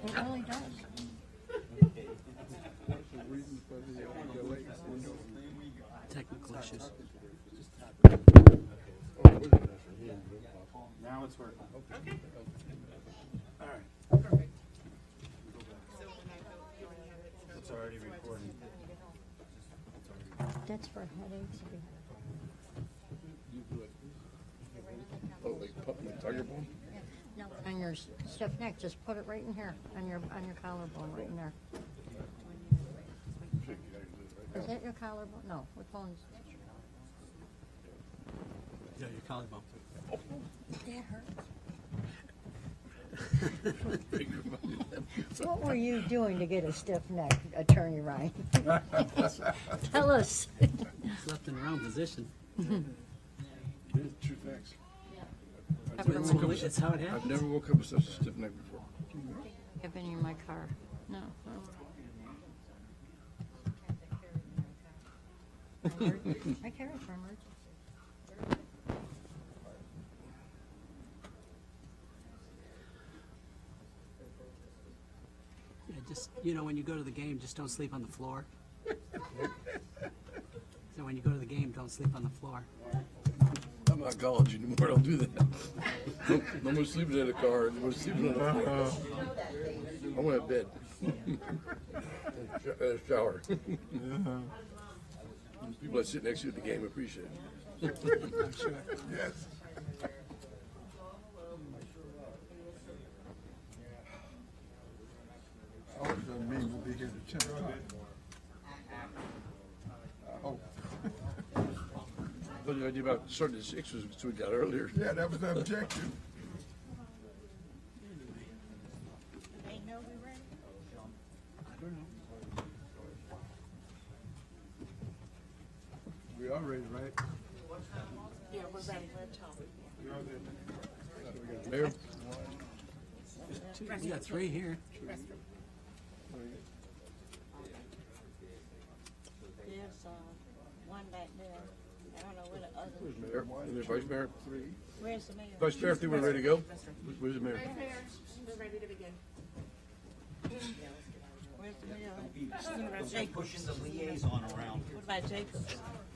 It really does. Technical issues. Now it's working. Okay. All right. Perfect. It's already recording. That's for headaches. Oh, like pumping the tiger bone? No, on your stiff neck, just put it right in here, on your collarbone, right in there. Is that your collarbone? No, which one's? Yeah, your collarbone. That hurts. What were you doing to get a stiff neck, Attorney Ryan? Tell us. It's left in the wrong position. True facts. It's how it I've happens. never woke up with such a stiff neck before. I've been in my car. No. I carry it for emergency. Yeah, just, when you go to the game, just don't sleep on the floor. So when you go to the game, don't sleep on the floor. I'm not college anymore. I don't do that. No more sleeping in the car. No more sleeping in the floor. I want a bed. A shower. People that sit next to you at the game appreciate it. Yes. Oh, it doesn't mean we'll be here at 10 o'clock. Oh, But the idea about starting at 6 was so we got earlier. yeah, that was the objective. They know we ready? I don't know. We are ready, right? Yeah, we're ready. We're talking. Mayor? We got 3 here. There's one back there. I don't know where the other. Mayor? And the vice mayor? Where's the mayor? Vice mayor, if they were ready to go? Where's the mayor? We're ready to begin. Where's the mayor? Jacob. Pushing the liaison around. What about Jacob?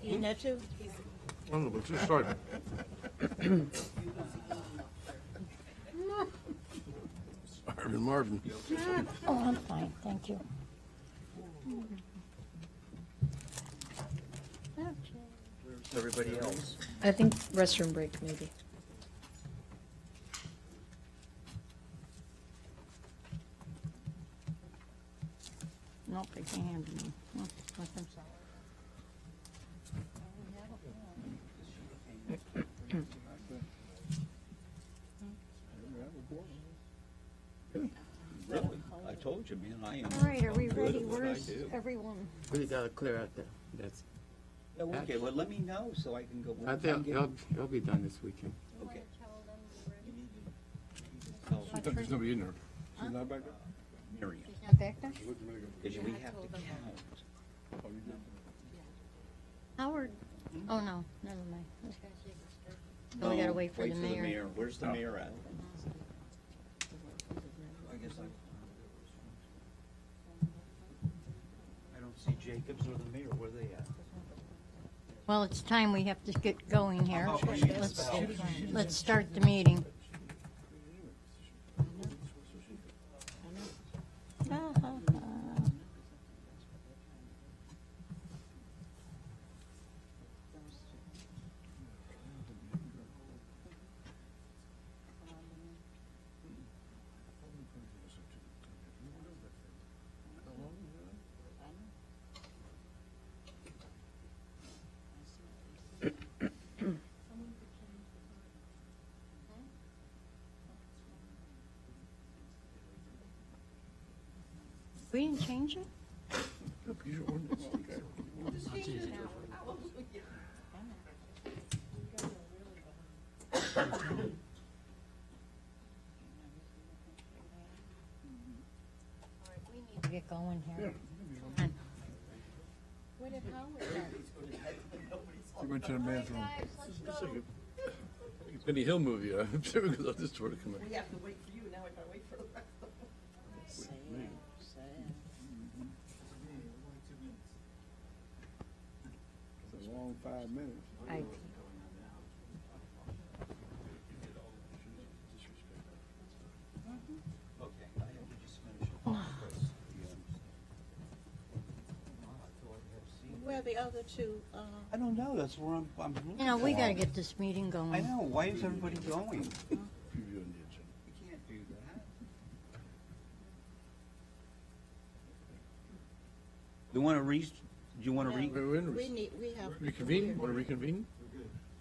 He in there too? I don't know, but just started. Marvin. Oh, I'm fine, thank you. Everybody else. I think restroom break, maybe. Nope, they can't handle me. No, let them say. Really? I told you, man, I am. All right, are we good ready? at what I Where's do. everyone? We gotta clear out there. That's. Okay, well, let me know so I can go. I think it'll be done this weekend. Okay. There's nobody in there. She's not back there? Miriam, Not back there? because we have to count. Howard? Oh, no, never mind. Oh, we gotta wait for the mayor. Where's the mayor at? I guess I don't see Jacobs or the mayor. Where are they at? Well, it's time we have to get going here. Oh, Let's start the meeting. We didn't change it? Use your ordinance. Okay. I'll change it. We need to get going here. Where did Howard She went to the men's room. It's like a Benny Hill movie. I'm sure we love this story to come in. We have to wait for you, now we gotta wait for the rest of them. 5 minutes. IT. Okay, I have to just finish it off, Chris. Where are the other two, I don't know, that's where I'm looking You know, we for. gotta get this meeting going. I know, why is everybody going? Preview on the agenda. You can't do that. You wanna do you wanna No. we have. Reconvene? Want to reconvene?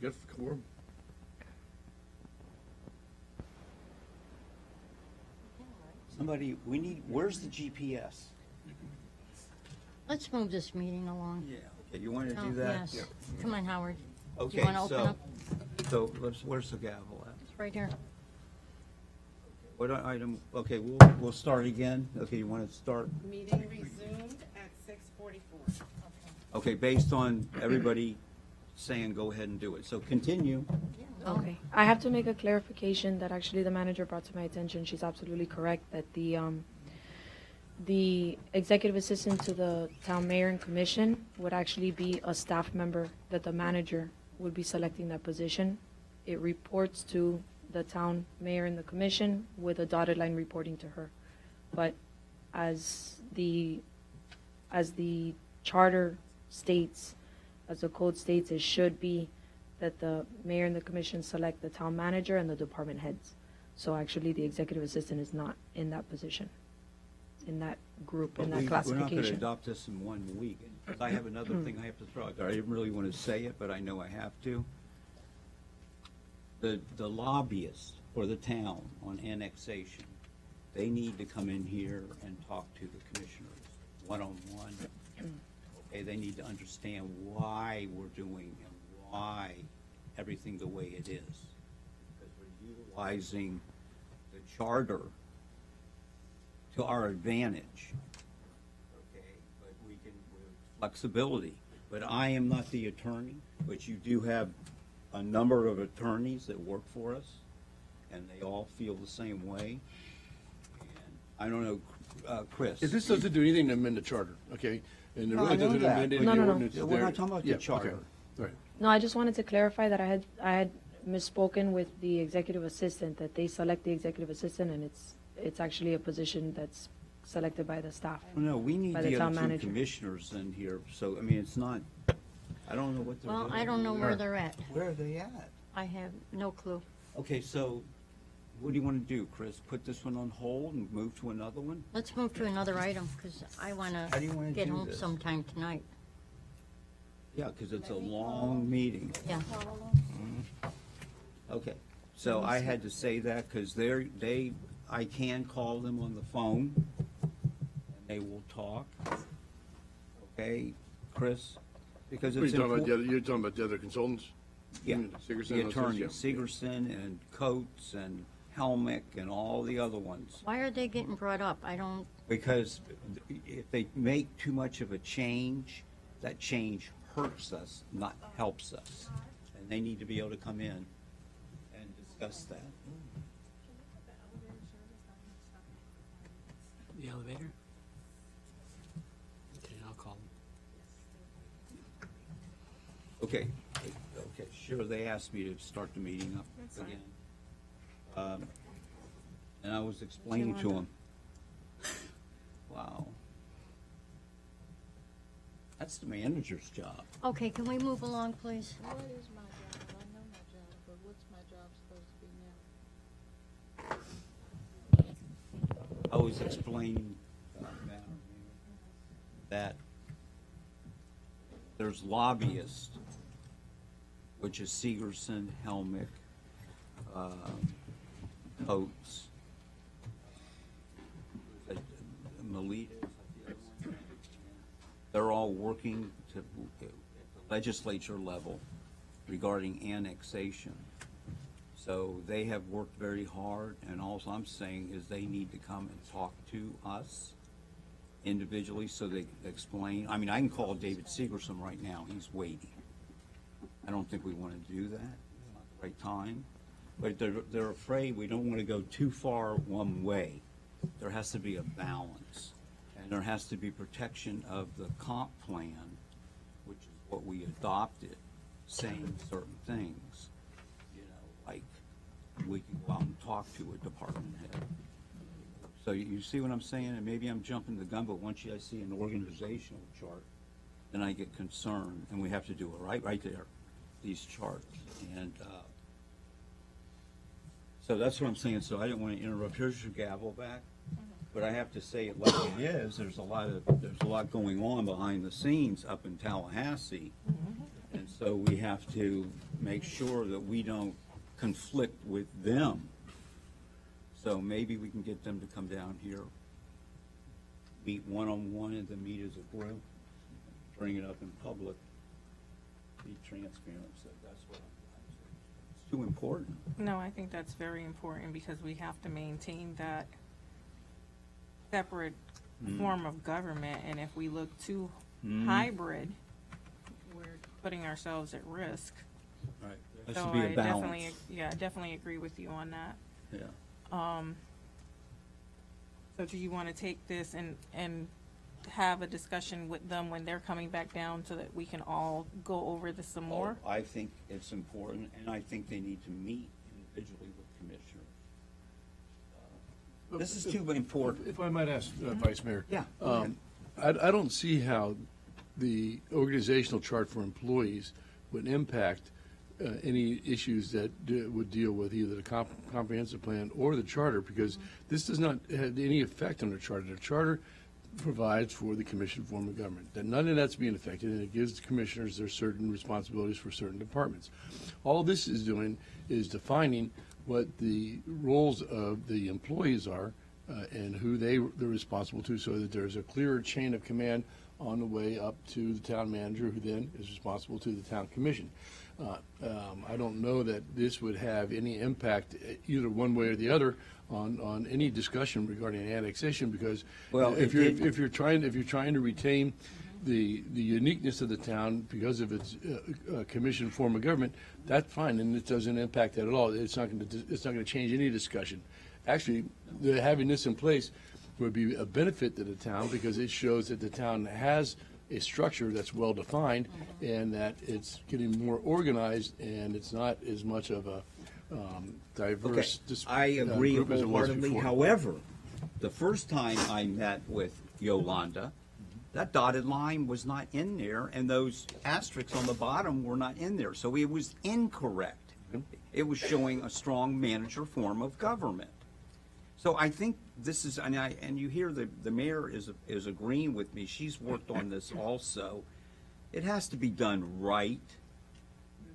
You got the quorum. Somebody, where's the GPS? Let's move this meeting along. Yeah. Okay, you wanna Oh, do that? yes. Come on, Howard. Okay, You wanna open so, up? where's the gavel at? It's right here. What item, okay, we'll start again. Okay, you wanna start? Meeting resumed at 6:44. Okay, based on everybody saying go ahead and do it. So continue. Okay. I have to make a clarification that actually the manager brought to my attention. She's absolutely correct that the executive assistant to the town mayor and commission would actually be a staff member, that the manager would be selecting that position. It reports to the town mayor and the commission with a dotted line reporting to her. But as the charter states, as the code states, it should be that the mayor and the commission select the town manager and the department heads. So actually, the executive assistant is not in that position, in that group, in that We're not gonna classification. adopt this in 1 week. Because I have another thing I have to throw out there. I didn't really want to say it, but I know I have to. The lobbyists for the town on annexation, they need to come in here and talk to the commissioners one-on-one. Okay, they need to understand why we're doing and why everything the way it is. Because we're utilizing the charter to our advantage. Okay, but we can, with flexibility. But I am not the attorney, but you do have a number of attorneys that work for us, and they all feel the same way. And I don't know, Chris. If this doesn't do anything to amend the charter, okay? And it No, I really know doesn't that, amend any but- of the No, no, no. ordinances We're there. not talking about the Yeah, okay. charter. All right. No, I just wanted to clarify that I had misspoken with the executive assistant, that they select the executive assistant, and it's actually a position that's selected by the staff. No, we need By the the town other two manager. commissioners in here, so, I mean, it's not, I don't know what they're doing. Well, I don't know where they're at. Where are they at? I have no clue. Okay, so what do you want to do, Chris? Put this one on hold and move to another one? Let's move to another item, because I How do you wanna get do home this? sometime tonight. Yeah, because it's a long meeting. Yeah. Okay, so I had to say that because I can call them on the phone and they will talk. Okay, Chris? Because What are it's you talking about? important. You're talking about the other consultants? Yeah, Sigerson, the those attorneys, things, yeah. Sigerson and Coates and Helmick and all the other ones. Why are they getting brought up? I don't, Because if they make too much of a change, that change hurts us, not helps us. And they need to be able to come in and discuss that. The elevator? Okay, I'll call them. Okay, okay, sure, they asked me to start the meeting up again. And I was explaining to them. Wow. That's the manager's job. okay, can we move along, please? What is my job? I know my job, but what's my job supposed to be now? I was explaining that there's lobbyists, which is Sigerson, Helmick, Coates, Melita. They're all working at the legislature level regarding annexation. So they have worked very hard, and all I'm saying is they need to come and talk to us individually so they can explain. I mean, I can call David Sigerson right now, he's waiting. I don't think we want to do that, it's not the right time. But they're afraid we don't want to go too far one way. There has to be a balance, and there has to be protection of the comp plan, which is what we adopted. saying certain things, you know, like we can go out and talk to a department head. So you see what I'm saying? And maybe I'm jumping the gun, but once I see an organizational chart, then I get concerned, and we have to do it right there, these charts. And so that's what I'm saying. So I didn't want to interrupt. Here's your gavel back. But I have to say it like it is. There's a lot going on behind the scenes up in Tallahassee. And so we have to make sure that we don't conflict with them. So maybe we can get them to come down here, meet one-on-one, and then meet as a group, bring it up in public, be transparent. So that's what it's too important. No, I think that's very important because we have to maintain that separate form of government, and if we look too hybrid, we're putting ourselves at risk. Right. There So should be I a balance. definitely agree with you on that. Yeah. So do you want to take this and have a discussion with them when they're coming back down so that we can all go over this some more? Oh, I think it's important, and I think they need to meet individually with commissioners. This is too important. If I might ask, Vice Mayor. Yeah, go ahead. I don't see how the organizational chart for employees would impact any issues that would deal with either the comprehensive plan or the charter, because this does not have any effect on the charter. The charter provides for the commission form of government, that none of that's being affected, and it gives the commissioners their certain responsibilities for certain departments. All this is doing is defining what the roles of the employees are and who they're responsible to, so that there's a clearer chain of command on the way up to the town manager, who then is responsible to the town commission. I don't know that this would have any impact either one way or the other on any discussion regarding annexation, because Well, if you're trying to retain the uniqueness of the town because of its commission form of government, that's fine, and it doesn't impact that at all. It's not going to change any discussion. Actually, having this in place would be a benefit to the town, because it shows that the town has a structure that's well-defined and that it's getting more organized, and it's not as much of a diverse I agree group as it was wholeheartedly. before. However, the first time I met with Yolanda, that dotted line was not in there, and those asterisks on the bottom were not in there. So it was incorrect. It was showing a strong manager form of government. So I think this is, and you hear the mayor is agreeing with me. She's worked on this also. It has to be done right.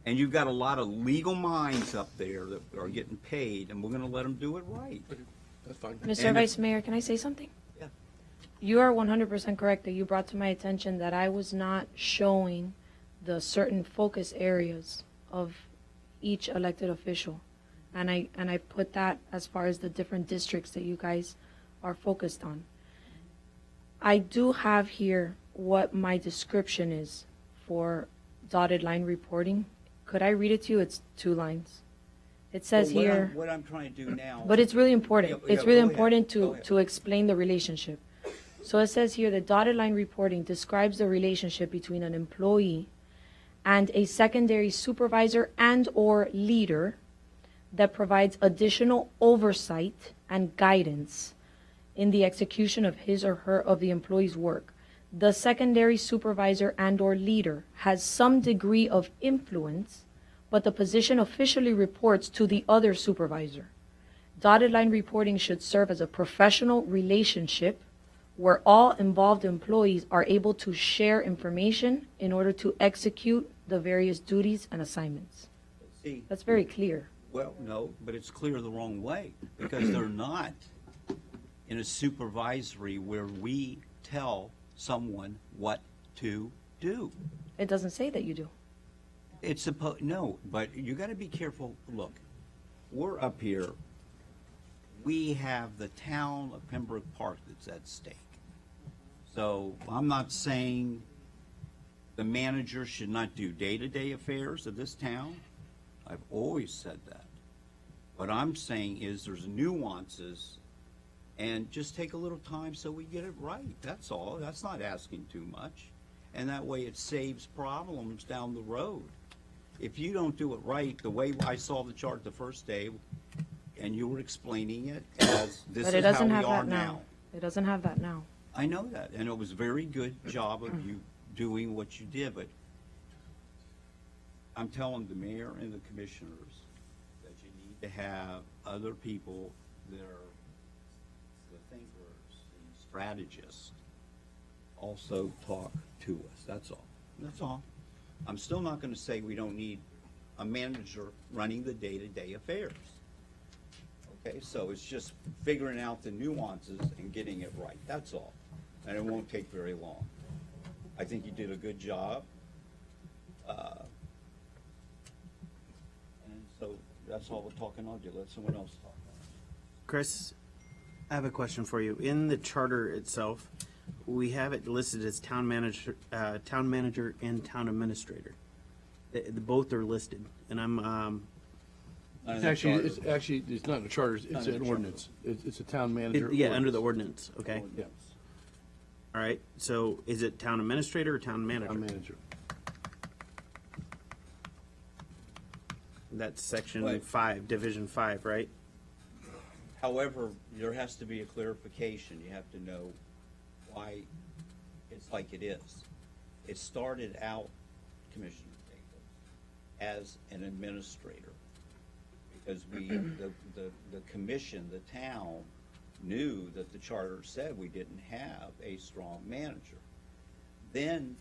And you've got a lot of legal minds up there that are getting paid, and we're going to let them do it right. That's fine. Mr. And Vice Mayor, can I say something? Yeah. You are 100% correct that you brought to my attention that I was not showing the certain focus areas of each elected official. And I put that as far as the different districts that you guys are focused on. I do have here what my description is for dotted line reporting. Could I read it to you? It's 2 lines. It says Well, here. what I'm trying to do now. But it's really important. Yeah, It's yeah, really go ahead. important Go to, ahead. to explain the relationship. So it says here, the dotted line reporting describes the relationship between an employee and a secondary supervisor and or leader that provides additional oversight and guidance in the execution of his or her of the employee's work. The secondary supervisor and or leader has some degree of influence, but the position officially reports to the other supervisor. Dotted line reporting should serve as a professional relationship where all involved employees are able to share information in order to execute the various duties and assignments. See, That's very clear. well, no, but it's clear the wrong way, because they're not in a supervisory where we tell someone what to do. It doesn't say that you do. It's supposed, no, but you got to be careful. Look, we're up here. We have the town of Pembroke Park that's at stake. So I'm not saying the manager should not do day-to-day affairs of this town. I've always said that. What I'm saying is there's nuances, and just take a little time so we get it right. That's all. That's not asking too much. And that way it saves problems down the road. if you don't do it right, the way I saw the chart the first day, and you were explaining it as this But it is how doesn't we have are that now. now. It doesn't have that now. I know that, and it was a very good job of you doing what you did, but I'm telling the mayor and the commissioners that you need to have other people that are the thinkers, the strategists, also talk to us, that's all. That's all. I'm still not gonna say we don't need a manager running the day-to-day affairs. Okay, so it's just figuring out the nuances and getting it right, that's all. And it won't take very long. I think you did a good job. And so that's all we're talking, I'll do, let someone else talk. Chris, I have a question for you. In the charter itself, we have it listed as town manager and town administrator. Both are listed, and I'm, Not in It's the actually, charter. it's not in the charter, Not it's in an the ordinance. It's a town manager. yeah, under the ordinance. ordinance, okay? Yeah, All right, so is it town administrator or town manager? town manager. That's section Right. 5, division 5, right? However, there has to be a clarification, you have to know why it's like it is. It started out, Commissioner Jacobs, as an administrator. Because the commission, the town, knew that the charter said we didn't have a strong manager. Then,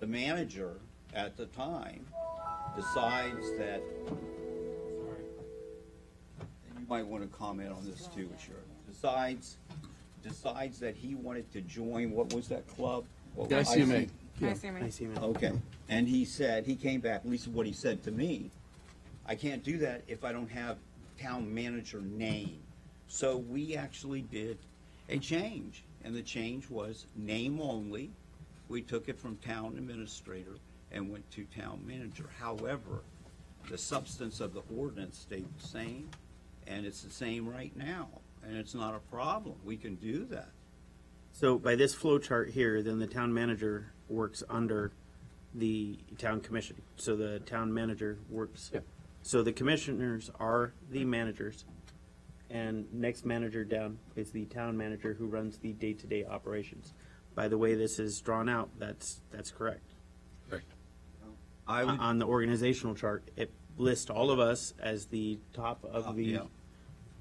the manager at the time decides that, sorry, and you might want to comment on this too, Sharon, decides that he wanted to join, what was that club? What The was- ICMA. I see, man. I see, man. Okay, and he said, he came back, at least what he said to me, I can't do that if I don't have town manager name. So we actually did a change, and the change was name only. We took it from town administrator and went to town manager. However, the substance of the ordinance stayed the same, and it's the same right now, and it's not a problem. We can do that. So by this flow chart here, then the town manager works under the town commission. So the town manager works. Yeah. So the commissioners are the managers, and next manager down is the town manager who runs the day-to-day operations. By the way this is drawn out, that's correct. Correct. I would, On the organizational chart, it lists all of us as the top of the yeah.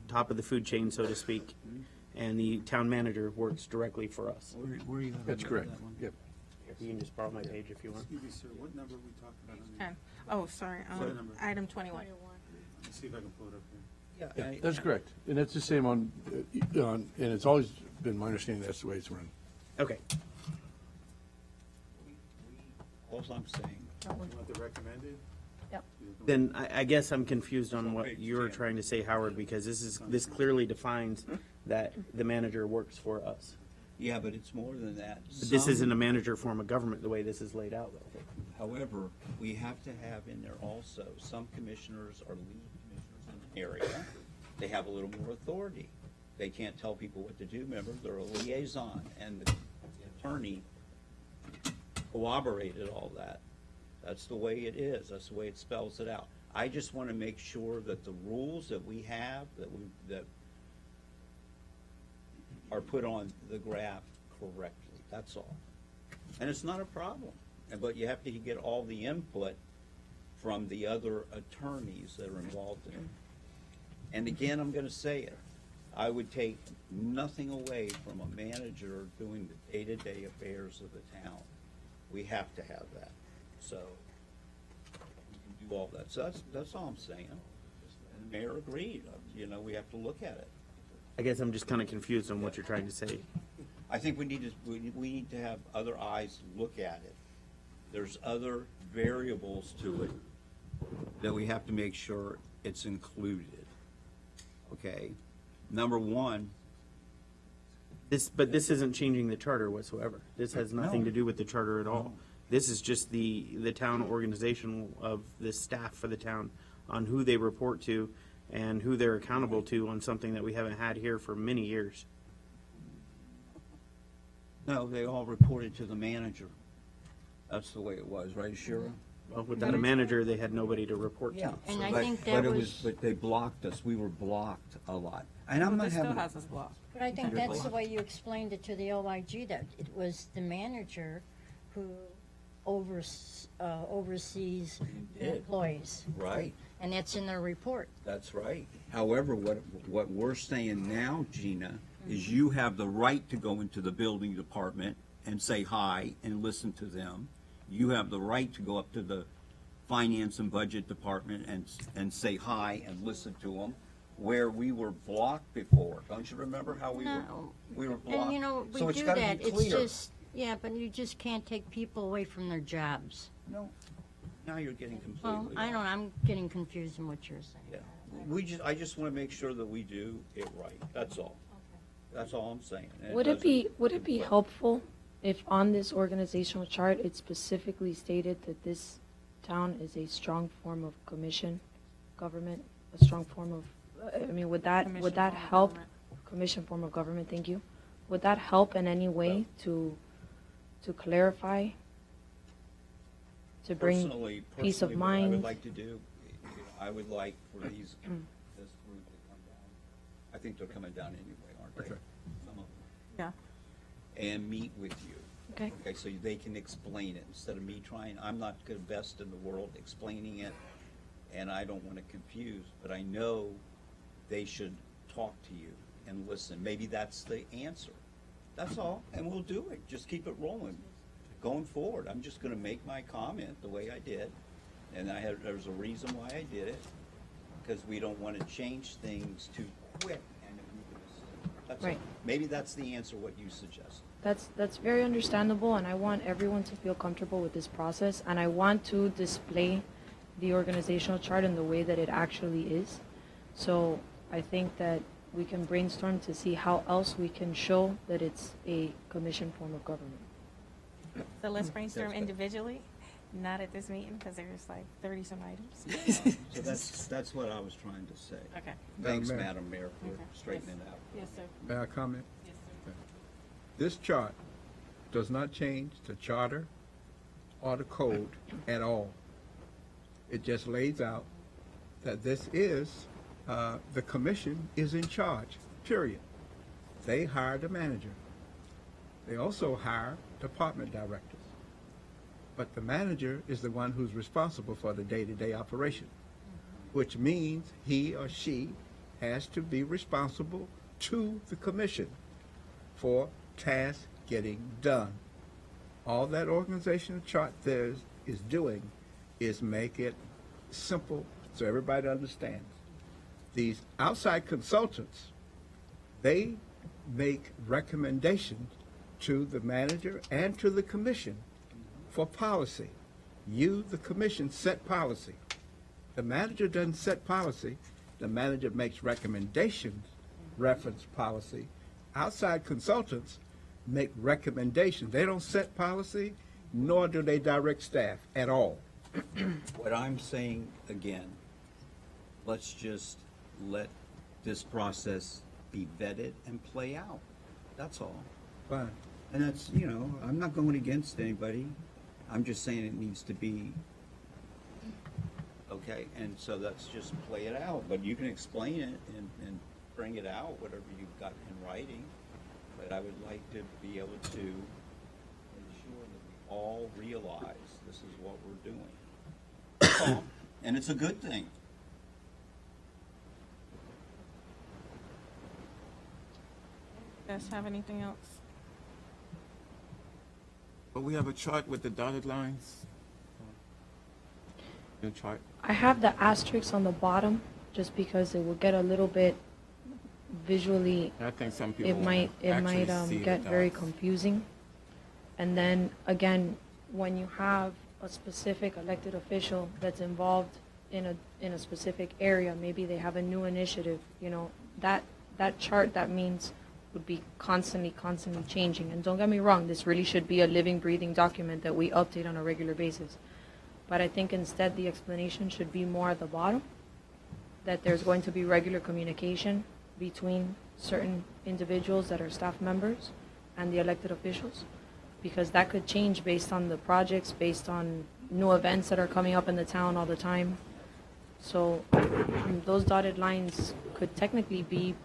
top of the food chain, so to speak, and the town manager works directly for us. where are you gonna That's note correct. that one? Yep. You can just borrow my page if you want. Excuse me, sir, what number are we talking about? Okay. Oh, sorry, What number? item 21. Let's see if I can pull it up here. Yeah, Yeah, that's correct. And that's the same on, and it's always been my understanding that's the way it's run. Okay. All I'm saying, You want the recommended? Yep. Then I guess I'm confused on Page what you're 10. trying to say, Howard, because this clearly defines that the manager works for us. yeah, but it's more than that. But this Some- isn't a manager form of government the way this is laid out, though. However, we have to have in there also, some commissioners are lead commissioners in an area. They have a little more authority. They can't tell people what to do, remember, they're a liaison, and the attorney corroborated all that. That's the way it is, that's the way it spells it out. I just want to make sure that the rules that we have, that are put on the graph correctly, that's all. And it's not a problem, but you have to get all the input from the other attorneys that are involved in it. And again, I'm gonna say it, I would take nothing away from a manager doing the day-to-day affairs of the town. We have to have that, so we can do all that, so that's all I'm saying. And the mayor agreed, we have to look at it. I guess I'm just kind of confused on what you're trying to say. I think we need to have other eyes look at it. There's other variables to it that we have to make sure it's included. Okay? Number one, But this isn't changing the charter whatsoever. This has nothing No. to do with the charter at all. This is just the town organization of the staff for the town on who they report to and who they're accountable to on something that we haven't had here for many years. no, they all reported to the manager. That's the way it was, right, Shira? Well, without a manager, they had nobody to report to. Yeah. And I But- think but that it was, But they blocked us. We were blocked a lot. And I'm But not this still having. has us blocked. But I think You're that's the blocked. way you explained it to the OIG, that it was the manager who oversees the did. employees. Right. And that's in their report. That's right. However, what we're saying now, Gina, is you have the right to go into the building department and say hi and listen to them. You have the right to go up to the finance and budget department and say hi and listen to them, where we were blocked before. Don't you remember how No. we were blocked? and you know, So we it's do gotta that, be it's clear. just, yeah, but you just can't take people away from their jobs. No, now you're getting completely Well, I off. don't, I'm getting confused in what you're saying. Yeah, I just want to make sure that we do it right, that's all. That's all I'm saying. And Would it doesn't- be helpful if on this organizational chart, it specifically stated that this town is a strong form of commission government, a strong form of, I mean, would that Commission form of help? government. Commission form of government, thank you. Would that help in any way to clarify? To bring Personally, peace of what I would mind? like to do, you know, I would like for this group to come down. I think they're coming down anyway, aren't they? Okay. Some of them. Yeah. And meet with you. Okay. Okay, so they can explain it instead of me trying. I'm not the best in the world explaining it, and I don't want to confuse, but I know they should talk to you and listen. Maybe that's the answer. That's all, and we'll do it. Just keep it rolling. Going forward, I'm just gonna make my comment the way I did, and there's a reason why I did it, because we don't want to change things too quick, and that's all. Right. Maybe that's the answer, what you suggest. That's very understandable, and I want everyone to feel comfortable with this process, and I want to display the organizational chart in the way that it actually is. So I think that we can brainstorm to see how else we can show that it's a commission form of government. So let's brainstorm That's good. individually, not at this meeting, because there's like 30-some items. So that's what I was trying to say. Okay. Thanks, Madam Mayor. Madam Mayor, for Okay. straightening it out. Yes, sir. May I comment? Yes, sir. This chart does not change the charter or the code at all. It just lays out that this is, the commission is in charge, period. They hire the manager. They also hire department directors. But the manager is the one who's responsible for the day-to-day operation, which means he or she has to be responsible to the commission for tasks getting done. All that organizational chart there is doing is make it simple so everybody understands. These outside consultants, they make recommendations to the manager and to the commission for policy. You, the commission, set policy. The manager doesn't set policy. The manager makes recommendations, reference policy. Outside consultants make recommendations. They don't set policy, nor do they direct staff at all. What I'm saying, again, let's just let this process be vetted and play out. That's all. Fine. And that's, you know, I'm not going against anybody. I'm just saying it needs to be, okay, and so let's just play it out. But you can explain it and bring it out, whatever you've got in writing. But I would like to be able to ensure that we all realize this is what we're doing. That's all. And it's a good thing. You guys have anything else? But we have a chart with the dotted lines. The chart. I have the asterisks on the bottom, just because it will get a little bit visually, I think some people it might actually see the get very dots. confusing. And then, again, when you have a specific elected official that's involved in a specific area, maybe they have a new initiative, you know, that chart, that means would be constantly changing. And don't get me wrong, this really should be a living, breathing document that we update on a regular basis. But I think instead the explanation should be more at the bottom, that there's going to be regular communication between certain individuals that are staff members and the elected officials, because that could change based on the projects, based on new events that are coming up in the town all the time. So those dotted lines could technically be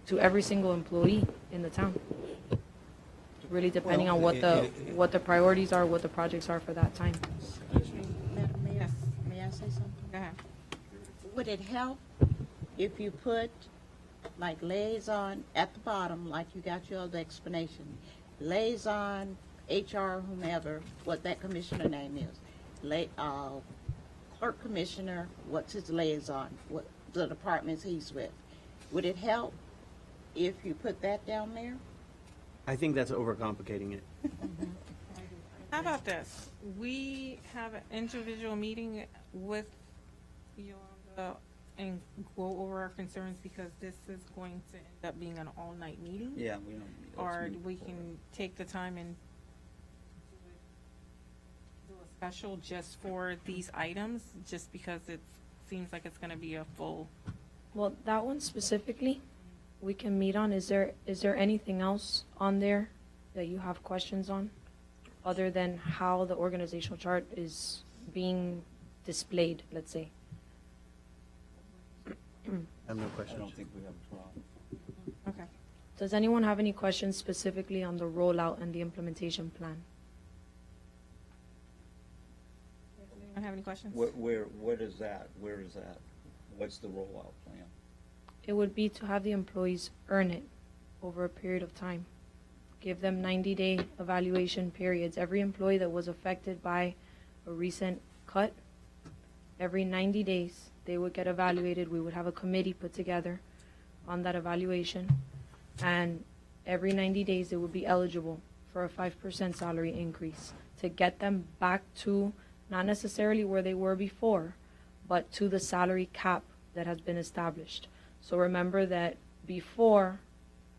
to every single employee in the town. Really depending on what the priorities are, what the projects are for that time. Madam Mayor, may I say something? Go ahead. Would it help if you put like liaison at the bottom, like you got your other explanation? Liaison, HR, whomever, what that commissioner name is. Clerk commissioner, what's his liaison, what the departments he's with. Would it help if you put that down there? I think that's overcomplicating it. How about this? We have an individual meeting with Yolanda and go over our concerns because this is going to end up being an all-night meeting. Yeah, we don't. let's Or move we forward. can take the time and do a special just for these items, just because it seems like it's gonna be a full. Well, that one specifically, we can meet on. Is there anything else on there that you have questions on, other than how the organizational chart is being displayed, let's say? I have no I questions. don't think we have a problem. Okay. Does anyone have any questions specifically on the rollout and the implementation plan? Anyone have any questions? What is that? Where is that? What's the rollout plan? It would be to have the employees earn it over a period of time. Give them 90-day evaluation periods. Every employee that was affected by a recent cut, every 90 days, they would get evaluated. We would have a committee put together on that evaluation. And every 90 days, they would be eligible for a 5% salary increase to get them back to not necessarily where they were before, but to the salary cap that has been established. So remember that before,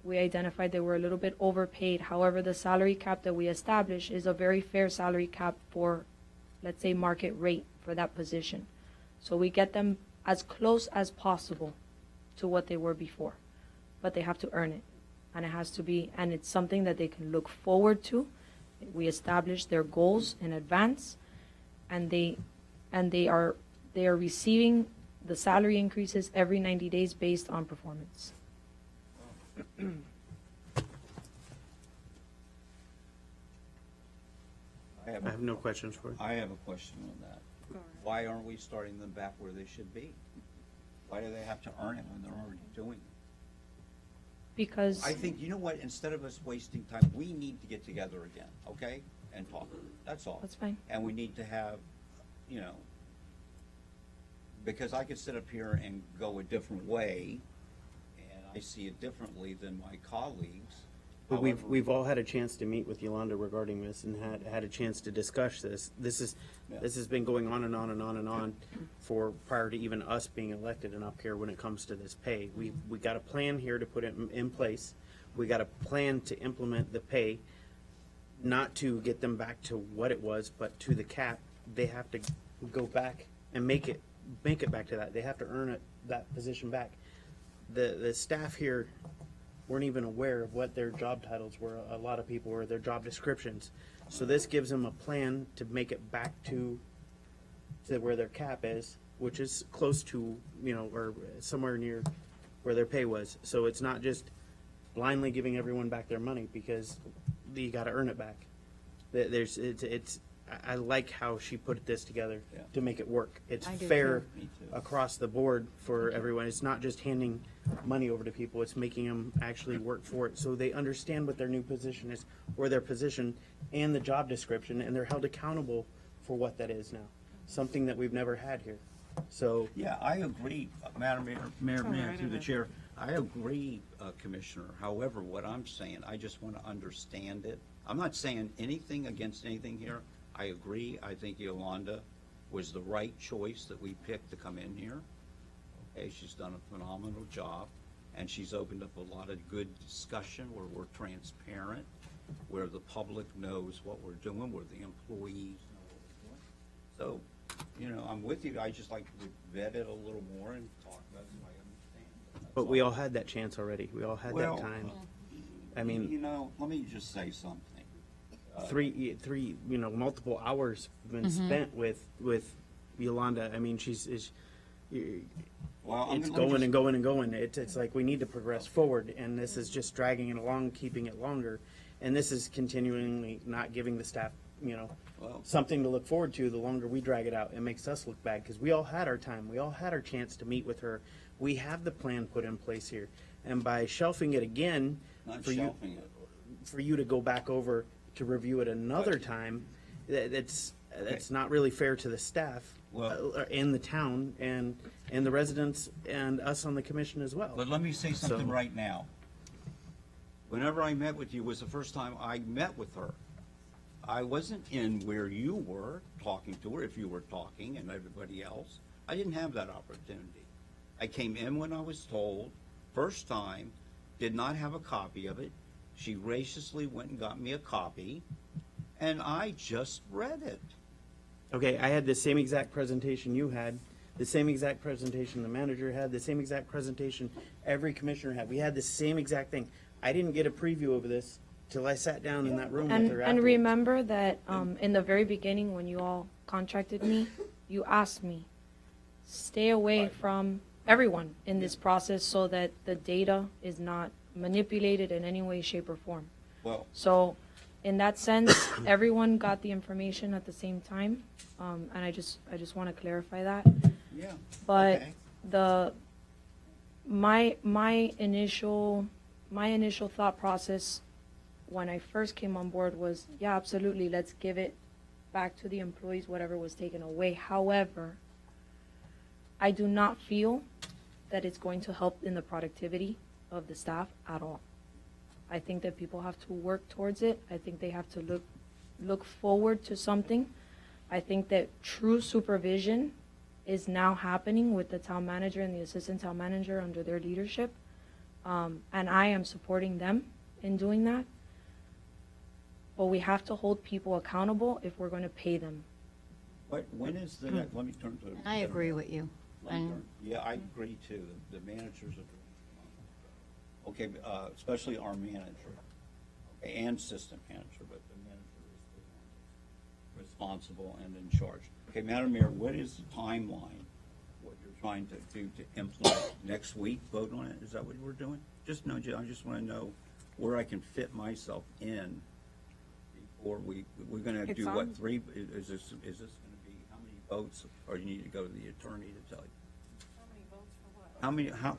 we identified they were a little bit overpaid. However, the salary cap that we established is a very fair salary cap for, let's say, market rate for that position. So we get them as close as possible to what they were before, but they have to earn it. And it has to be, and it's something that they can look forward to. We establish their goals in advance, and they are receiving the salary increases every 90 days based on performance. I I have no questions for you. I have a question on that. Why aren't we starting them back where they should be? Why do they have to earn it when they're already doing it? Because I think, you know what, instead of us wasting time, we need to get together again, okay? And talk. That's all. That's fine. And we need to have, you know, because I could sit up here and go a different way, and I see it differently than my colleagues. But However, we've all had a chance to meet with Yolanda regarding this and had a chance to discuss this. This has been going on and on and on and on for prior to even us being elected and up here when it comes to this pay. We got a plan here to put it in place. We got a plan to implement the pay, not to get them back to what it was, but to the cap. They have to go back and make it back to that. They have to earn that position back. The staff here weren't even aware of what their job titles were. A lot of people were their job descriptions. So this gives them a plan to make it back to where their cap is, which is close to, you know, or somewhere near where their pay was. So it's not just blindly giving everyone back their money, because you got to earn it back. I like how she put this together Yeah. to make it work. It's I do fair too. Me too. across the board for everyone. It's not just handing money over to people, it's making them actually work for it, so they understand what their new position is, or their position and the job description, and they're held accountable for what that is now. Something that we've never had here. So, Yeah, I agree, Madam Mayor, all right, through the Emmett. chair. I agree, Commissioner. However, what I'm saying, I just want to understand it. I'm not saying anything against anything here. I agree. I think Yolanda was the right choice that we picked to come in here. Okay, she's done a phenomenal job, and she's opened up a lot of good discussion where we're transparent, where the public knows what we're doing, where the employees know what we're doing. So, you know, I'm with you. I just like to vet it a little more and talk about it so I understand. That's but we all had that chance already. We all had Well, that time. I You mean, know, let me just say something. multiple hours have been spent with Yolanda. I mean, it's going and going and going. It's like we need to progress forward, and this is just dragging it along, keeping it longer. And this is continually not giving the staff, Well- something to look forward to. The longer we drag it out, it makes us look bad, because we all had our time. We all had our chance to meet with her. We have the plan put in place here. And by shelving it again, Not for you, shelving it. for you to go back over to review it another time, that's not really fair to the staff Well- and the town and the residents and us on the commission as well. But let me say something So- right now. Whenever I met with you was the first time I met with her. I wasn't in where you were talking to her, if you were talking, and everybody else. I didn't have that opportunity. I came in when I was told, first time, did not have a copy of it. She graciously went and got me a copy, and I just read it. Okay, I had the same exact presentation you had, the same exact presentation the manager had, the same exact presentation every commissioner had. We had the same exact thing. I didn't get a preview of this till I sat down in that room with And, her and afterwards. remember that in the very beginning, when you all contracted me, you asked me, stay away from everyone in this process so that the data is not manipulated in any way, shape, or form. Well, So in that sense, everyone got the information at the same time. And I just want to clarify that. yeah. But okay. my initial thought process when I first came on board was, yeah, absolutely, let's give it back to the employees, whatever was taken away. However, I do not feel that it's going to help in the productivity of the staff at all. I think that people have to work towards it. I think they have to look forward to something. I think that true supervision is now happening with the town manager and the assistant town manager under their leadership. And I am supporting them in doing that. But we have to hold people accountable if we're going to pay them. When is the next, let me turn to. I agree with you. Let me turn- Yeah, I agree too. The managers are, okay, especially our manager, okay, and assistant manager, but the manager is the one responsible and in charge. Okay, Madam Mayor, what is the timeline? What you're trying to do to implement next week, vote on it? Is that what we're doing? I just want to know where I can fit myself in before we're going to It's do what, on- 3, is this going to be, how many votes? Or you need to go to the attorney to tell you?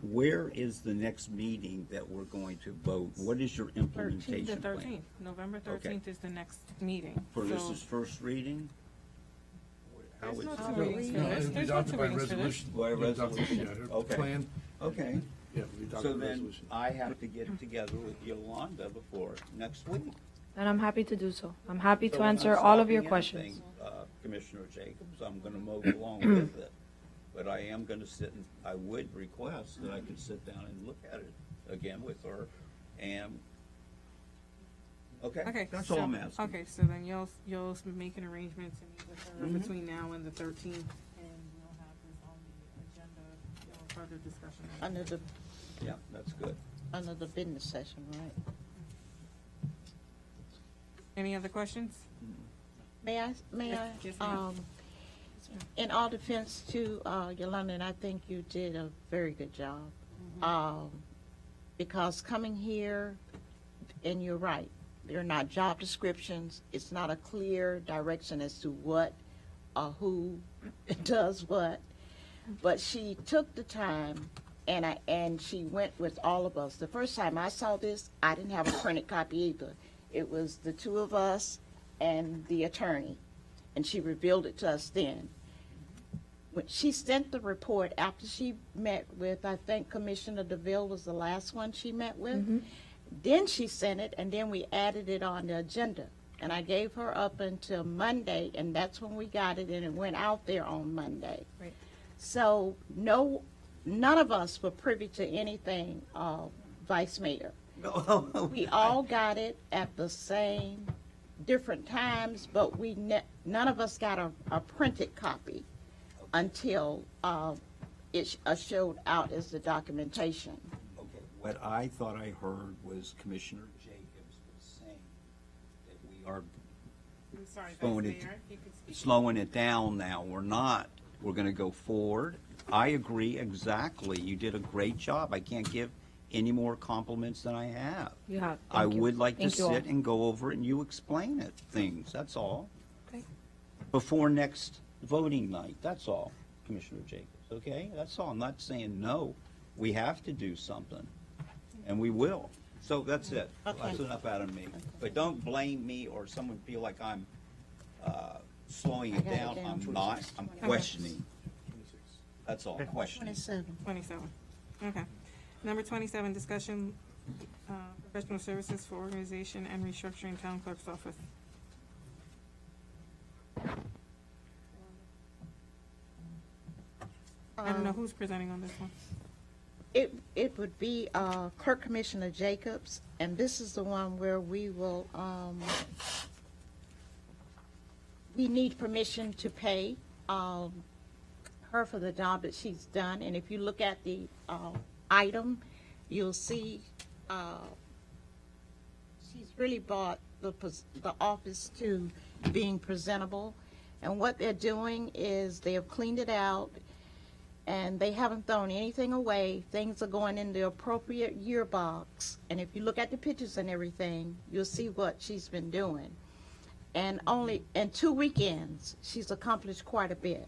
Where is the next meeting that we're going to vote? What is your The implementation plan? 13th, November Okay. 13th is the next meeting. For this So is first reading? How There's is no it? two readings for No, this. it'll be There's no adopted two by readings for this. resolution. By It'll be adopted, resolution. yeah, her Okay. Plan, Okay, yeah, it'll be adopted so by then resolution. I have to get together with Yolanda before next week. And I'm happy to do so. I'm happy So to I'm answer not all of your stopping questions. anything, Commissioner Jacobs, I'm gonna move along with it. But I am gonna I would request that I could sit down and look at it again with her and, Okay. that's all I'm asking. Okay, so then you'll make an arrangement to meet with her Mhm. between now and the 13th, and we'll have this on the agenda, further discussion. Under the, Yeah, that's good. under the business session, right? Any other questions? May I, Yes, ma'am. in all defense to Yolanda, and I think you did a very good job. Because coming here, and you're right, they're not job descriptions, it's not a clear direction as to what or who does what. But she took the time and she went with all of us. The first time I saw this, I didn't have a printed copy either. It was the two of us and the attorney, and she revealed it to us then. When she sent the report after she met with, I think Commissioner DeVille was the last one she met with. Then she sent it, and then we added it on the agenda. And I gave her up until Monday, and that's when we got it, and it went out there on Monday. Right. So none of us were privy to anything, Vice Mayor. We all got it at the same, different times, but none of us got a printed copy until it showed out as the documentation. Okay, what I thought I heard was Commissioner Jacobs was saying that we are I'm sorry, slowing Vice it, Mayor, you could speak. slowing it down now. We're not. We're gonna go forward. I agree exactly. You did a great job. I can't give any more compliments than I have. You have. I Thank you. would like to Thank you all. sit and go over it and you explain it, things, that's all. Okay. Before next voting night, that's all, Commissioner Jacobs, okay? That's all. I'm not saying no. We have to do something, and we will. So that's it. Okay. That's enough out of me. But don't blame me or someone feel like I'm slowing it got it down. down. I'm not. I'm questioning. That's all, questioning. 27. 27. Okay. Number 27, discussion, professional services for organization and restructuring town clerk's office. I don't know who's presenting on this one. It would be Clerk Commissioner Jacobs, and this is the one where we will, we need permission to pay her for the job that she's done. And if you look at the item, you'll see she's really brought the office to being presentable. And what they're doing is they have cleaned it out, and they haven't thrown anything away. Things are going in the appropriate yearbox. And if you look at the pictures and everything, you'll see what she's been doing. And only in 2 weekends, she's accomplished quite a bit.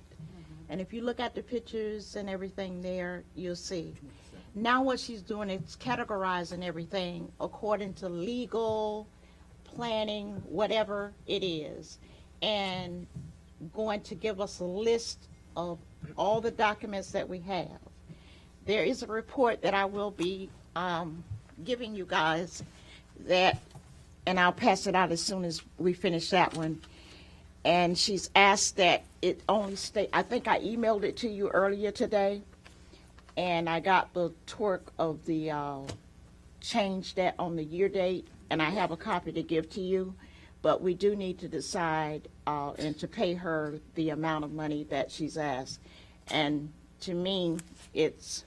And if you look at the pictures and everything there, you'll see. Now what she's doing is categorizing everything according to legal, planning, whatever it is, and going to give us a list of all the documents that we have. There is a report that I will be giving you guys that, and I'll pass it out as soon as we finish that one. And she's asked that it only stay, I think I emailed it to you earlier today, and I got the torque of the change that on the year date, and I have a copy to give to you. But we do need to decide and to pay her the amount of money that she's asked. And to me, it's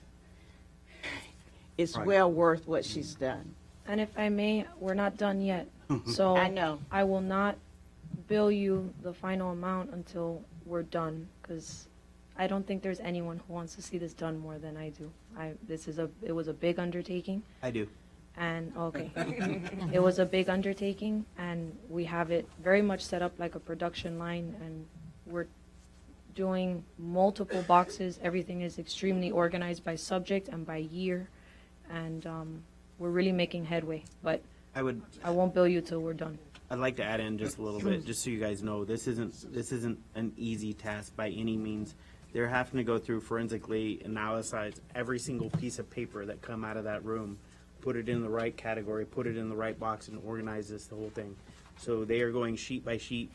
Right. well worth what she's done. And if I may, we're not done yet. So I know. I will not bill you the final amount until we're done, because I don't think there's anyone who wants to see this done more than I do. It was a big undertaking, I do. and, okay. It was a big undertaking, and we have it very much set up like a production line, and we're doing multiple boxes. Everything is extremely organized by subject and by year, and we're really making headway, but I won't bill you till we're done. I'd like to add in just a little bit, just so you guys know, this isn't an easy task by any means. They're having to go through forensically, analyze every single piece of paper that come out of that room, put it in the right category, put it in the right box, and organize the whole thing. So they are going sheet by sheet,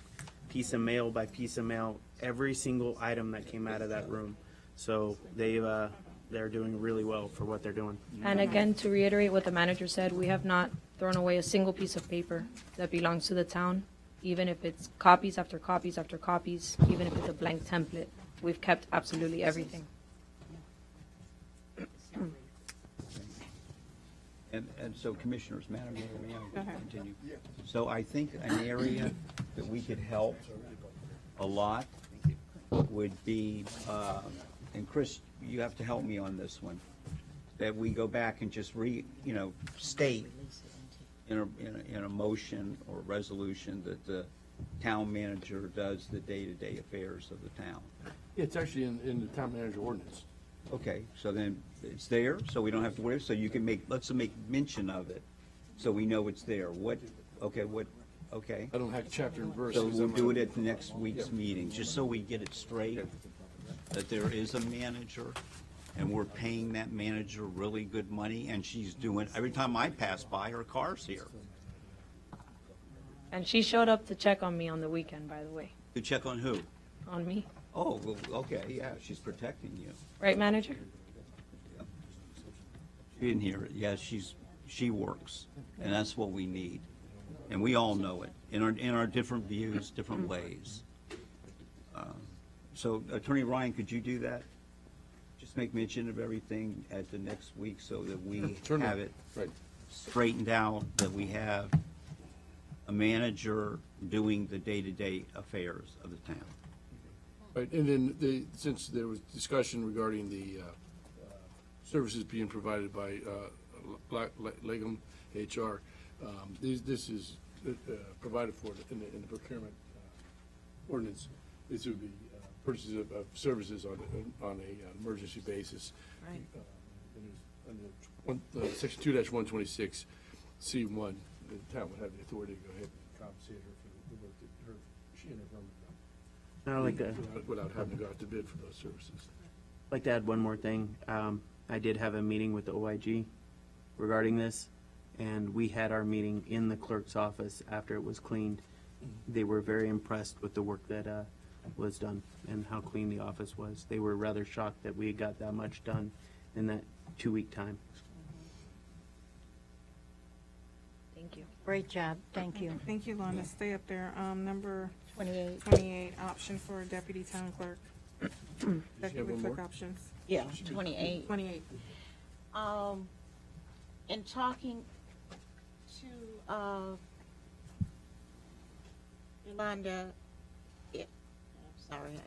piece of mail by piece of mail, every single item that came out of that room. So they're doing really well for what they're doing. And again, to reiterate what the manager said, we have not thrown away a single piece of paper that belongs to the town, even if it's copies after copies after copies, even if it's a blank template. We've kept absolutely everything. And so Commissioners, Madam Mayor, may Go I ahead. continue? So I think an area that we could help a lot would be, and Chris, you have to help me on this one, that we go back and just state in a motion or resolution that the town manager does the day-to-day affairs of the town. Yeah, it's actually in the town manager ordinance. Okay, so then it's there, so we don't have to worry, so you can let's make mention of it, so we know it's there. Okay. I don't have chapter and verse. So we'll do it at the next week's meeting, just so we get it straight, that there is a manager, and we're paying that manager really good money, and she's doing, every time I pass by, her car's here. And she showed up to check on me on the weekend, by the way, To check on who? on me. Oh, well, okay, yeah, she's protecting you. Right, manager? She didn't hear it. Yeah, she works, and that's what we need. And we all know it, in our different views, different ways. So Attorney Ryan, could you do that? Just make mention of everything at the next week so that we Certainly. have it Right. straightened out, that we have a manager doing the day-to-day affairs of the town. Right, and then since there was discussion regarding the services being provided by Legum HR, this is provided for in the procurement ordinance. This would be purchases of services on an emergency basis. Right. Under Section 2-126, C1, the town would have the authority to go ahead and compensate her for the work that she and her firm have done. I'd like to, Without having to go out to bid for those services. like to add one more thing. I did have a meeting with the OIG regarding this, and we had our meeting in the clerk's office after it was cleaned. They were very impressed with the work that was done and how clean the office was. They were rather shocked that we got that much done in that 2-week time. Thank you. Great job, thank you. Thank you, Londa. Stay up there. Number 28. 28, option for deputy town clerk. Deputy one clerk more? options. Yeah, 28. 28. In talking to Yolanda, I'm sorry,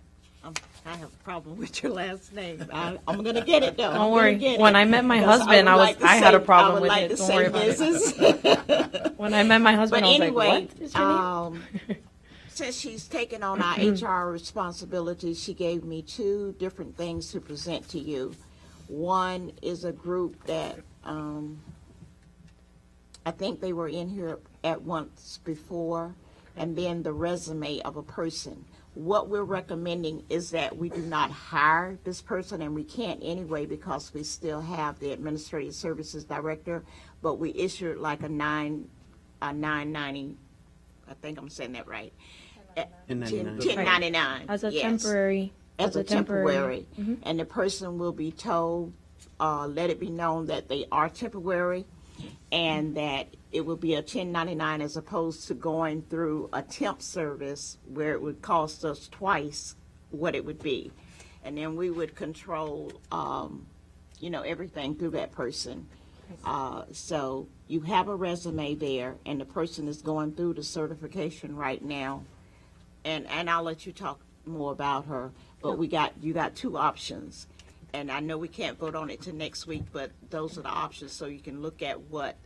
I have a problem with your last name. I'm gonna get it though. I'm Don't gonna worry. get When it. I met my Because husband, I had a problem with I would like it. to Don't say worry about it. Mrs. When I met my But husband, I was anyway, like, what is your name? since she's taken on our HR responsibilities, she gave me 2 different things to present to you. One is a group that, I think they were in here at once before, and then the resume of a person. What we're recommending is that we do not hire this person, and we can't anyway because we still have the Administrative Services Director, but we issued like a 990, I think I'm saying that right. 1099. 1099. As a yes. temporary. As a temporary. Mhm. And the person will be told, let it be known that they are temporary and that it will be a 1099 as opposed to going through a temp service where it would cost us twice what it would be. And then we would control, everything through that person. So you have a resume there, and the person is going through the certification right now. And I'll let you talk more about her, but you got 2 options. And I know we can't vote on it till next week, but those are the options, so you can look at what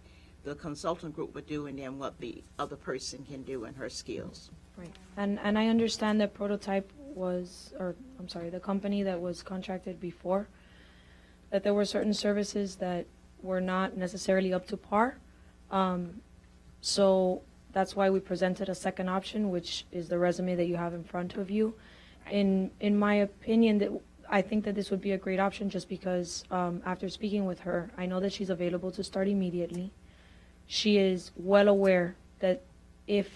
the consultant group would do and then what the other person can do in her skills. Right. And I understand that Prototype was, the company that was contracted before, that there were certain services that were not necessarily up to par. So that's why we presented a second option, which is the resume that you have in front of you. In my opinion, I think that this would be a great option just because after speaking with her, I know that she's available to start immediately. She is well aware that if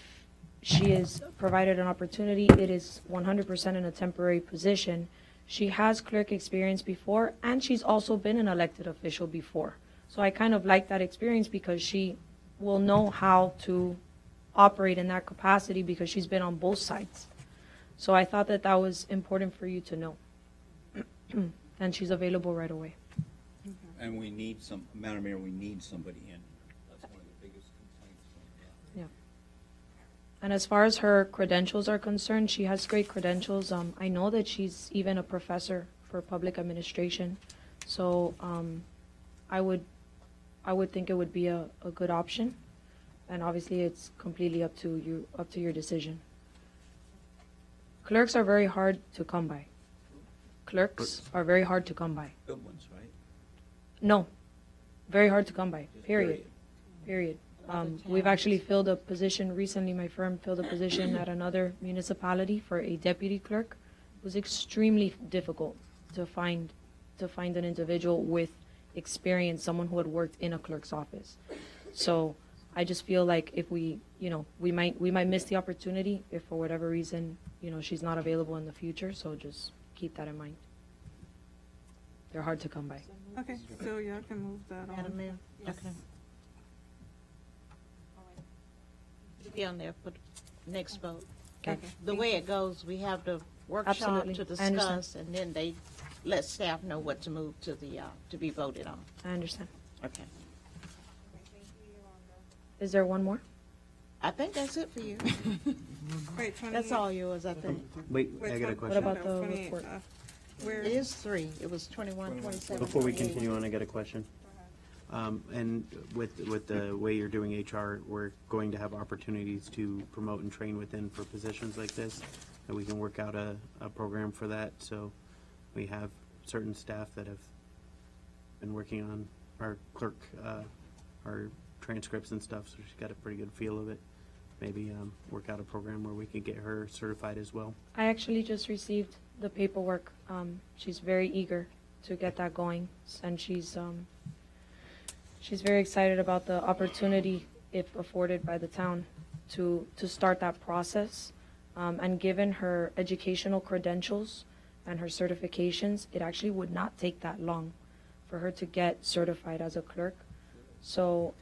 she is provided an opportunity, it is 100% in a temporary position. She has clerk experience before, and she's also been an elected official before. So I kind of like that experience because she will know how to operate in that capacity because she's been on both sides. So I thought that that was important for you to know. And she's available right away. And we need Madam Mayor, we need somebody in. That's one of the biggest complaints. Yeah. And as far as her credentials are concerned, she has great credentials. I know that she's even a professor for public administration. So I would think it would be a good option. And obviously it's completely up to your decision. Clerks are very hard to come by. Clerks are very hard to come by. Good ones, right? No, very hard to come by, Just period. We've actually filled a position, recently my firm filled a position at another municipality for a deputy clerk. It was extremely difficult to find an individual with experience, someone who had worked in a clerk's office. So I just feel like if we might miss the opportunity if for whatever reason, she's not available in the future, so just keep that in mind. They're hard to come by. Okay, so y'all can move that on. Madam Mayor? Yes. Okay. Be on there for the next vote. Okay. The way it goes, we have the workshop Absolutely. to I understand. discuss, and then they let staff know what to move to to be voted on. I understand. Okay. Is there one more? I think that's it for you. Wait, 28. That's all yours, I think. Wait, Wait, I got a What question. about the 28, report? Where, It is 3. It was 21, 27. Before we 28. continue on, I got a question. And with the way you're doing HR, we're going to have opportunities to promote and train within for positions like this. And we can work out a program for that. So we have certain staff that have been working on our clerk, our transcripts and stuff. So she's got a pretty good feel of it. Maybe work out a program where we can get her certified as well. I actually just received the paperwork. She's very eager to get that going, and she's very excited about the opportunity, if afforded by the town, to start that process. And given her educational credentials and her certifications, it actually would not take that long for her to get certified as a clerk. So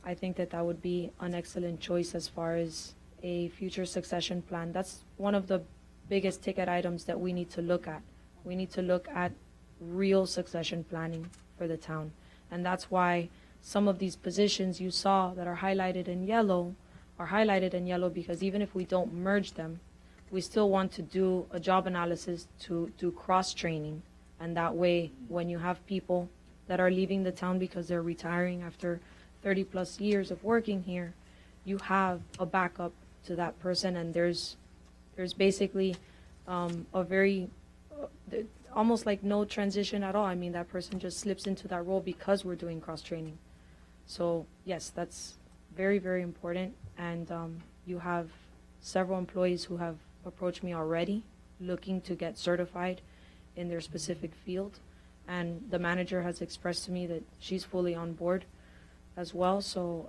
I think that that would be an excellent choice as far as a future succession plan. That's one of the biggest ticket items that we need to look at. We need to look at real succession planning for the town. And that's why some of these positions you saw that are highlighted in yellow are highlighted in yellow, because even if we don't merge them, we still want to do a job analysis to do cross-training. And that way, when you have people that are leaving the town because they're retiring after 30 plus years of working here, you have a backup to that person, and there's basically a very almost like no transition at all. I mean, that person just slips into that role because we're doing cross-training. So yes, that's very, very important. And you have several employees who have approached me already looking to get certified in their specific field. And the manager has expressed to me that she's fully on board as well. So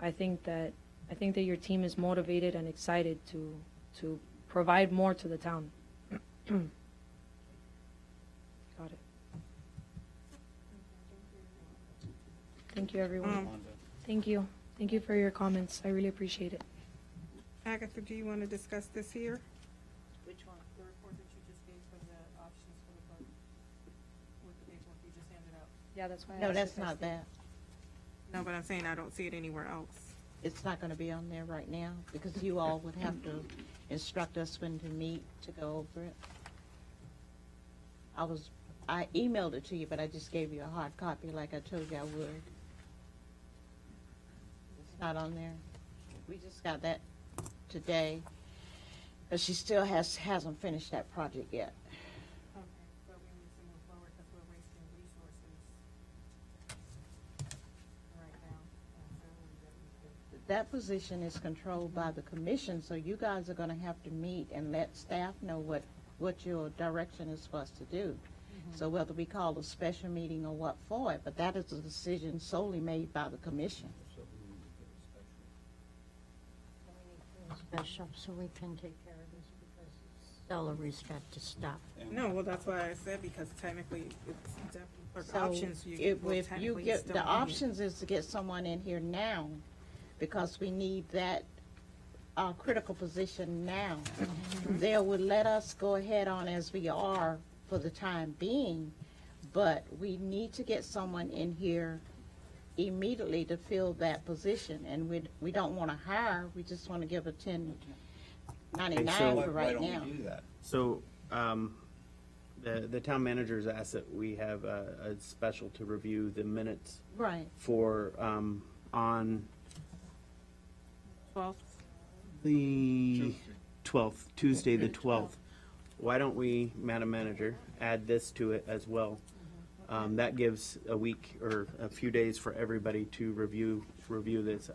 I think that your team is motivated and excited to provide more to the town. Got it. Thank you, everyone. Thank you. Thank you for your comments. I really appreciate it. Agatha, do you want to discuss this here? Which one? The report that you just gave for the options for the clerk, with the paperwork you just handed out. Yeah, that's why. No, that's not that. No, but I'm saying I don't see it anywhere else. It's not going to be on there right now because you all would have to instruct us when to meet to go over it. I emailed it to you, but I just gave you a hard copy like I told you I would. It's not on there. We just got that today, but she still hasn't finished that project yet. Okay, but we need to move forward because we're wasting resources right now. That position is controlled by the commission, so you guys are gonna have to meet and let staff know what your direction is supposed to do. So whether we call a special meeting or what for it, but that is a decision solely made by the commission. Special, so we can take care of this because salaries got to stop. No, well, that's why I said, because technically it's definitely for So options. if you technically get, still the need it. options is to get someone in here now, because we need that critical position now. They would let us go ahead on as we are for the time being, but we need to get someone in here immediately to fill that position, and we don't want to hire, we just want to give a 1099 for right now. So, the town manager's asked that we have a special to review the minutes Right. for, on 12th. the 12th, Tuesday the 12th. Why don't we, Madam Manager, add this to it as well? That gives a week or a few days for everybody to review this.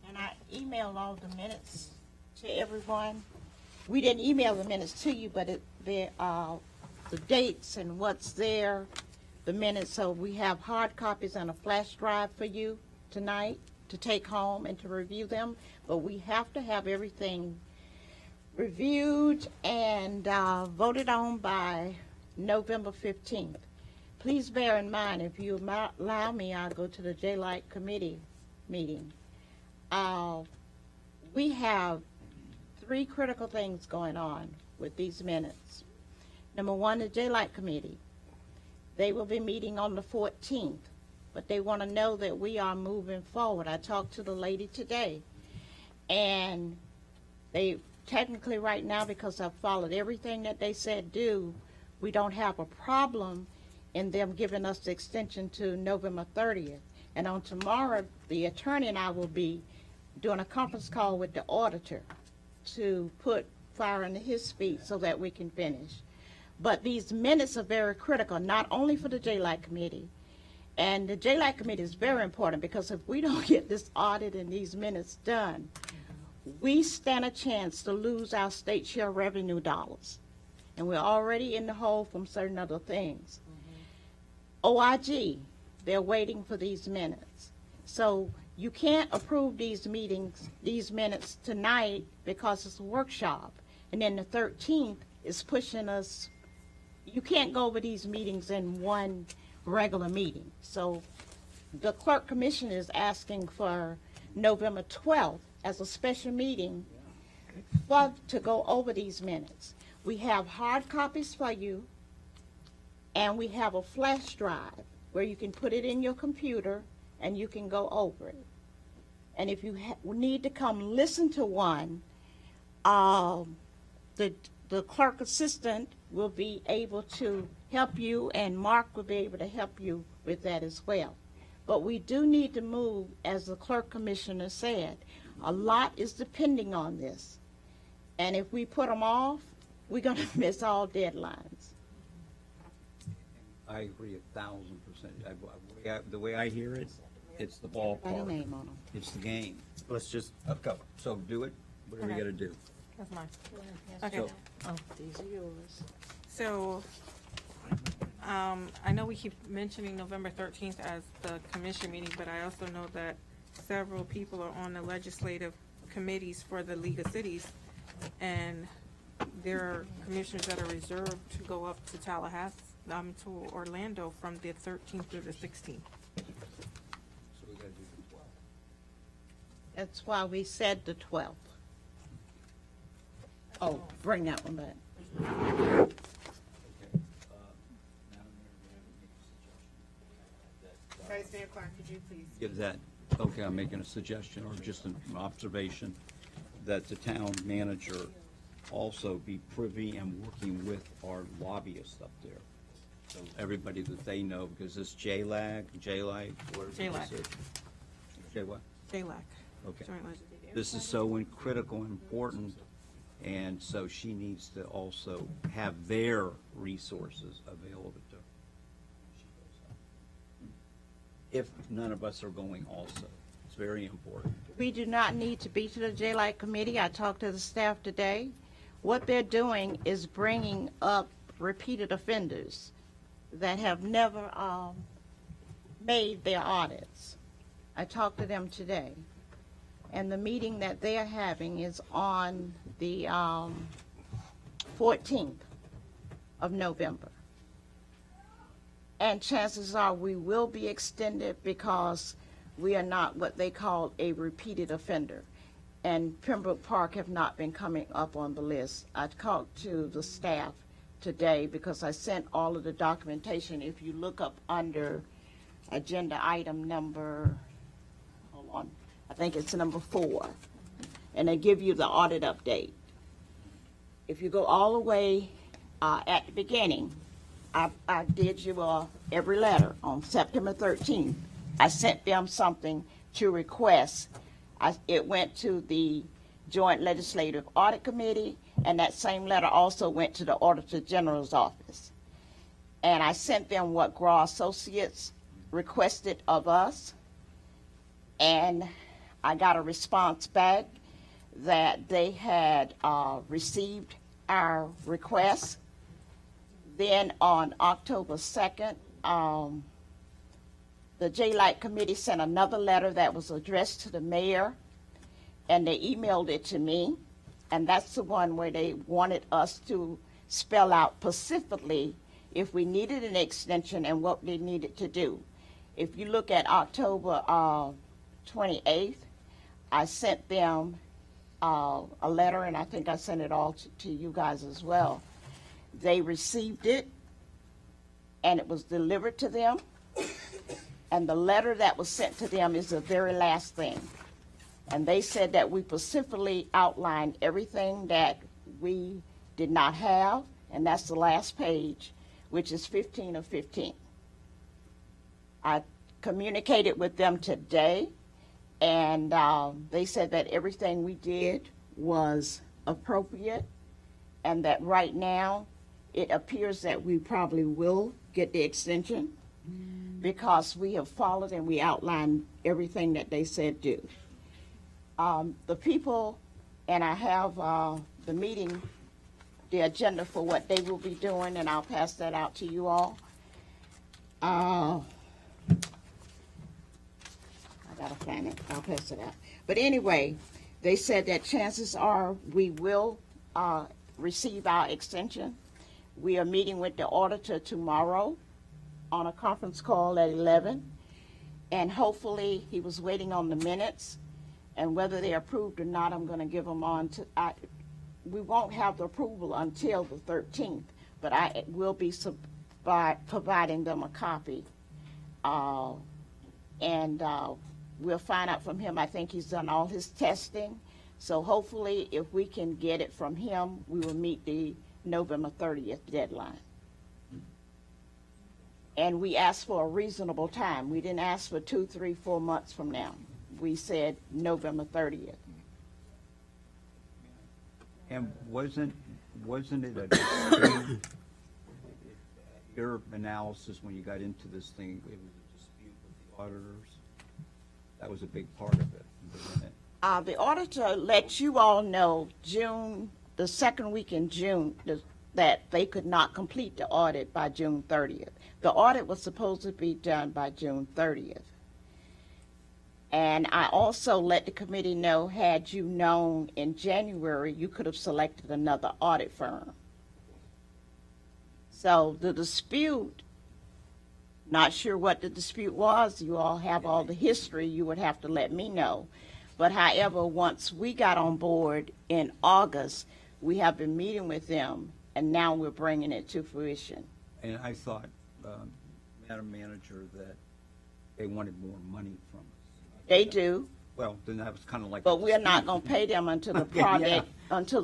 And I emailed all the minutes to everyone. We didn't email the minutes to you, but the dates and what's there, the minutes, so we have hard copies and a flash drive for you tonight to take home and to review them, but we have to have everything reviewed and voted on by November 15th. Please bear in mind, if you allow me, I'll go to the J-Light Committee meeting. We have 3 critical things going on with these minutes. Number one, the J-Light Committee. They will be meeting on the 14th but they want to know that we are moving forward. I talked to the lady today, and they technically right now, because I've followed everything that they said do, we don't have a problem in them giving us the extension to November 30th. And on tomorrow, the attorney and I will be doing a conference call with the auditor to put fire under his feet so that we can finish. But these minutes are very critical, not only for the JLAC committee. And the JLAC committee is very important, because if we don't get this audit and these minutes done, we stand a chance to lose our state share revenue dollars. And we're already in the hole from certain other things. OIG, they're waiting for these minutes. So you can't approve these minutes tonight because it's a workshop. And then the 13th is pushing us. You can't go over these meetings in one regular meeting. So the clerk commission is asking for November 12th as a special meeting to go over these minutes. We have hard copies for you, and we have a flash drive where you can put it in your computer and you can go over it. And if you need to come listen to one, the clerk assistant will be able to help you, and Mark will be able to help you with that as well. But we do need to move, as the clerk commissioner said. A lot is depending on this. And if we put them off, we're going to miss all deadlines. I agree 1,000%. The way I hear it, it's the Write a ballpark. name on them. It's the game. Let's just, Go. So do it, whatever you Okay. gotta do. That's mine. Yes, Okay. So- Oh, these are yours. So, I know we keep mentioning November 13th as the commission meeting, but I also know that several people are on the legislative committees for the League of Cities, and there are commissioners that are reserved to go up to Tallahassee, to Orlando from the 13th through the 16th. So we gotta do the 12. That's why we said the 12th. Oh, bring that one back. Okay. Madam Mayor, may I make a suggestion? Vice Mayor Clark, could you please? Give that, okay, I'm making a suggestion or just an observation that the town manager also be privy and working with our lobbyists up there. So everybody that they know, because this JLAC, what is JLAC. it? J what? JLAC. Okay. Joint Legislative. This is so critical and important, and so she needs to also have their resources available to her. If none of us are going also. It's very important. We do not need to be to the JLAC committee. I talked to the staff today. What they're doing is bringing up repeated offenders that have never made their audits. I talked to them today. And the meeting that they're having is on the 14th of November. And chances are we will be extended because we are not what they call a repeated offender. And Pembroke Park have not been coming up on the list. I talked to the staff today because I sent all of the documentation. If you look up under agenda item number, hold on, I think it's number 4, and they give you the audit update. If you go all the way at the beginning, I did you every letter on September 13th. I sent them something to request. It went to the Joint Legislative Audit Committee, and that same letter also went to the Auditor General's office. And I sent them what Graw Associates requested of us, and I got a response back that they had received our request. Then on October 2nd, the JLAC committee sent another letter that was addressed to the mayor, and they emailed it to me, and that's the one where they wanted us to spell out specifically if we needed an extension and what they needed to do. If you look at October 28th, I sent them a letter, and I think I sent it all to you guys as well. They received it, and it was delivered to them. And the letter that was sent to them is the very last thing. And they said that we specifically outlined everything that we did not have, and that's the last page, which is 15 of 15. I communicated with them today, and they said that everything we did was appropriate, and that right now it appears that we probably will get the extension because we have followed and we outlined everything that they said do. The people, and I have the meeting, the agenda for what they will be doing, and I'll pass that out to you all. I gotta find it. I'll pass it out. But anyway, they said that chances are we will receive our extension. We are meeting with the auditor tomorrow on a conference call at 11, and hopefully he was waiting on the minutes, and whether they're approved or not, I'm going to give them on to. We won't have the approval until the 13th, but I will be providing them a copy, and we'll find out from him. I think he's done all his testing, so hopefully if we can get it from him, we will meet the November 30th deadline. And we asked for a reasonable time. We didn't ask for 2, 3, 4 months from now. We said November 30th. And wasn't it a dispute? Your analysis when you got into this thing, it was a dispute with the auditors? That was a big part of it, wasn't it? The auditor let you all know the second week in June, that they could not complete the audit by June 30th. The audit was supposed to be done by June 30th. And I also let the committee know, had you known in January, you could have selected another audit firm. So the dispute, not sure what the dispute was. You all have all the history. You would have to let me know. But however, once we got on board in August, we have been meeting with them, and now we're bringing it to fruition. And I thought, Madam Manager, that they wanted more money from us. They do, Well, then that was kind of like. but we're not going to pay them until the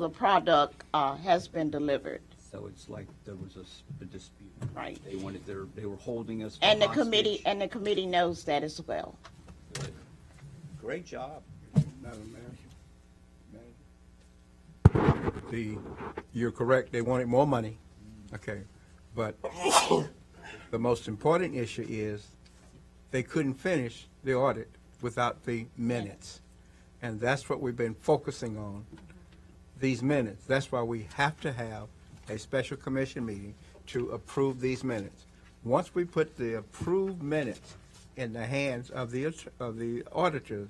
product has been delivered. So it's like there was a dispute. Right. They were holding us for And the hostage. committee knows that as well. Good. Great job. Madam Mayor. You're correct, they wanted more money, okay, but the most important issue is they couldn't finish the audit without the minutes. And that's what we've been focusing on, these minutes. That's why we have to have a special commission meeting to approve these minutes. Once we put the approved minutes in the hands of the auditors,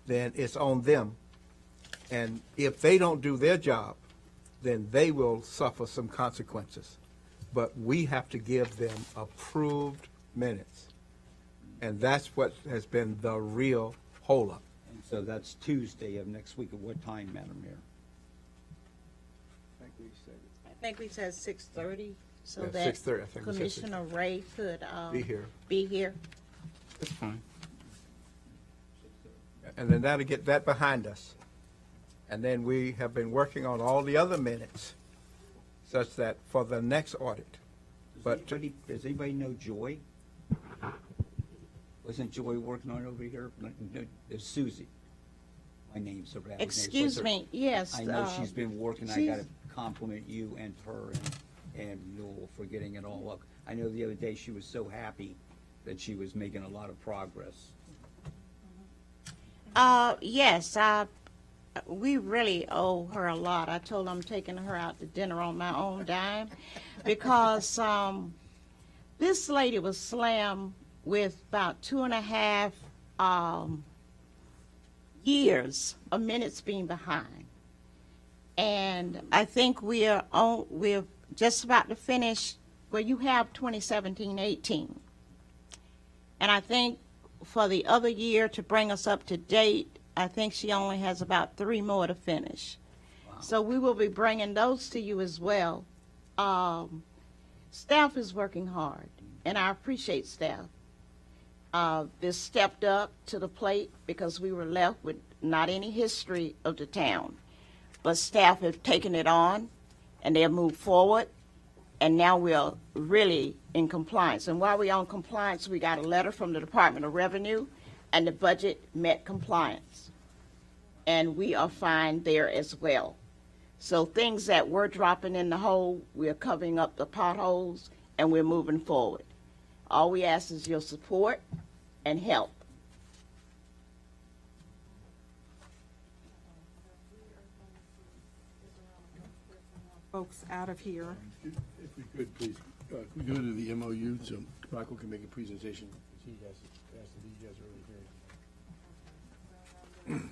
then it's on them. And if they don't do their job, then they will suffer some consequences. But we have to give them approved minutes. And that's what has been the real holdup. And so that's Tuesday of next week. At what time, Madam Mayor? I think we said 6:30, so Yeah, that 6:30, I think we said Commissioner Ray could Be here. be here. That's fine. And then that'll get that behind us. And then we have been working on all the other minutes, such that for the next audit. But Does anybody know Joy? Wasn't Joy working on it over here? No, it's Susie. My name's so bad. Excuse me, yes. I know she's been working. I she's- gotta compliment you and her and Newell for getting it all up. I know the other day she was so happy that she was making a lot of progress. Yes, we really owe her a lot. I told her I'm taking her out to dinner on my own dime because this lady was slammed with about 2.5 years of minutes being behind. And I think we're just about to finish, well, you have 2017-18. And I think for the other year to bring us up to date, I think she only has about 3 more to finish. Wow. So we will be bringing those to you as well. Staff is working hard, and I appreciate staff. this stepped up to the plate because we were left with not any history of the town. But staff have taken it on and they have moved forward, and now we're really in compliance. And while we're on compliance, we got a letter from the Department of Revenue, and the budget met compliance. And we are fine there as well. So things that were dropping in the hole, we're covering up the potholes, and we're moving forward. All we ask is your support and help. Folks out of here. If we could, please, can we go to the MOU so Michael can make a presentation? He has to leave, you guys are already here.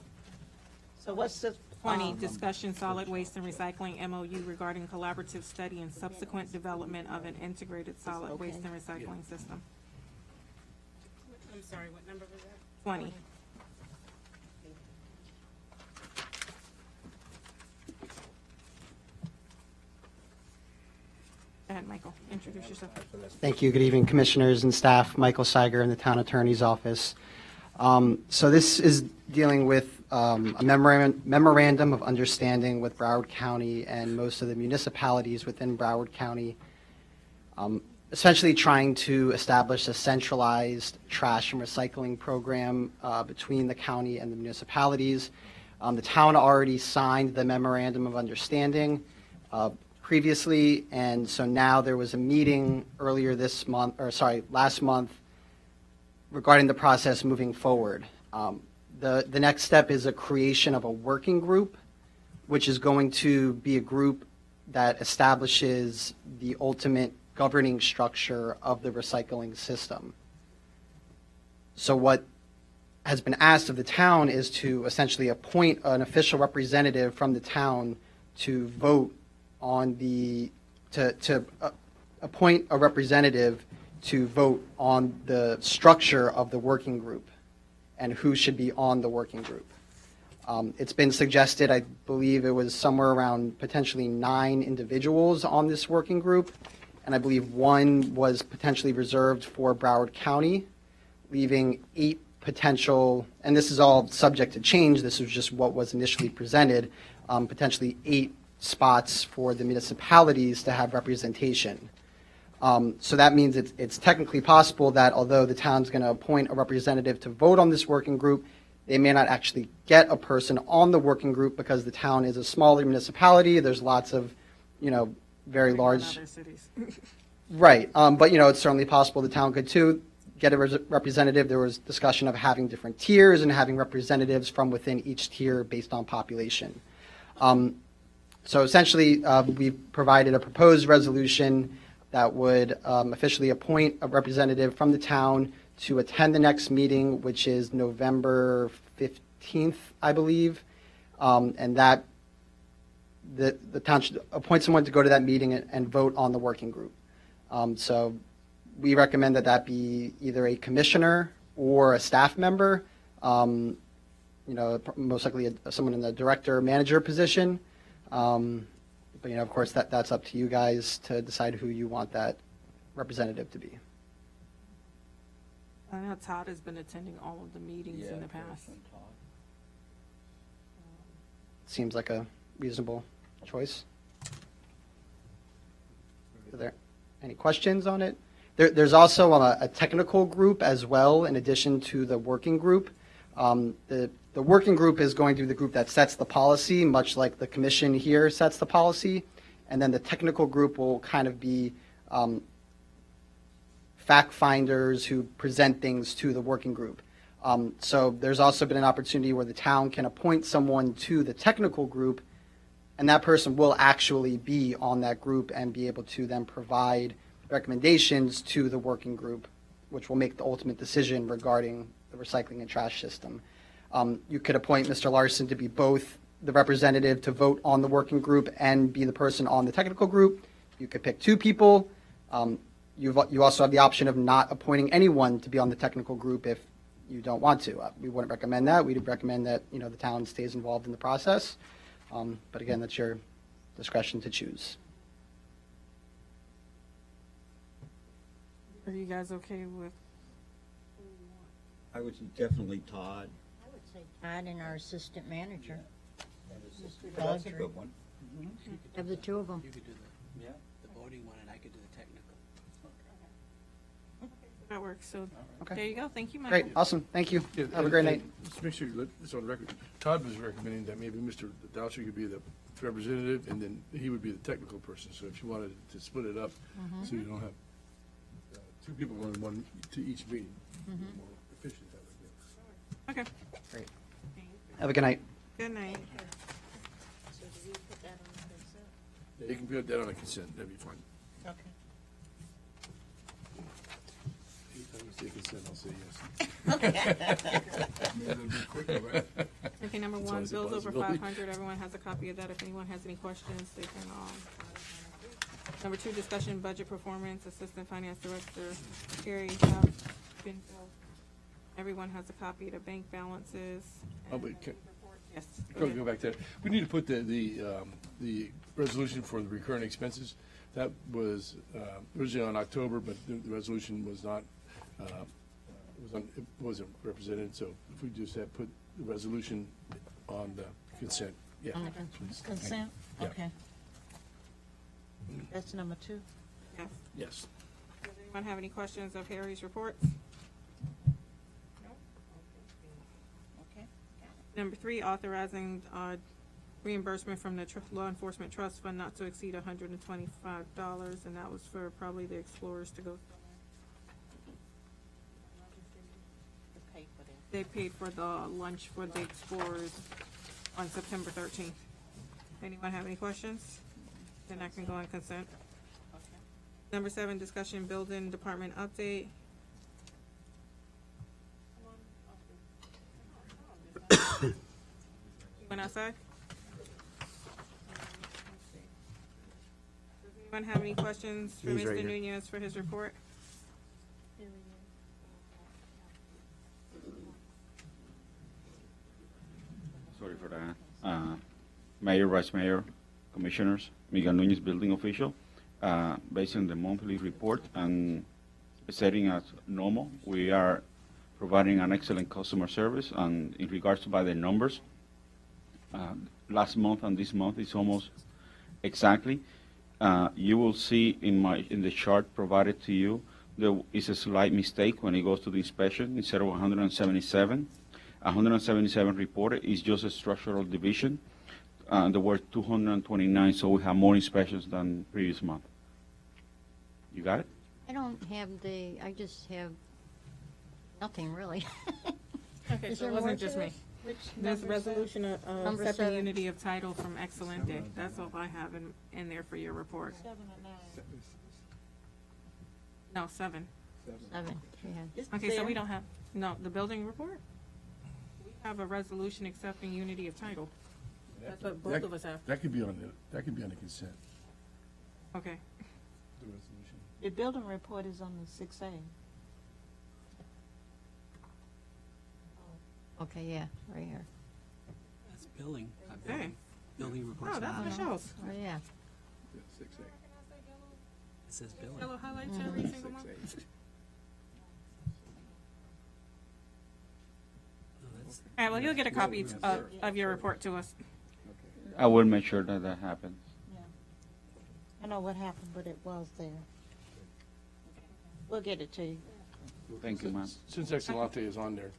So what's the 20, discussion solid waste and recycling MOU regarding collaborative study and subsequent development of an integrated solid waste and recycling system. I'm sorry, what number was that? 20. Go ahead, Michael, introduce yourself. Thank you. Good evening, commissioners and staff. Michael Seiger in the Town Attorney's Office. So this is dealing with a memorandum of understanding with Broward County and most of the municipalities within Broward County, essentially trying to establish a centralized trash and recycling program between the county and the municipalities. The town already signed the memorandum of understanding previously, and so now there was a meeting earlier this month, or sorry, last month, regarding the process moving forward. The next step is a creation of a working group, which is going to be a group that establishes the ultimate governing structure of the recycling system. So what has been asked of the town is to essentially appoint an official representative from the town to vote on appoint a representative to vote on the structure of the working group and who should be on the working group. It's been suggested, I believe it was somewhere around potentially 9 individuals on this working group, and I believe 1 was potentially reserved for Broward County, leaving 8 potential, and this is all subject to change, this was just what was initially presented, potentially 8 spots for the municipalities to have representation. So that means it's technically possible that although the town's going to appoint a representative to vote on this working group, they may not actually get a person on the working group because the town is a smaller municipality. There's lots of, very large. Other cities. Right. But, it's certainly possible the town could too get a representative. There was discussion of having different tiers and having representatives from within each tier based on population. So essentially, we've provided a proposed resolution that would officially appoint a representative from the town to attend the next meeting, which is November 15th, I believe, and that the town should appoint someone to go to that meeting and vote on the working group. So we recommend that be either a commissioner or a staff member, most likely someone in the director or manager position. But, of course, that's up to you guys to decide who you want that representative to be. I know Todd has been attending all of the meetings in the past. Seems like a reasonable choice. Are there any questions on it? There's also a technical group as well, in addition to the working group. The working group is going to be the group that sets the policy, much like the commission here sets the policy. And then the technical group will kind of be fact finders who present things to the working group. So there's also been an opportunity where the town can appoint someone to the technical group, and that person will actually be on that group and be able to then provide recommendations to the working group, which will make the ultimate decision regarding the recycling and trash system. You could appoint Mr. Larson to be both the representative to vote on the working group and be the person on the technical group. You could pick 2 people. You also have the option of not appointing anyone to be on the technical group if you don't want to. We wouldn't recommend that. We'd recommend that the town stays involved in the process. But again, that's your discretion to choose. Are you guys okay with who you I would say definitely Todd. I would say Todd and our assistant manager, That's a good one. of the two of them. You could do Yeah. the voting one, and I could do the technical. That works, so Okay. there you go. Thank you, Michael. Great, awesome, thank you. Yeah, Have a great night. Let's make sure you let this on record. Todd was recommending that maybe Mr. Dowser could be the representative, and then he would be the technical person. So if you wanted to split it up, so you don't have two people going one to each meeting, more efficient that way. Okay, Great. Have a good night. good night. Yeah, you can put that on a consent, that'd be fine. Okay. Anytime you say consent, I'll say yes. Maybe it'll be quicker, right? Okay, number It's one, always a bills over possibility. 500. Everyone has a copy of that. If anyone has any questions, they can. Number two, discussion budget performance. Assistant Finance Director Carrie have been billed. Everyone has a copy of the bank balances. Oh, and wait, the report. Yes. Go back to that. We need to put the resolution for the recurring expenses. That was originally on October, but the resolution was not, it wasn't represented, so if we just have put the resolution on the consent, yeah. On the consent? Yeah. Okay. That's number two. Yes. Yes. Does anyone have any questions of Harry's reports? Okay. Number three, authorizing reimbursement from the Law Enforcement Trust Fund not to exceed $125, and that was for probably the Explorers to go. They paid for the lunch for the Explorers on September 13th. Anyone have any questions? Then I can go on consent. Number seven, discussion building department update. You went outside? Does anyone have any questions for He's right Mr. here. Nunez for his report? Sorry for that. Mayor, Vice Mayor, Commissioners, Miguel Nunez, Building Official. Based on the monthly report and setting as normal, we are providing an excellent customer service. And in regards to by the numbers, last month and this month is almost exactly. You will see in the chart provided to you, there is a slight mistake when it goes to the inspection. Instead of 177, 177 reported is just a structural division. There were 229, so we have more inspections than previous month. You got it? I don't have I just have nothing really. Okay, Is so it there more wasn't to just me. this? Which This number is that? resolution of Number accepting seven. unity of title from Excelente. That's all I have in there for your report. No, seven. 7, yeah. Okay, so we don't have, no, the building report? We have a resolution accepting unity of title. That's what both of us have. That could be on the consent, Okay. the resolution. The building report is on the 6A. Okay, yeah, right here. That's billing. Okay. Building reports. Oh, that's Michelle's. Oh, yeah. Yeah, 6A. It says billing. Yellow highlights every single month. 6A. No, that's- All right, well, you'll get a copy of your report to us. I will make sure that that happens. I know what happened, but it was there. We'll get it to you. Thank you, ma'am. Since Excelente is on there,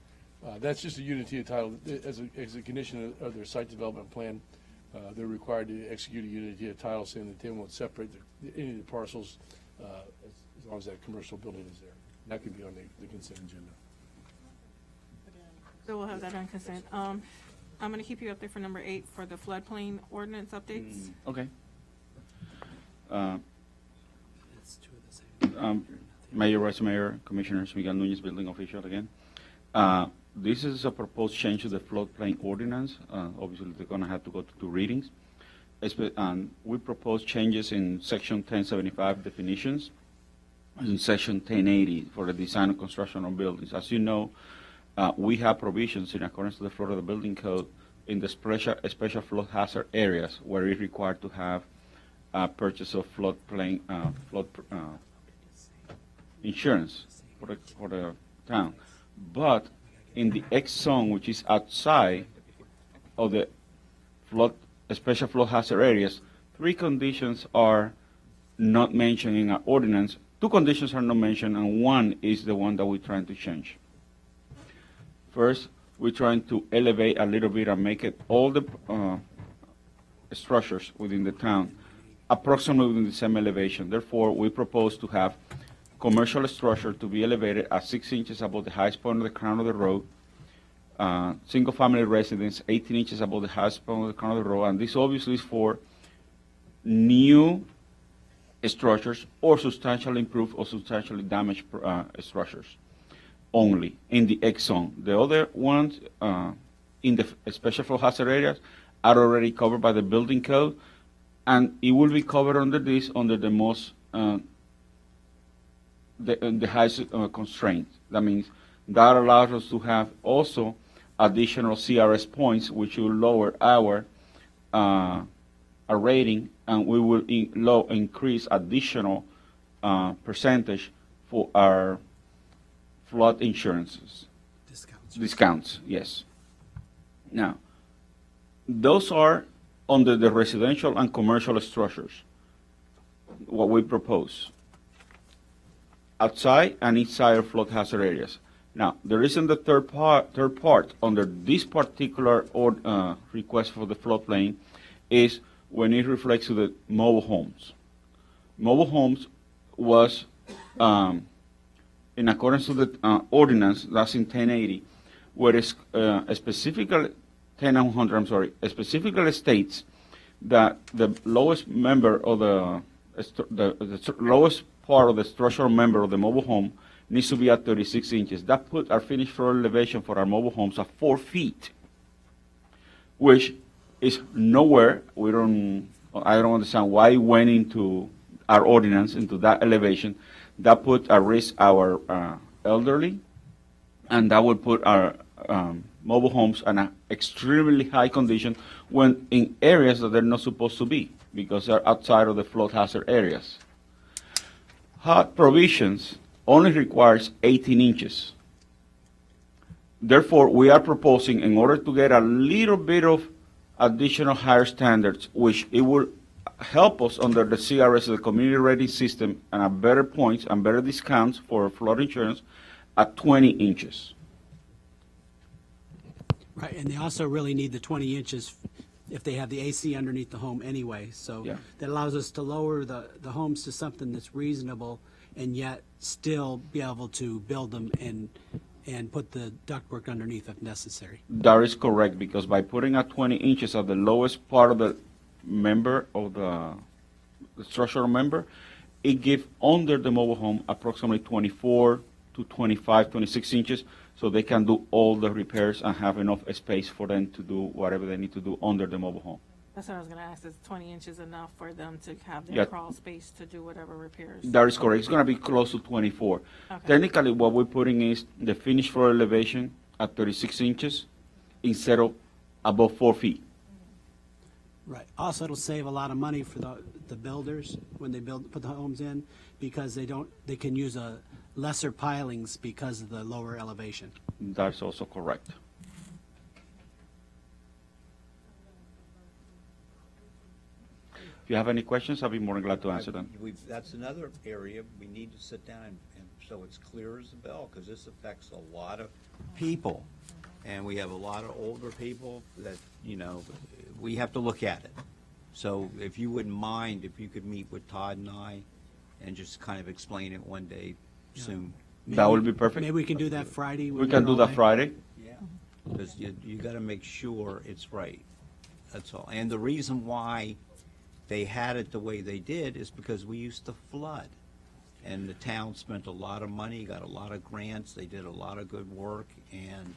that's just a unity of title. As a condition of their site development plan, they're required to execute a unity of title saying that they won't separate any of the parcels as long as that commercial building is there. That can be on the consent agenda. So we'll have that on consent. I'm gonna keep you up there for number 8 for the floodplain ordinance updates. Okay. It's two of the same. Mayor, Vice Mayor, Commissioners, Miguel Nunez, Building Official again. This is a proposed change to the floodplain ordinance. Obviously, they're gonna have to go to 2 readings. And we propose changes in section 1075 definitions, and in section 1080 for the design and construction of buildings. As you know, we have provisions in accordance to the Florida Building Code in the special flood hazard areas where it's required to have purchase of floodplain, insurance for the town. But in the X zone, which is outside of the special flood hazard areas, 3 conditions are not mentioned in our ordinance. 2 conditions are not mentioned, and 1 is the one that we're trying to change. First, we're trying to elevate a little bit and make it all the structures within the town approximately within the same elevation. Therefore, we propose to have commercial structure to be elevated at 6 inches above the highest point of the crown of the road, single-family residence 18 inches above the highest point of the crown of the road, and this obviously is for new structures or substantially improved or substantially damaged structures only in the X zone. The other ones in the special flood hazard areas are already covered by the building code, and it will be covered under this under the most the highest constraint. That means that allows us to have also additional CRS points, which will lower our rating, and we will increase additional percentage for our flood insurances. Discounts, yes. Now, those are under the residential and commercial structures, what we propose, outside and inside of flood hazard areas. Now, there isn't the third part under this particular request for the floodplain is when it reflects to the mobile homes. Mobile homes was, in accordance to the ordinance, that's in 1080, where it's specifically, 10100, I'm sorry, specifically states that the lowest member of the lowest part of the structural member of the mobile home needs to be at 36 inches. That put our finished floor elevation for our mobile homes at 4 feet, which is nowhere. I don't understand why it went into our ordinance, into that elevation. That put at risk our elderly, and that would put our mobile homes in an extremely high condition when in areas that they're not supposed to be because they're outside of the flood hazard areas. HUD provisions only requires 18 inches. Therefore, we are proposing, in order to get a little bit of additional higher standards, which it will help us under the CRS, the community rating system, and a better points and better discounts for flood insurance at 20 inches. Right, and they also really need the 20 inches if they have the AC underneath the home anyway. So Yeah. that allows us to lower the homes to something that's reasonable and yet still be able to build them and put the ductwork underneath if necessary. That is correct, because by putting at 20 inches at the lowest part of the member of the structural member, it gives under the mobile home approximately 24 to 25, 26 inches, so they can do all the repairs and have enough space for them to do whatever they need to do under the mobile home. That's what I was gonna ask, is 20 inches enough for them to have Yeah. their crawl space to do whatever repairs? That is correct. It's going to be close to 24. Okay. Technically, what we're putting is the finished floor elevation at 36 inches instead of above 4 feet. Right. Also, it'll save a lot of money for the builders when they put the homes in, because they can use lesser pilings because of the lower elevation. That's also correct. If you have any questions, I'll be more than glad to answer them. That's another area we need to sit down and so it's clear as a bell, because this affects a lot of people. And we have a lot of older people that, we have to look at it. So if you wouldn't mind, if you could meet with Todd and I and just kind of explain it one day soon. That would be perfect. Maybe we can do that Friday. We can do that Friday. Yeah. Because you got to make sure it's right. That's all. And the reason why they had it the way they did is because we used to flood. And the town spent a lot of money, got a lot of grants, they did a lot of good work, and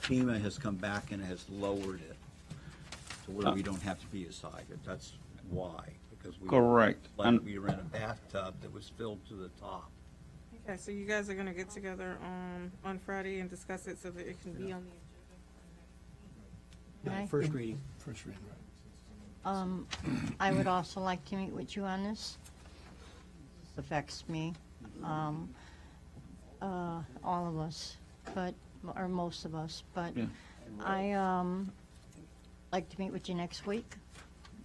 FEMA has come back and has lowered it to where we don't have to be beside it. That's why, because Correct. And- we were in a bathtub that was filled to the top. Okay, so you guys are gonna get together on Friday and discuss it so that it can be on the agenda. First reading. First reading, right. I would also like to meet with you on this. This affects me, all of us. But or most of us, but Yeah. I, like to meet with you next week.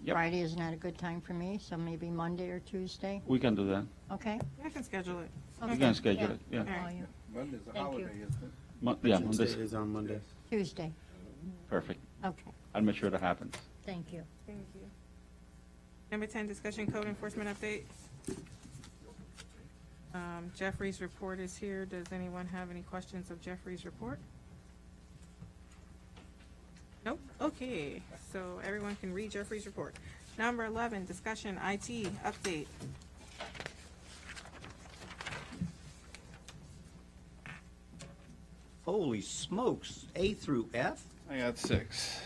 Yep. Friday is not a good time for me, so maybe Monday or Tuesday, We can do that. okay? I can schedule it. We can schedule it, yeah. I'll call you. Monday's a Thank you. holiday, isn't it? Yeah, Tuesday Monday. is on Monday. Tuesday, Perfect. okay, I'll make sure that happens. thank you. Thank you. Number 10, discussion code enforcement update. Jeffrey's report is here. Does anyone have any questions of Jeffrey's report? Nope. Okay, so everyone can read Jeffrey's report. Number 11, discussion IT update. Holy smokes, A through F? I got 6.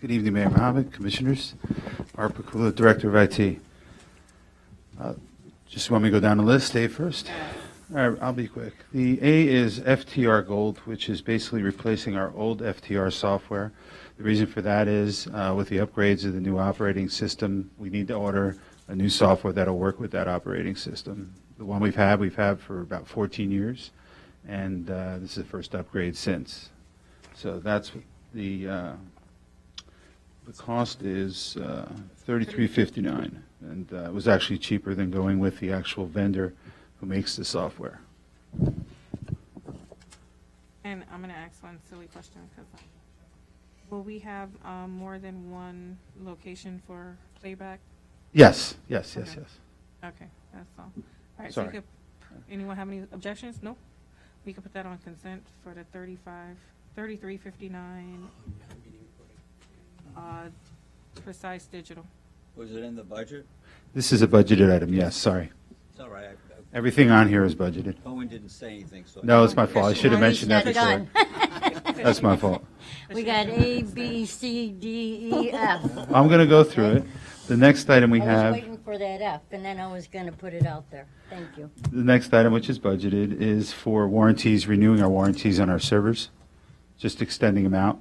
Good evening, Mayor Mohammed, Commissioners. Art Pakula, Director of IT. Just want me to go down the list, A first? All right, I'll be quick. The A is FTR Gold, which is basically replacing our old FTR software. The reason for that is with the upgrades of the new operating system, we need to order a new software that'll work with that operating system. The one we've had for about 14 years, and this is the first upgrade since. So that's what the cost is $33.59, and it was actually cheaper than going with the actual vendor who makes the software. And I'm going to ask one silly question because will we have more than one location for playback? Yes. Okay, that's all. All right, so Sorry. anyone have any objections? Nope. We can put that on consent for the $33.59 Precise Digital. Was it in the budget? This is a budgeted item, yes, sorry. It's all right. Everything on here is budgeted. Owen didn't say anything, so. No, it's my fault. I should have Well, he's mentioned that not before. done. That's my fault. We got A, B, C, D, E, F. I'm going to go through it. The next item we I was have, waiting for that F, and then I was gonna put it out there. Thank you. the next item, which is budgeted, is for warranties, renewing our warranties on our servers, just extending them out.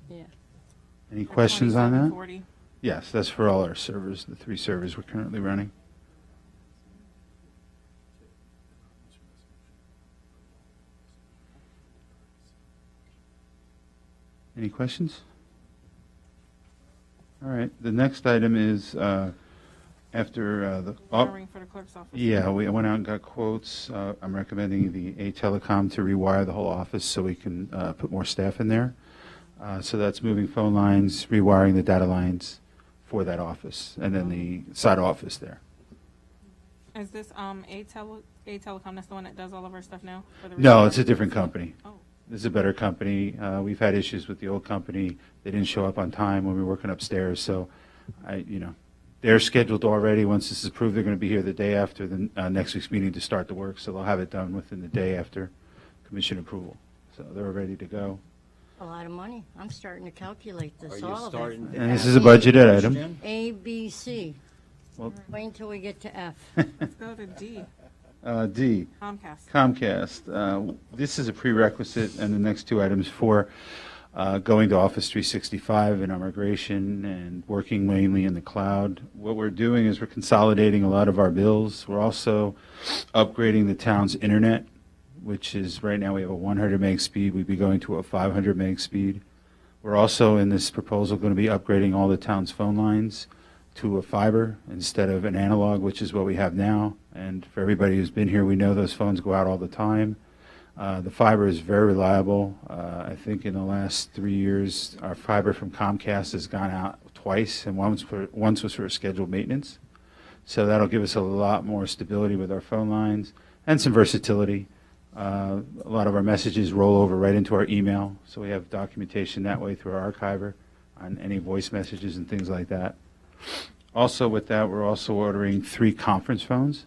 Yeah. Any questions on that? $27.40. Yes, that's for all our servers, the 3 servers we're currently running. Any questions? All right, the next item is after the. Wiring for the clerk's office. Yeah, we went out and got quotes. I'm recommending the A Telecom to rewire the whole office so we can put more staff in there. So that's moving phone lines, rewiring the data lines for that office, and then the side office there. Is this A Telecom? That's the one that does all of our stuff now? For the No, repair? it's a different company. Oh, This is a better company. We've had issues with the old company. They didn't show up on time when we were working upstairs, so they're scheduled already. Once this is approved, they're going to be here the day after the next week's meeting to start the work, so they'll have it done within the day after commission approval. So they're ready to go. A lot of money. I'm starting to calculate Are this, you all of starting it. to And this ask is a budgeted item. question? A, B, C. Well- Wait until we get to F. let's go to D, D, Comcast. Comcast. This is a prerequisite, and the next 2 items for going to Office 365 and our migration and working mainly in the cloud. What we're doing is we're consolidating a lot of our bills. We're also upgrading the town's internet, which is right now we have a 100 meg speed. We'd be going to a 500 meg speed. We're also in this proposal going to be upgrading all the town's phone lines to a fiber instead of an analog, which is what we have now. And for everybody who's been here, we know those phones go out all the time. The fiber is very reliable. I think in the last 3 years, our fiber from Comcast has gone out twice, and once was for scheduled maintenance. So that'll give us a lot more stability with our phone lines and some versatility. A lot of our messages roll over right into our email, so we have documentation that way through our archiver on any voice messages and things like that. Also with that, we're also ordering 3 conference phones,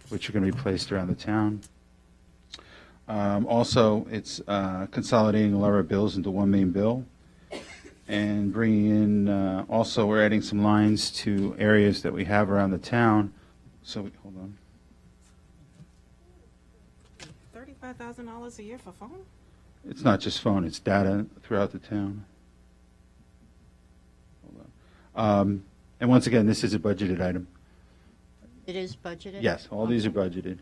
which are going to be placed around the town. Also, it's consolidating a lot of our bills into one main bill and bringing in, also we're adding some lines to areas that we have around the town. So, hold on. $35,000 a year for phone? It's not just phone, it's data throughout the town. Hold on. And once again, this is a budgeted item. It is budgeted? Yes, all these are budgeted.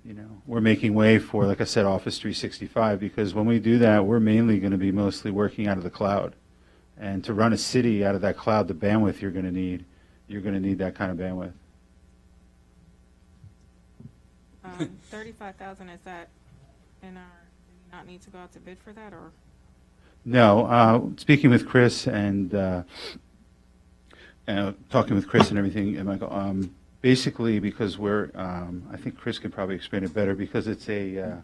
You know, we're making way for, like I said, Office 365, because when we do that, we're mainly going to be mostly working out of the cloud. And to run a city out of that cloud, the bandwidth you're going to need that kind of bandwidth. 35,000, is that in our, do we not need to go out to bid for that, or? No, speaking with Chris and talking with Chris and everything, and Michael, basically because we're, I think Chris can probably explain it better, because it's a,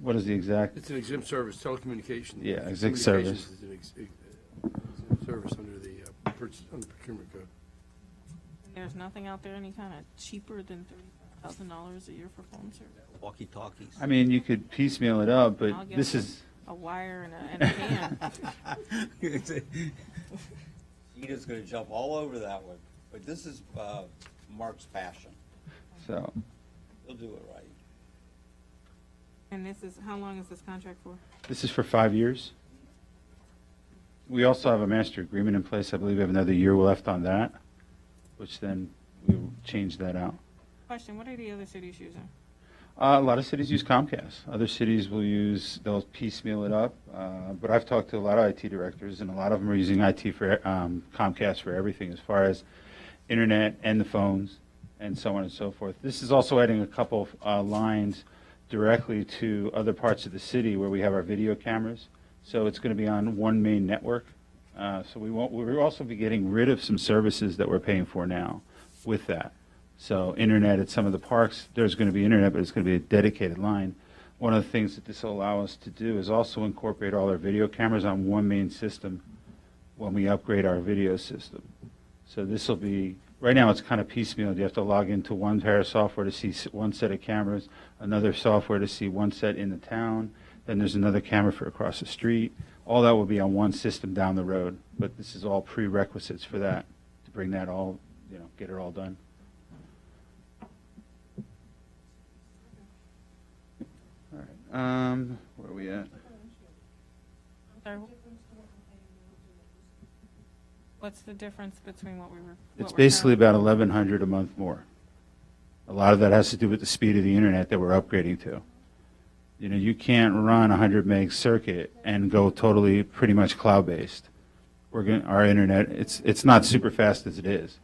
what is the exact? It's an exempt service, telecommunications. Yeah, exempt service. Communications is an exempt service under the under procurement code. There's nothing out there any kind of cheaper than $35,000 a year for phone service? Walkie-talkies. I mean, you could piecemeal it up, but I'll get this is, a wire and a can. Gina's gonna jump all over that one, but this is Mark's passion. so, He'll do it right. And this is, how long is this contract for? this is for 5 years. We also have a master agreement in place. I believe we have another year left on that, which then we will change that out. Question, what are the other cities using? A lot of cities use Comcast. Other cities will they'll piecemeal it up. But I've talked to a lot of IT directors, and a lot of them are using IT for Comcast for everything, as far as internet and the phones and so on and so forth. This is also adding a couple of lines directly to other parts of the city where we have our video cameras. So it's going to be on one main network. So we'll also be getting rid of some services that we're paying for now with that. So internet at some of the parks, there's going to be internet, but it's going to be a dedicated line. One of the things that this will allow us to do is also incorporate all our video cameras on one main system when we upgrade our video system. So this will be, right now it's kind of piecemeal. You have to log into one pair of software to see one set of cameras, another software to see one set in the town, then there's another camera for across the street. All that will be on one system down the road, but this is all prerequisites for that, to bring that all, get it all done. All right, where are we at? Sorry, what's the difference between what we were? It's basically about 1,100 a month more. A lot of that has to do with the speed of the internet that we're upgrading to. You can't run a 100 meg circuit and go totally pretty much cloud-based. Our internet, it's not super fast as it is.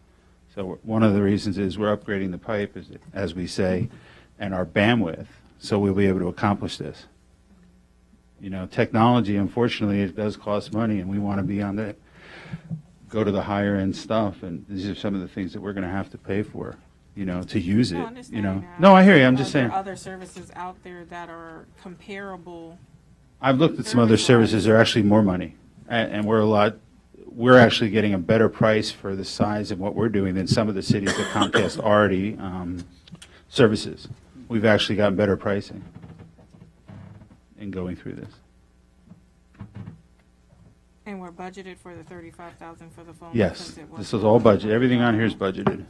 So one of the reasons is we're upgrading the pipe, as we say, and our bandwidth, so we'll be able to accomplish this. Technology, unfortunately, it does cost money, and we want to be go to the higher end stuff, and these are some of the things that we're going to have to pay for, to use it. I understand that. No, I hear you. I'm just Are there saying. other services out there that are comparable? I've looked at some other services. They're actually more money, and we're actually getting a better price for the size of what we're doing than some of the cities that Comcast already services. We've actually gotten better pricing in going through this. And we're budgeted for the 35,000 for the phone? Yes, because it this was- is all budget. Everything on here is budgeted.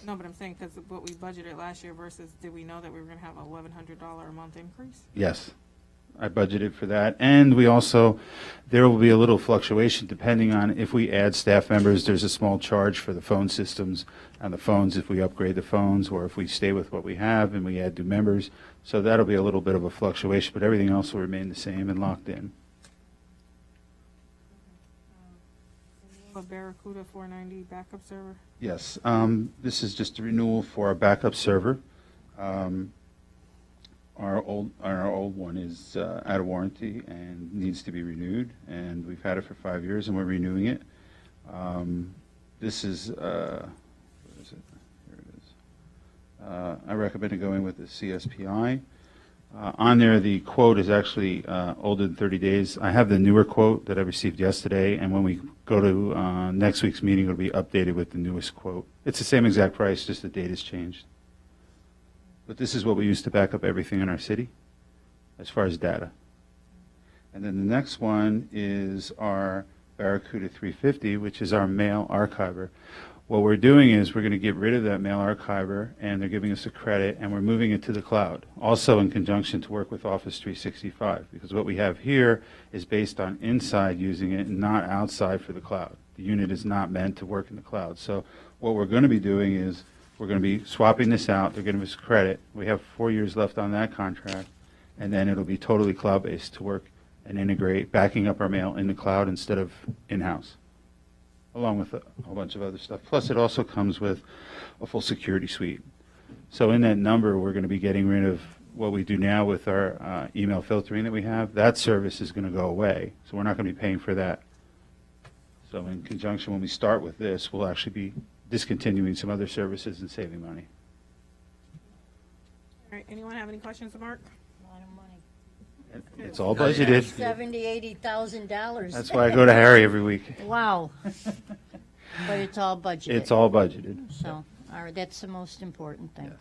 No, but I'm saying, because what we budgeted last year versus, did we know that we were going to have a $1,100 a month increase? Yes, I budgeted for that. And we also, there will be a little fluctuation depending on if we add staff members. There's a small charge for the phone systems and the phones if we upgrade the phones, or if we stay with what we have and we add new members. So that'll be a little bit of a fluctuation, but everything else will remain the same and locked in. A Barracuda 490 backup server? Yes, this is just a renewal for our backup server. Our old one is out of warranty and needs to be renewed, and we've had it for 5 years and we're renewing it. This is, what is it? Here it is. I recommend going with the CSPI. On there, the quote is actually older than 30 days. I have the newer quote that I received yesterday, and when we go to next week's meeting, it'll be updated with the newest quote. It's the same exact price, just the date has changed. But this is what we use to back up everything in our city, as far as data. And then the next one is our Barracuda 350, which is our mail archiver. What we're doing is we're going to get rid of that mail archiver, and they're giving us a credit, and we're moving it to the cloud, also in conjunction to work with Office 365, because what we have here is based on inside using it and not outside for the cloud. The unit is not meant to work in the cloud. So what we're going to be doing is We're going to be swapping this out. They're going to give us credit. We have 4 years left on that contract, and then it'll be totally cloud-based to work and integrate, backing up our mail in the cloud instead of in-house, along with a whole bunch of other stuff. Plus, it also comes with a full security suite. So in that number, we're going to be getting rid of what we do now with our email filtering that we have. That service is going to go away, so we're not going to be paying for that. So in conjunction, when we start with this, we'll actually be discontinuing some other services and saving money. All right, anyone have any questions of Mark? A lot of money. It's all budgeted. $70,000, $80,000. That's why I go to Harry every week. Wow. But it's all budgeted. It's all budgeted. So, all right, that's the most important thing. Okay,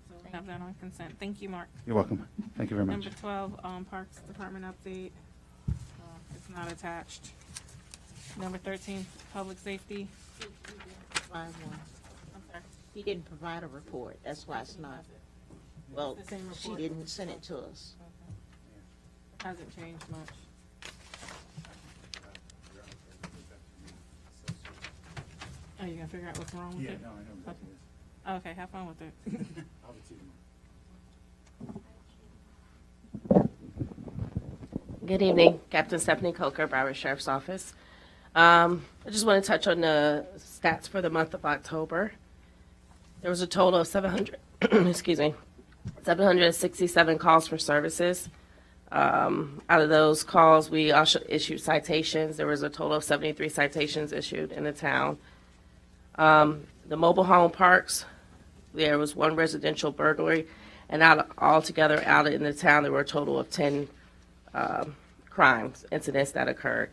so we have that on consent. Thank you, Mark. You're welcome. Thank you very much. Number 12, Parks Department update. It's not attached. Number 13, Public Safety. Provide one. I'm sorry. He didn't provide a report, that's why it's not, well, It's the same she report. didn't send it to us. Hasn't changed much. Oh, you gonna figure out what's wrong with it? no, I know what Okay. Okay, have fun with it. I'll see you Good evening, Captain Stephanie Coker, Broward Sheriff's Office. I just want to touch on the stats for the month of October. There was a total of 700, excuse me, 767 calls for services. Out of those calls, we also issued citations. There was a total of 73 citations issued in the town. The mobile home parks, there was one residential burglary, and altogether in the town, there were a total of 10 crimes, incidents that occurred.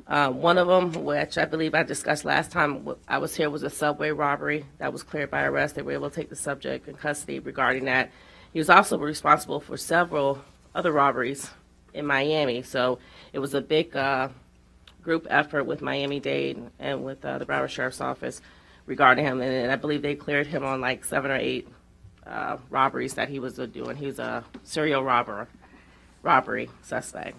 One of them, which I believe I discussed last time I was here, was a subway robbery that was cleared by arrest. They were able to take the subject in custody regarding that. He was also responsible for several other robberies in Miami. So it was a big group effort with Miami-Dade and with the Broward Sheriff's Office regarding him. And I believe they cleared him on like 7 or 8 robberies that he was doing. He was a serial robbery suspect.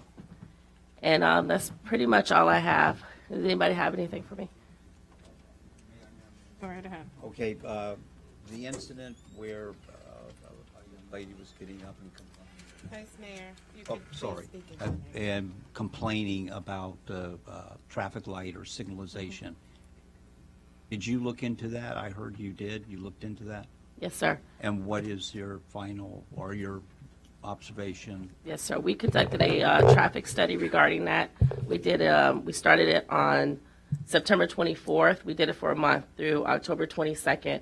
And that's pretty much all I have. Does anybody have anything for me? Go right ahead. Okay, the incident where a young lady was getting up and complaining. Vice Mayor, you Oh, could please sorry. speak into the mic. And complaining about traffic light or signalization. Did you look into that? I heard you did. You looked into that? Yes, sir. And what is your final or your observation? Yes, sir. We conducted a traffic study regarding that. We did. We started it on September 24th. We did it for a month through October 22nd.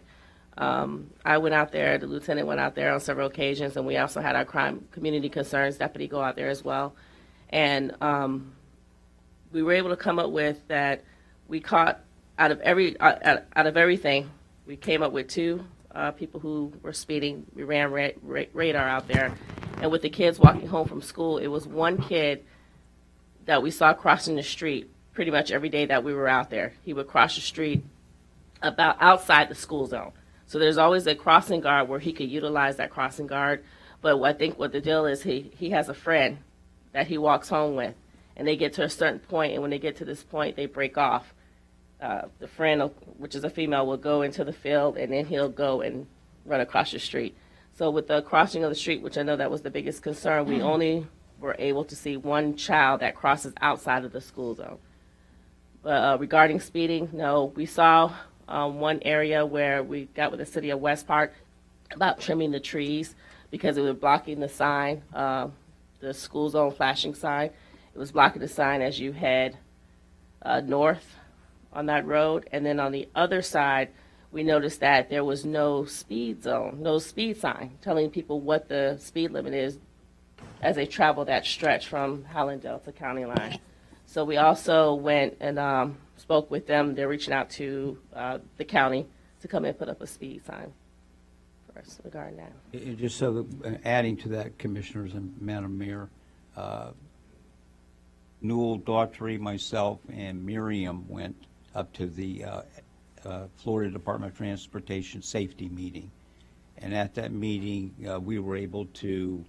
I went out there. The lieutenant went out there on several occasions, and we also had our crime community concerns deputy go out there as well. And we were able to come up with that. We caught out of everything. We came up with 2 people who were speeding. We ran radar out there. And with the kids walking home from school, it was one kid that we saw crossing the street pretty much every day that we were out there. He would cross the street about outside the school zone. So there's always a crossing guard where he could utilize that crossing guard. But I think what the deal is, he has a friend that he walks home with. And they get to a certain point, and when they get to this point, they break off. The friend, which is a female, will go into the field, and then he'll go and run across the street. So with the crossing of the street, which I know that was the biggest concern, we only were able to see one child that crosses outside of the school zone. But regarding speeding, no, we saw one area where we got with the city of West Park about trimming the trees because it was blocking the sign, the school zone flashing sign. It was blocking the sign as you head north on that road. And then on the other side, we noticed that there was no speed zone, no speed sign telling people what the speed limit is as they travel that stretch from Hallandale to County Line. So we also went and spoke with them. They're reaching out to the county to come and put up a speed sign for us regarding that. Just so that, adding to that, Commissioners and Madam Mayor, Newell, Daughtry, myself, and Miriam went up to the Florida Department of Transportation safety meeting. And at that meeting, we were able to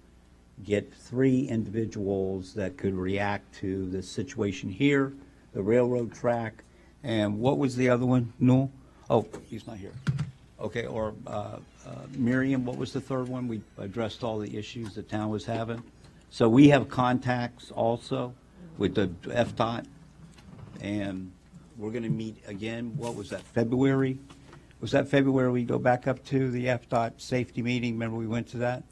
get 3 individuals that could react to the situation here, the railroad track, and what was the other one, Newell? Oh, he's not here. Okay, or Miriam, what was the third one? We addressed all the issues the town was having. So we have contacts also with the FDOT, and we're going to meet again, what was that, February? Was that February we go back up to the FDOT safety meeting? Remember we went to that?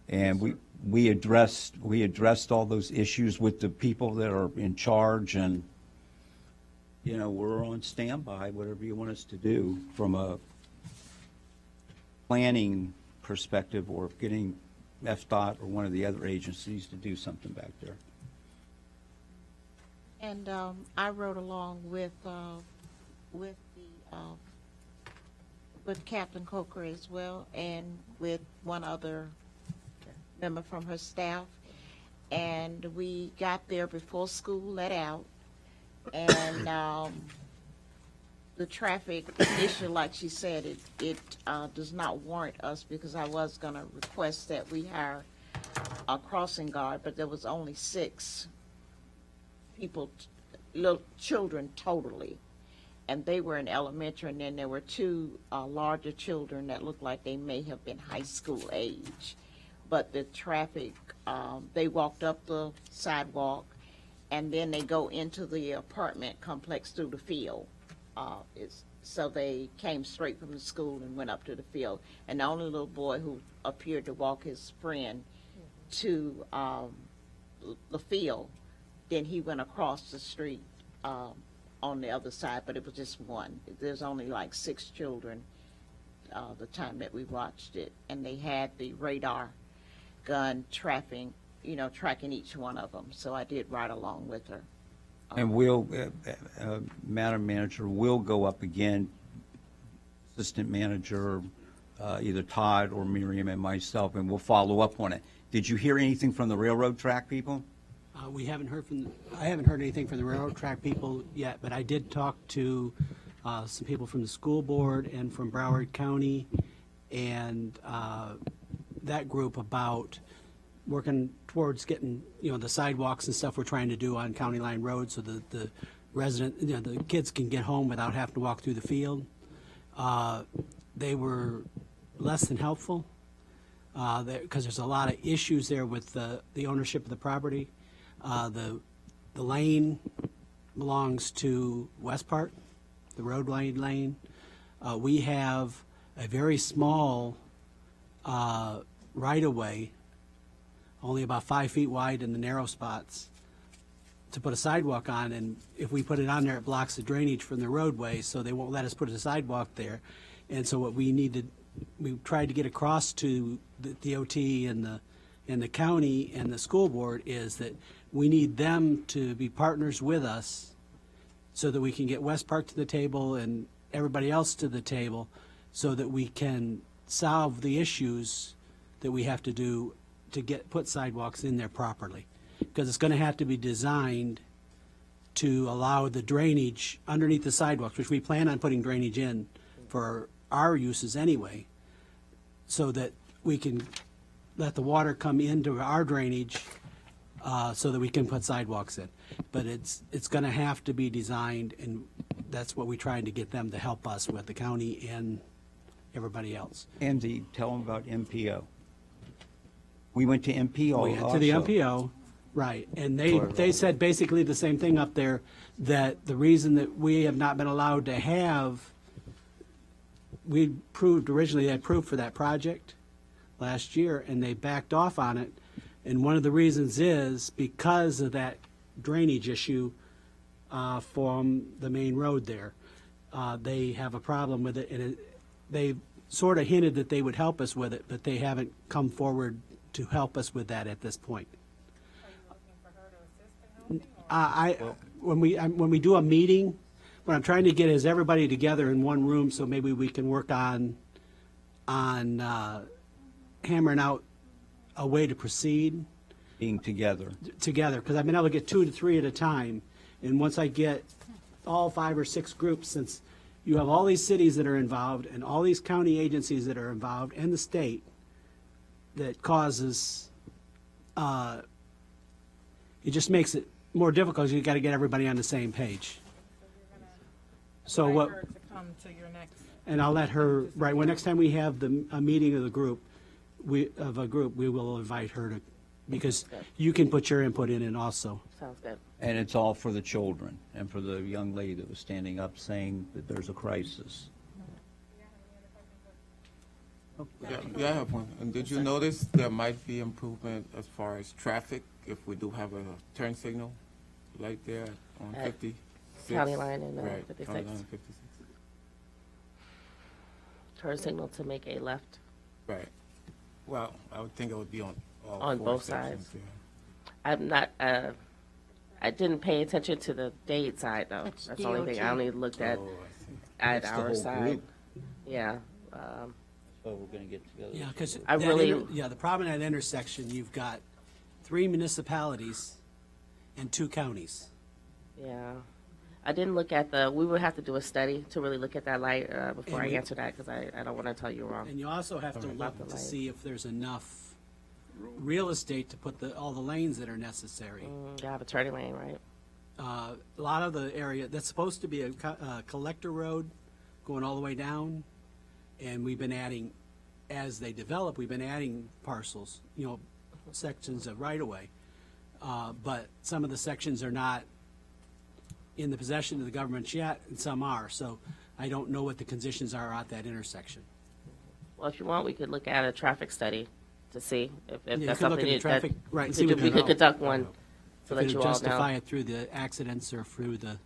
And we addressed all those issues with the people that are in charge, and, you know, we're on standby, whatever you want us to do from a planning perspective, or getting FDOT or one of the other agencies to do something back there. And I rode along with Captain Coker as well, and with one other member from her staff. And we got there before school let out, and the traffic issue, like she said, it does not warrant us, because I was going to request that we hire a crossing guard, but there was only 6 people, little children totally, and they were in elementary, and then there were 2 larger children that looked like they may have been high school age. But the traffic, they walked up the sidewalk, and then they go into the apartment complex through the field. So they came straight from the school and went up to the field. And the only little boy who appeared to walk his friend to the field, then he went across the street on the other side, but it was just one. There's only like 6 children the time that we watched it, and they had the radar gun tracking each one of them. So I did ride along with her. And we'll, Madam Manager, we'll go up again, Assistant Manager, either Todd or Miriam and myself, and we'll follow up on it. Did you hear anything from the railroad track people? I haven't heard anything from the railroad track people yet, but I did talk to some people from the school board and from Broward County and that group about working towards getting, the sidewalks and stuff we're trying to do on County Line Road, so that the the kids can get home without having to walk through the field. They were less than helpful, because there's a lot of issues there with the ownership of the property. The lane belongs to West Park, the road lane. We have a very small right-of-way, only about 5 feet wide in the narrow spots, to put a sidewalk on, and if we put it on there, it blocks the drainage from the roadway, so they won't let us put a sidewalk there. And so what we tried to get across to the DOT and the county and the school board is that we need them to be partners with us so that we can get West Park to the table and everybody else to the table, so that we can solve the issues that we have to do to put sidewalks in there properly. Because it's going to have to be designed to allow the drainage underneath the sidewalks, which we plan on putting drainage in for our uses anyway, so that we can let the water come into our drainage so that we can put sidewalks in. But it's going to have to be designed, and that's what we're trying to get them to help us with, the county and everybody else. Andy, tell them about MPO. We went to MPO also. We went to the MPO, right, and they said basically the same thing up there, that the reason that we have not been allowed to have, we originally had approved for that project last year, and they backed off on it. And one of the reasons is because of that drainage issue from the main road there. They have a problem with it, and they sort of hinted that they would help us with it, but they haven't come forward to help us with that at this point. When we do a meeting, what I'm trying to get is everybody together in one room, so maybe we can work on hammering out a way to proceed. Being together. Together, because I've been able to get 2 to 3 at a time, and once I get all 5 or 6 groups, since you have all these cities that are involved and all these county agencies that are involved and the state, that causes, it just makes it more difficult. You got to get everybody on the same page. So what? To come to your next And I'll let her, right, well, next time we have a meeting of the group, we will invite her to, because you can put your input in it also. Sounds good. And it's all for the children and for the young lady that was standing up saying that there's a crisis. Yeah, I have one. And did you notice there might be improvement as far as traffic if we do have a turn signal right there on At 56? County line and Right, 56. County line 56. Turn signal to make a left. Right. Well, I would think it would be on all On four both sections, sides. yeah. I'm not, I didn't pay attention to the Dade side, though. That's That's the only thing. I DOT. only looked at, Oh, I see. at That's the our whole side. group. Yeah. So we're gonna get together. Yeah, because. I really- The problem at that intersection, you've got 3 municipalities and 2 counties. Yeah. I didn't look at we would have to do a study to really look at that light before And I we- answer that, because I don't want to tell you wrong. And you also have to About look the to light. see if there's enough real estate to put all the lanes that are necessary. You have a turning lane, right? A lot of the area, that's supposed to be a collector road going all the way down, and we've been adding, as they develop, we've been adding parcels, sections of right-of-way. But some of the sections are not in the possession of the government yet, and some are, so I don't know what the conditions are at that intersection. Well, if you want, we could look at a traffic study to see if Yeah, you that's could look something at the traffic, right, and see what we the- could conduct one to If let it'll you all justify know. it through the accidents or through the,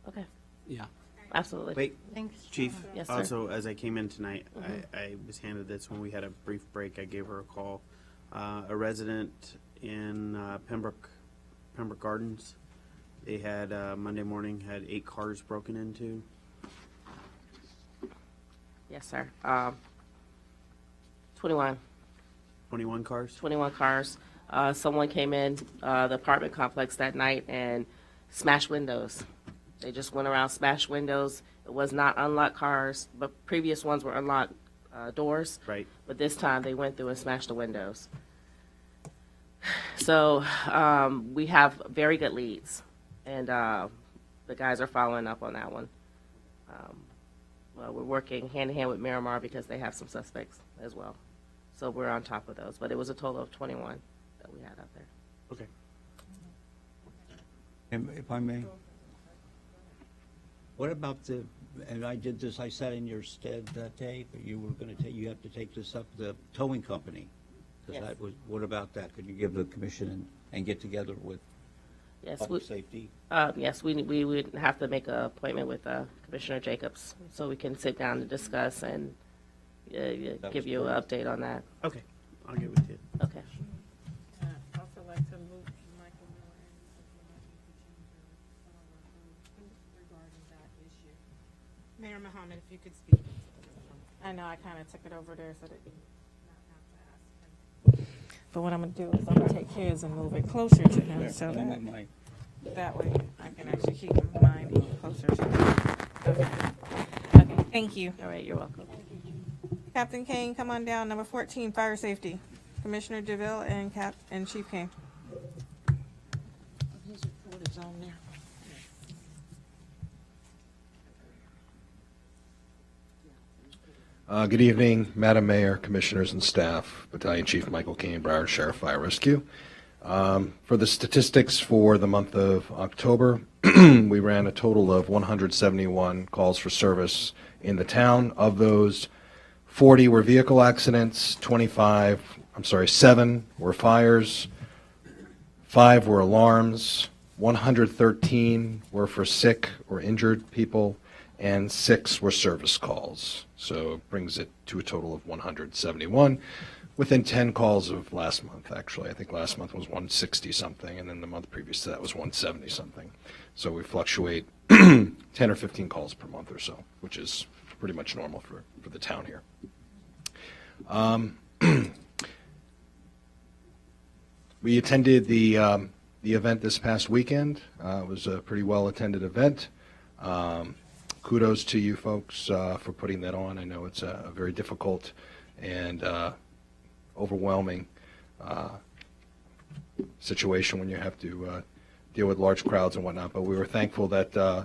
Okay, yeah. absolutely. Wait, Thanks. Chief. Yes, sir. Also, as I came in tonight, I was handed this when we had a brief break. I gave her a call. A resident in Pembroke Gardens. They had Monday morning had 8 cars broken into. Yes, sir. 21 cars. 21 cars. Someone came in the apartment complex that night and smashed windows. They just went around, smashed windows. It was not unlocked cars, but previous ones were unlocked doors. Right. But this time they went through and smashed the windows. So we have very good leads, and the guys are following up on that one. Well, we're working hand in hand with Miramar because they have some suspects as well. So we're on top of those. But it was a total of 21 that we had out there. Okay. And if I may, what about and I did this, I sat in your stead that day, but you were gonna you have to take this up, the towing company. 'Cause Yes. that was, what about that? Could you give the commission and get together with Yes, public safety? yes, we would have to make an appointment with Commissioner Jacobs so we can sit down and discuss and give you an update on that. Okay. I'll get with you. Okay. Also like to loop Michael Miller in regarding that issue. Mayor Mohammed, if you could speak. I know I kind of took it over there so that you not have to ask him. But what I'm gonna do is I'm gonna take his and move it closer to him so Can I that move my- that way I can actually keep mine closer to him. Okay. Okay, thank you. All right, you're welcome. Captain Kane, come on down. Number 14, fire safety. Commissioner DeVille and Chief Kane. His report is on there. Good evening, Madam Mayor, Commissioners and staff, Battalion Chief Michael Kane, Broward Sheriff Fire Rescue. For the statistics for the month of October, we ran a total of 171 calls for service in the town. Of those, 40 were vehicle accidents, 7 were fires, 5 were alarms, 113 were for sick or injured people, and 6 were service calls. So it brings it to a total of 171, within 10 calls of last month, actually. I think last month was 160-something, and then the month previous to that was 170-something. So we fluctuate 10 or 15 calls per month or so, which is pretty much normal for the town here. We attended the event this past weekend. It was a pretty well-attended event. Kudos to you folks for putting that on. I know it's a very difficult and overwhelming situation when you have to deal with large crowds and whatnot, but we were thankful that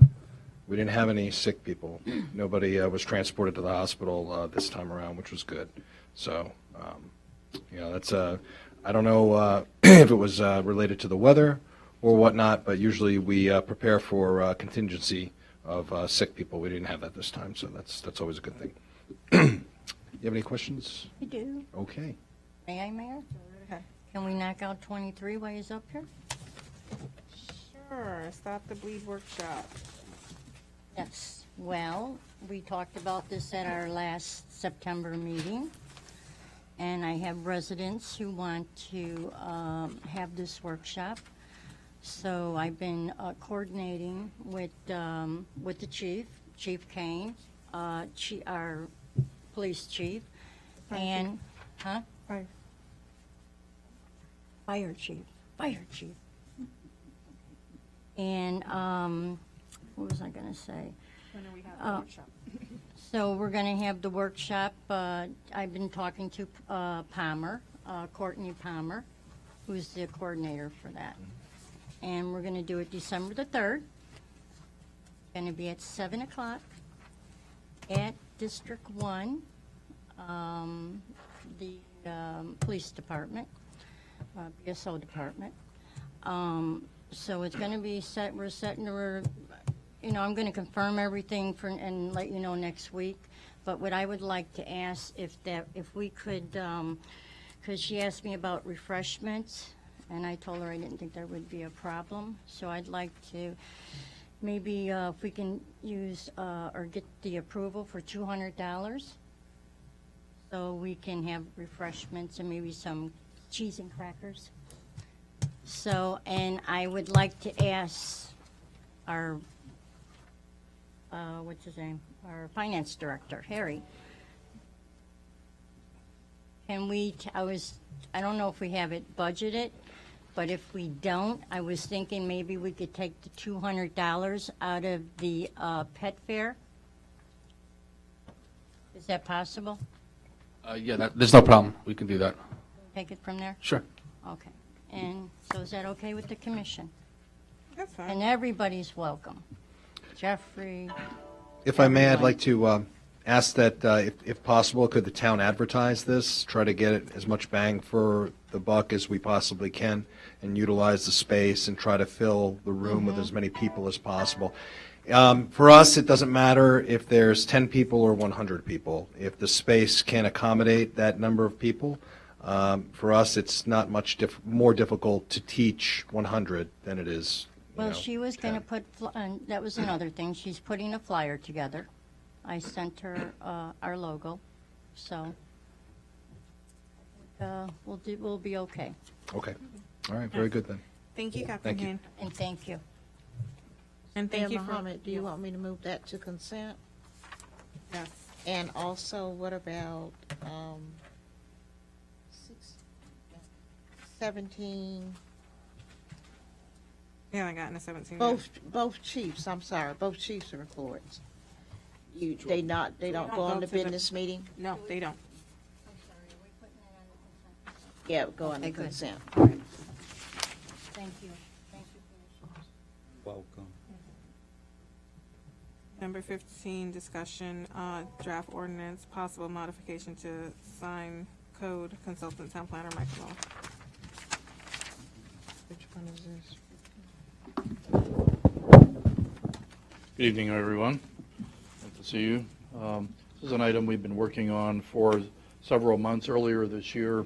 We didn't have any sick people. Nobody was transported to the hospital this time around, which was good. So, that's I don't know if it was related to the weather or whatnot, but usually we prepare for contingency of sick people. We didn't have that this time, so that's always a good thing. You have any questions? I do. Okay. May I, Mayor? Can we knock out 23 while he's up here? Sure, Stop the Bleed workshop. Yes. Well, we talked about this at our last September meeting, and I have residents who want to have this workshop. So I've been coordinating with the chief, Chief Kane, our police chief, and, Fire chief. And, what was I gonna say? When are we having the workshop? So we're gonna have the workshop, I've been talking to Palmer, Courtney Palmer, who's the coordinator for that. And we're gonna do it December the 3rd. Gonna be at 7 o'clock at District 1, the police department, BSO department. So it's gonna be set, I'm gonna confirm everything and let you know next week. But what I would like to ask if we could, because she asked me about refreshments, and I told her I didn't think there would be a problem. So I'd like to, maybe if we can use, or get the approval for $200, so we can have refreshments and maybe some cheese and crackers. So, and I would like to ask our, what's his name? Our finance director, Harry. Can we, I don't know if we have it budgeted, but if we don't, I was thinking maybe we could take the $200 out of the pet fair. Is that possible? Yeah, there's no problem. We can do that. Take it from there? Sure. Okay. And so is that okay with the commission? That's fine. And everybody's welcome. Jeffrey, If I may, I'd like to ask that, if possible, could the town advertise this, try to get it as much bang for the buck as we possibly can, and utilize the space and try to fill the room with as many people as possible. For us, it doesn't matter if there's 10 people or 100 people. If the space can accommodate that number of people, for us, it's not much more difficult to teach 100 than it is. well, she was going to put, that was another thing, she's putting a flyer together. I sent her our logo, so we'll be okay. Okay. All right, very good then. Thank you, Captain Thank you. Kane. And thank you. And thank you Mayor for. Mohammed, do you want me to move that to consent? Yes. And also, what about 17? Yeah, I got in a 17. Both chiefs. I'm sorry, both chiefs' reports. They don't go on the to the- business meeting. No, they don't. Yeah, go on Okay, the good. consent. Thank you. Thank you, Commissioners. Welcome. Number 15, discussion, draft ordinance, possible modification to sign code consultant town planner Michael Law. Which one is this? Good evening, everyone. Good to see you. This is an item we've been working on for several months. Earlier this year,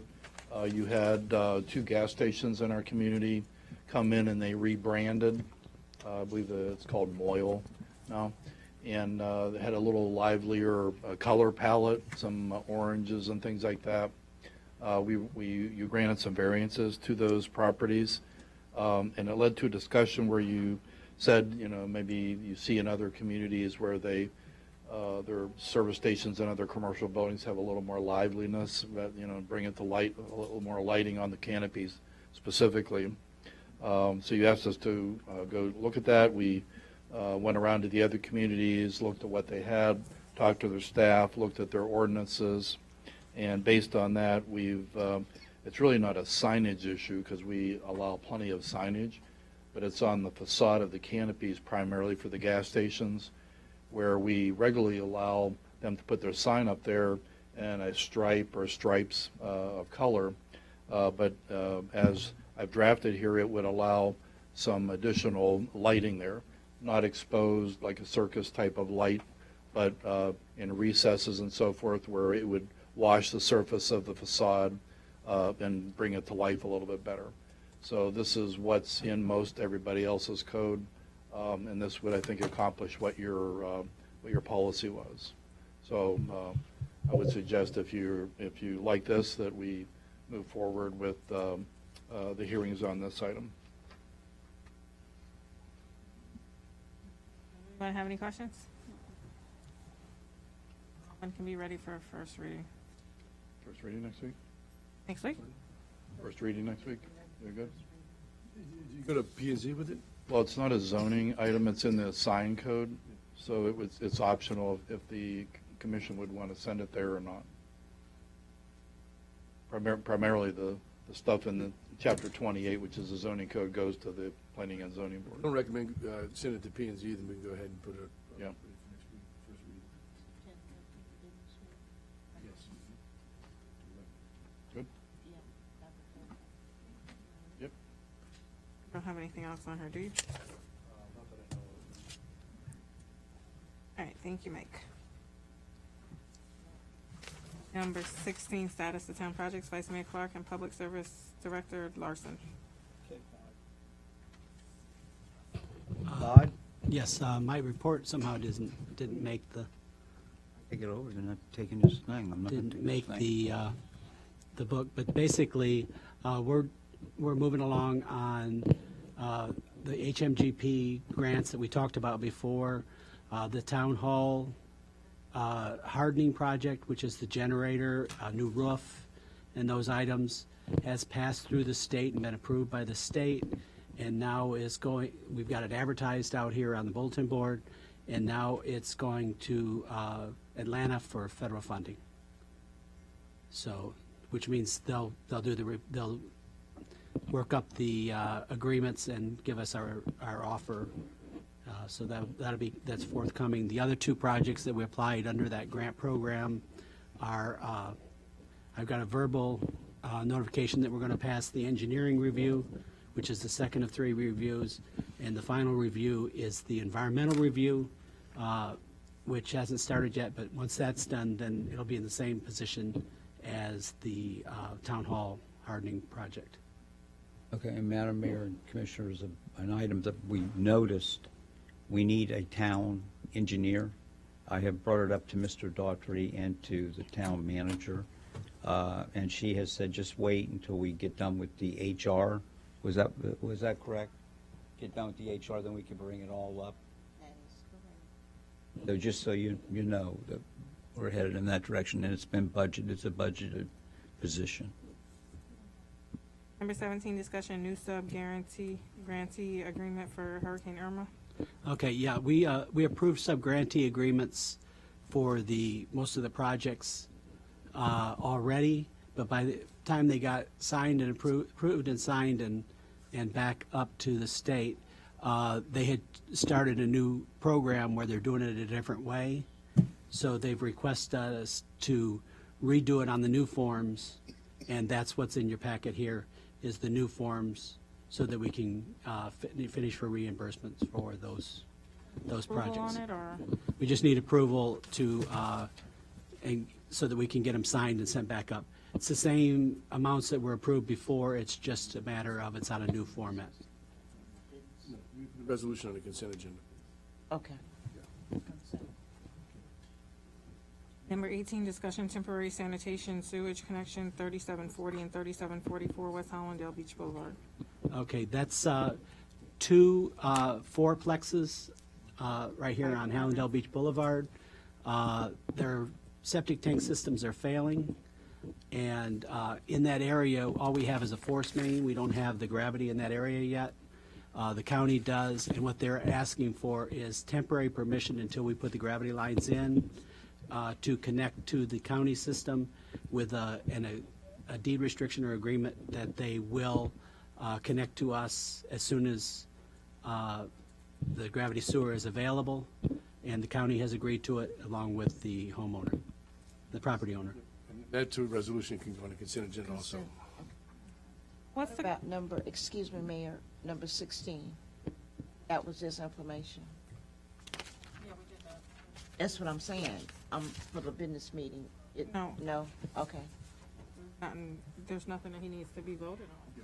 you had 2 gas stations in our community come in and they rebranded. I believe it's called Moyle now. And they had a little livelier color palette, some oranges and things like that. You granted some variances to those properties. And it led to a discussion where you said, maybe you see in other communities where their service stations and other commercial buildings have a little more liveliness, but, bring it to light, a little more lighting on the canopies specifically. So you asked us to go look at that. We went around to the other communities, looked at what they had, talked to their staff, looked at their ordinances, and based on that, it's really not a signage issue because we allow plenty of signage, but it's on the facade of the canopies primarily for the gas stations, where we regularly allow them to put their sign up there and a stripe or stripes of color. But as I've drafted here, it would allow some additional lighting there, not exposed like a circus type of light, but in recesses and so forth, where it would wash the surface of the facade and bring it to life a little bit better. So this is what's in most everybody else's code, and this would, I think, accomplish what your policy was. So I would suggest if you like this, that we move forward with the hearings on this item. Anyone have any questions? When can be ready for a first reading? First reading next week? Next week? First reading next week? You're good? You go to P&Z with it? Well, it's not a zoning item, it's in the sign code, so it's optional if the commission would want to send it there or not. Primarily the stuff in the chapter 28, which is the zoning code, goes to the planning and zoning I board. don't recommend send it to P&Z, then we can go ahead and put it. Yeah. Yes. Good? Yep. Don't have anything else on her, do you? All right, thank you, Mike. Number 16, status of town projects, Vice Mayor Clark and Public Service Director Larson. Todd? Yes, my report somehow didn't make the, Take it over, you're not taking this thing, I'm not gonna didn't take make this thing. the book, but basically, we're moving along on the HMGP grants that we talked about before, the town hall hardening project, which is the generator, a new roof, and those items has passed through the state and been approved by the state, and now is going, we've got it advertised out here on the bulletin board, and now it's going to Atlanta for federal funding. So, which means they'll work up the agreements and give us our offer. So that's forthcoming. The other two projects that we applied under that grant program are, I've got a verbal notification that we're going to pass the engineering review, which is the second of 3 reviews, and the final review is the environmental review, which hasn't started yet, but once that's done, then it'll be in the same position as the town hall hardening project. Okay, and Madam Mayor and Commissioners, an item that we noticed, we need a town engineer. I have brought it up to Mr. Daughtry and to the town manager, and she has said just wait until we get done with the HR. Was that correct? Get done with the HR, then we can bring it all up. So just so you know that we're headed in that direction, and it's been budgeted. It's a budgeted position. Number 17, discussion new grantee agreement for Hurricane Irma. Okay, yeah, we approved sub-grantee agreements for most of the projects already, but by the time they got signed and approved and signed and back up to the state, they had started a new program where they're doing it a different way. So they've requested us to redo it on the new forms, and that's what's in your packet here, is the new forms, so that we can finish for reimbursements for those Approval projects. on it, or? We just need approval so that we can get them signed and sent back up. It's the same amounts that were approved before, it's just a matter of it's on a new format. The resolution on the consent agenda. Okay. Number 18, discussion temporary sanitation sewage connection 3740 and 3744 West Hollandale Beach Boulevard. Okay, that's 2 fourplexes right here on Hallandale Beach Boulevard. Their septic tank systems are failing, and in that area, all we have is a force main. We don't have the gravity in that area yet. The county does, and what they're asking for is temporary permission until we put the gravity lines in to connect to the county system with a deed restriction or agreement that they will connect to us as soon as the gravity sewer is available, and the county has agreed to it along with the homeowner, the property owner. And that too, resolution can go on a consent agenda also. What's the, About number, excuse me, Mayor, number 16. That was just information. That's what I'm saying. For the business meeting. No. No? Okay. there's nothing that he needs to be voted on?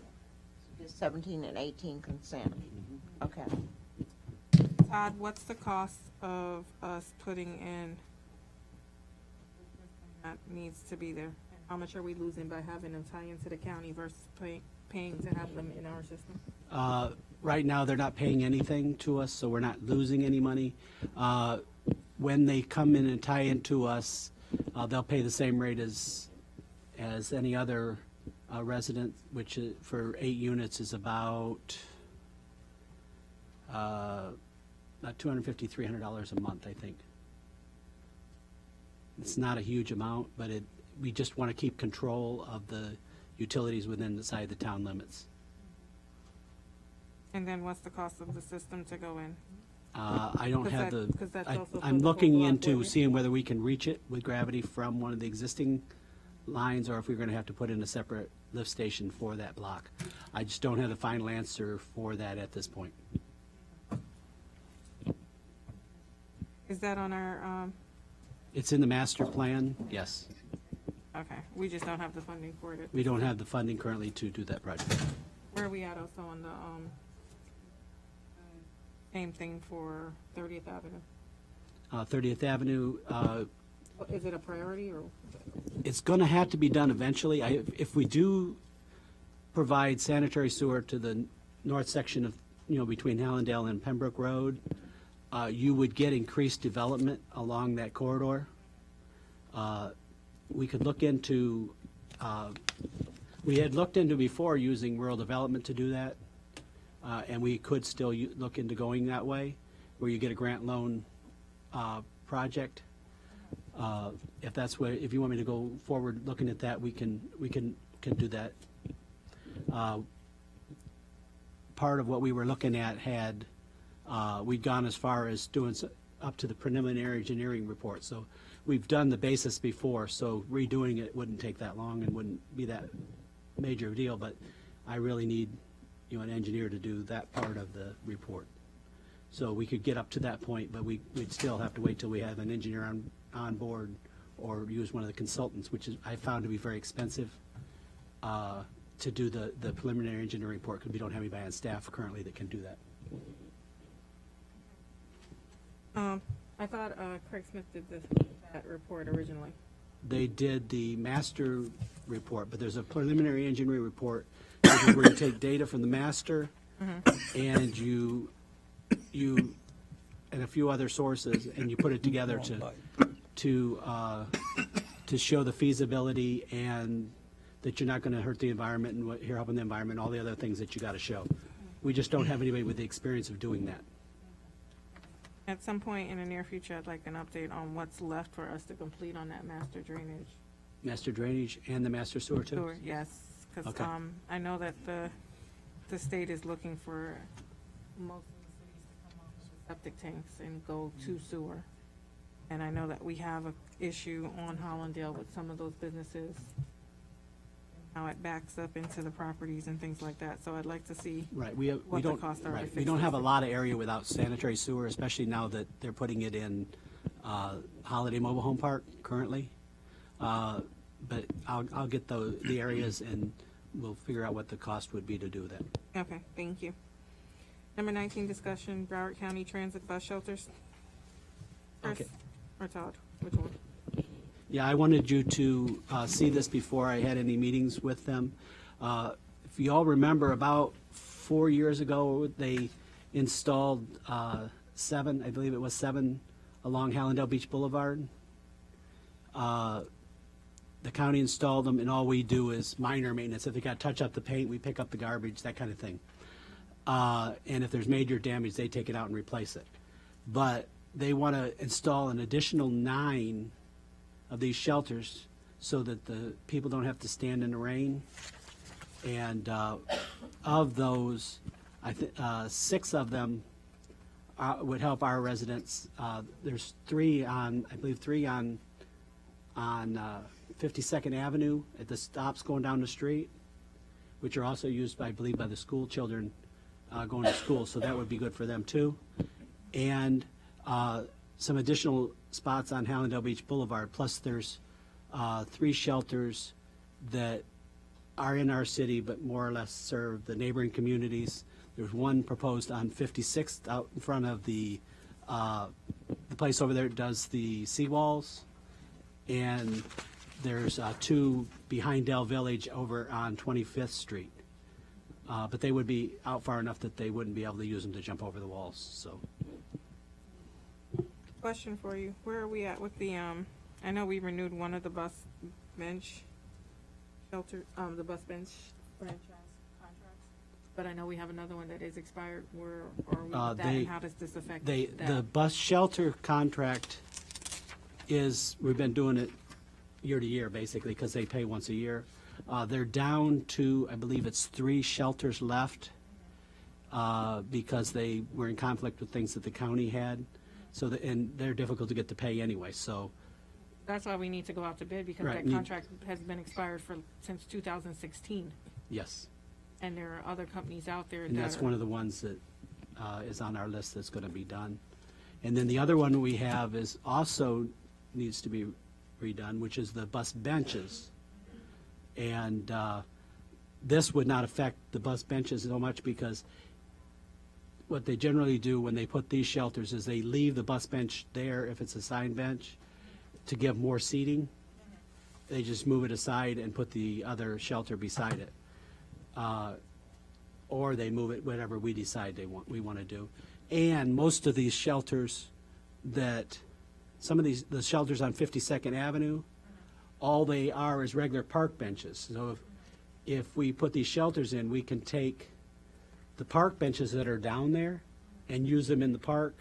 Just 17 and 18 consent. Okay. Todd, what's the cost of us putting in that needs to be there? How much are we losing by having them tie into the county versus paying to have them in our system? Right now, they're not paying anything to us, so we're not losing any money. When they come in and tie into us, they'll pay the same rate as any other resident, which for 8 units is about $250, $300 a month, I think. It's not a huge amount, but we just want to keep control of the utilities within the side of the town limits. And then what's the cost of the system to go in? I don't 'Cause have that- 'cause that's also for I'm the looking whole block, into wouldn't it? seeing whether we can reach it with gravity from one of the existing lines, or if we're going to have to put in a separate lift station for that block. I just don't have the final answer for that at this point. Is that on our, It's in the master plan, yes. okay, we just don't have the funding for it. We don't have the funding currently to do that project. Where are we at also on the, same thing for 30th Avenue? 30th Avenue, Is it a priority or? it's going to have to be done eventually. If we do provide sanitary sewer to the north section of, between Hallandale and Pembroke Road, you would get increased development along that corridor. We could look into, we had looked into before using rural development to do that, and we could still look into going that way, where you get a grant loan project. If that's what, if you want me to go forward looking at that, we can do that. Part of what we were looking at had, we'd gone as far as doing up to the preliminary engineering report. So we've done the basis before, so redoing it wouldn't take that long and wouldn't be that major of a deal, but I really need, an engineer to do that part of the report. So we could get up to that point, but we'd still have to wait till we have an engineer on board or use one of the consultants, which is, I found to be very expensive to do the preliminary engineering report, because we don't have anybody on staff currently that can do that. I thought Craig Smith did that report originally. They did the master report, but there's a preliminary engineering report, which is where you take data from the master and you and a few other sources, and you put it together to show the feasibility and that you're not going to hurt the environment and you're helping the environment, all the other things that you got to show. We just don't have anybody with the experience of doing that. At some point in the near future, I'd like an update on what's left for us to complete on that master drainage. Master drainage and the master sewer too? Sewer, yes, because Okay. I know that the state is looking for most of the cities to come off of septic tanks and go to sewer. And I know that we have an issue on Hollandale with some of those businesses, how it backs up into the properties and things like that. So I'd like to see Right, we what the don't, costs are to right, we fix don't those have a things. lot of area without sanitary sewer, especially now that they're putting it in Holiday Mobile Home Park currently. But I'll get the areas and we'll figure out what the cost would be to do that. Okay, thank you. Number 19, discussion, Broward County Transit Bus Shelters. Chris Okay. or Todd, which one? Yeah, I wanted you to see this before I had any meetings with them. If you all remember, about 4 years ago, they installed 7, I believe it was 7, along Hallandale Beach Boulevard. The county installed them, and all we do is minor maintenance. If they got to touch up the paint, we pick up the garbage, that kind of thing. And if there's major damage, they take it out and replace it. But they want to install an additional 9 of these shelters so that the people don't have to stand in the rain. And of those, 6 of them would help our residents. There's 3 on, I believe 3 on 52nd Avenue at the stops going down the street, which are also used, I believe, by the school children going to school, so that would be good for them too. And some additional spots on Hallandale Beach Boulevard, plus there's 3 shelters that are in our city but more or less serve the neighboring communities. There's one proposed on 56th out in front of the place over there that does the seawalls. And there's 2 behind Dell Village over on 25th Street. But they would be out far enough that they wouldn't be able to use them to jump over the walls, so. Question for you. Where are we at with the, I know we renewed one of the bus bench shelter, the bus bench franchise contracts, but I know we have another one that is expired. Where are we with that, and how does this affect that? The bus shelter contract is, we've been doing it year to year, basically, because they pay once a year. They're down to, I believe it's 3 shelters left, because they were in conflict with things that the county had. So, and they're difficult to get to pay anyway, so. That's why we need to go out to bid, because Right. that contract has been expired since 2016. Yes. And there are other companies out there And that that's are. one of the ones that is on our list that's going to be done. And then the other one we have is also needs to be redone, which is the bus benches. And this would not affect the bus benches so much, because what they generally do when they put these shelters is they leave the bus bench there if it's a assigned bench to give more seating. They just move it aside and put the other shelter beside it. Or they move it whatever we decide we want to do. And most of these shelters some of the shelters on 52nd Avenue, all they are is regular park benches. So if we put these shelters in, we can take the park benches that are down there and use them in the park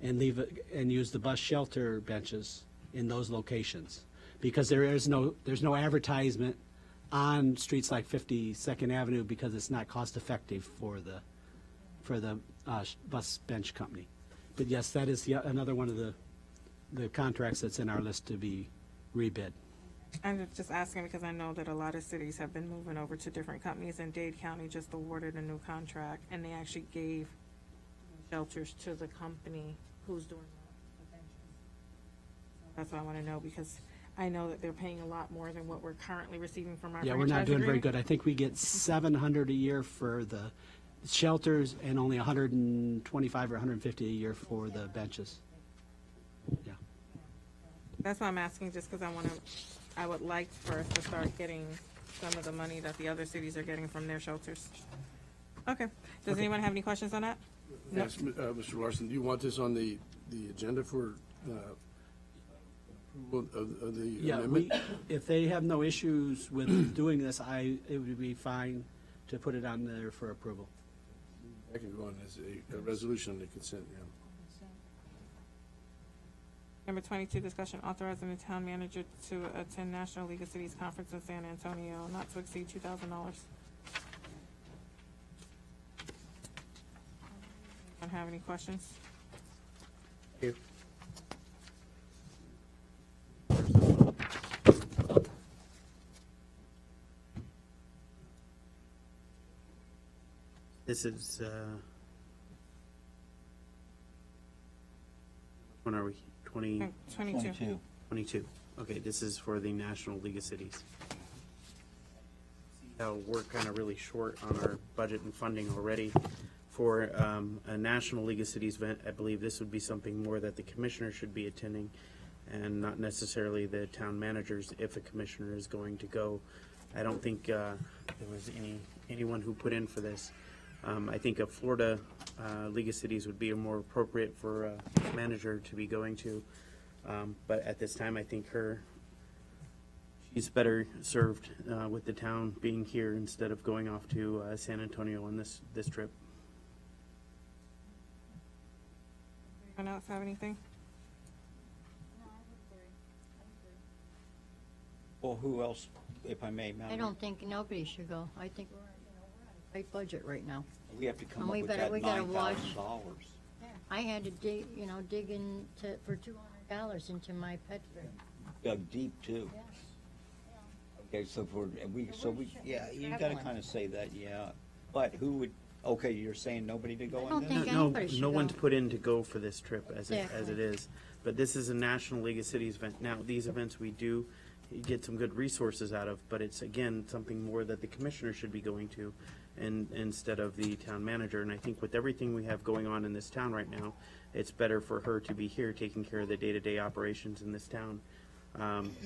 and leave it, and use the bus shelter benches in those locations. Because there's no advertisement on streets like 52nd Avenue, because it's not cost effective for the bus bench company. But yes, that is another one of the contracts that's in our list to be rebid. I'm just asking because I know that a lot of cities have been moving over to different companies, and Dade County just awarded a new contract, and they actually gave shelters to the company who's doing the benches. That's what I want to know, because I know that they're paying a lot more than what we're currently receiving from our Yeah, franchise we're not doing very agreement. good. I think we get $700 a year for the shelters and only $125 or $150 a year for the benches. Yeah. That's why I'm asking, just because I would like for us to start getting some of the money that the other cities are getting from their shelters. Okay. Does anyone have any questions on that? No. Yes, Mr. Larson, do you want this on the agenda for approval of the Yeah, amendment? if they have no issues with doing this, it would be fine to put it on there for approval. I can go on as a resolution on the consent, yeah. Number 22, discussion authorizing the town manager to attend National League of Cities Conference in San Antonio, not to exceed $2,000. Anyone have any questions? This is, when are we? 22. 22. Okay, this is for the National League of Cities. We're kind of really short on our budget and funding already. For a National League of Cities event, I believe this would be something more that the commissioner should be attending, and not necessarily the town managers if a commissioner is going to go. I don't think there was anyone who put in for this. I think a Florida League of Cities would be more appropriate for a manager to be going to. But at this time, I think she's better served with the town being here instead of going off to San Antonio on this trip. Anyone else have anything? Well, who else, if I may, Madam? I don't think nobody should go. I think we're tight budget right now. We have to come And up we with better- that we gotta watch. $9,000. I had to dig into, for $200 into my pet food. Dug deep too. Yes. Okay, so yeah, you gotta traveling. kind of say that, yeah. But who would, okay, you're saying nobody to go I on don't this? think No, anybody should no go. one's put in to go for this trip as it Exactly. is. But this is a National League of Cities event. Now, these events we do get some good resources out of, but it's, again, something more that the commissioner should be going to and instead of the town manager. And I think with everything we have going on in this town right now, it's better for her to be here taking care of the day-to-day operations in this town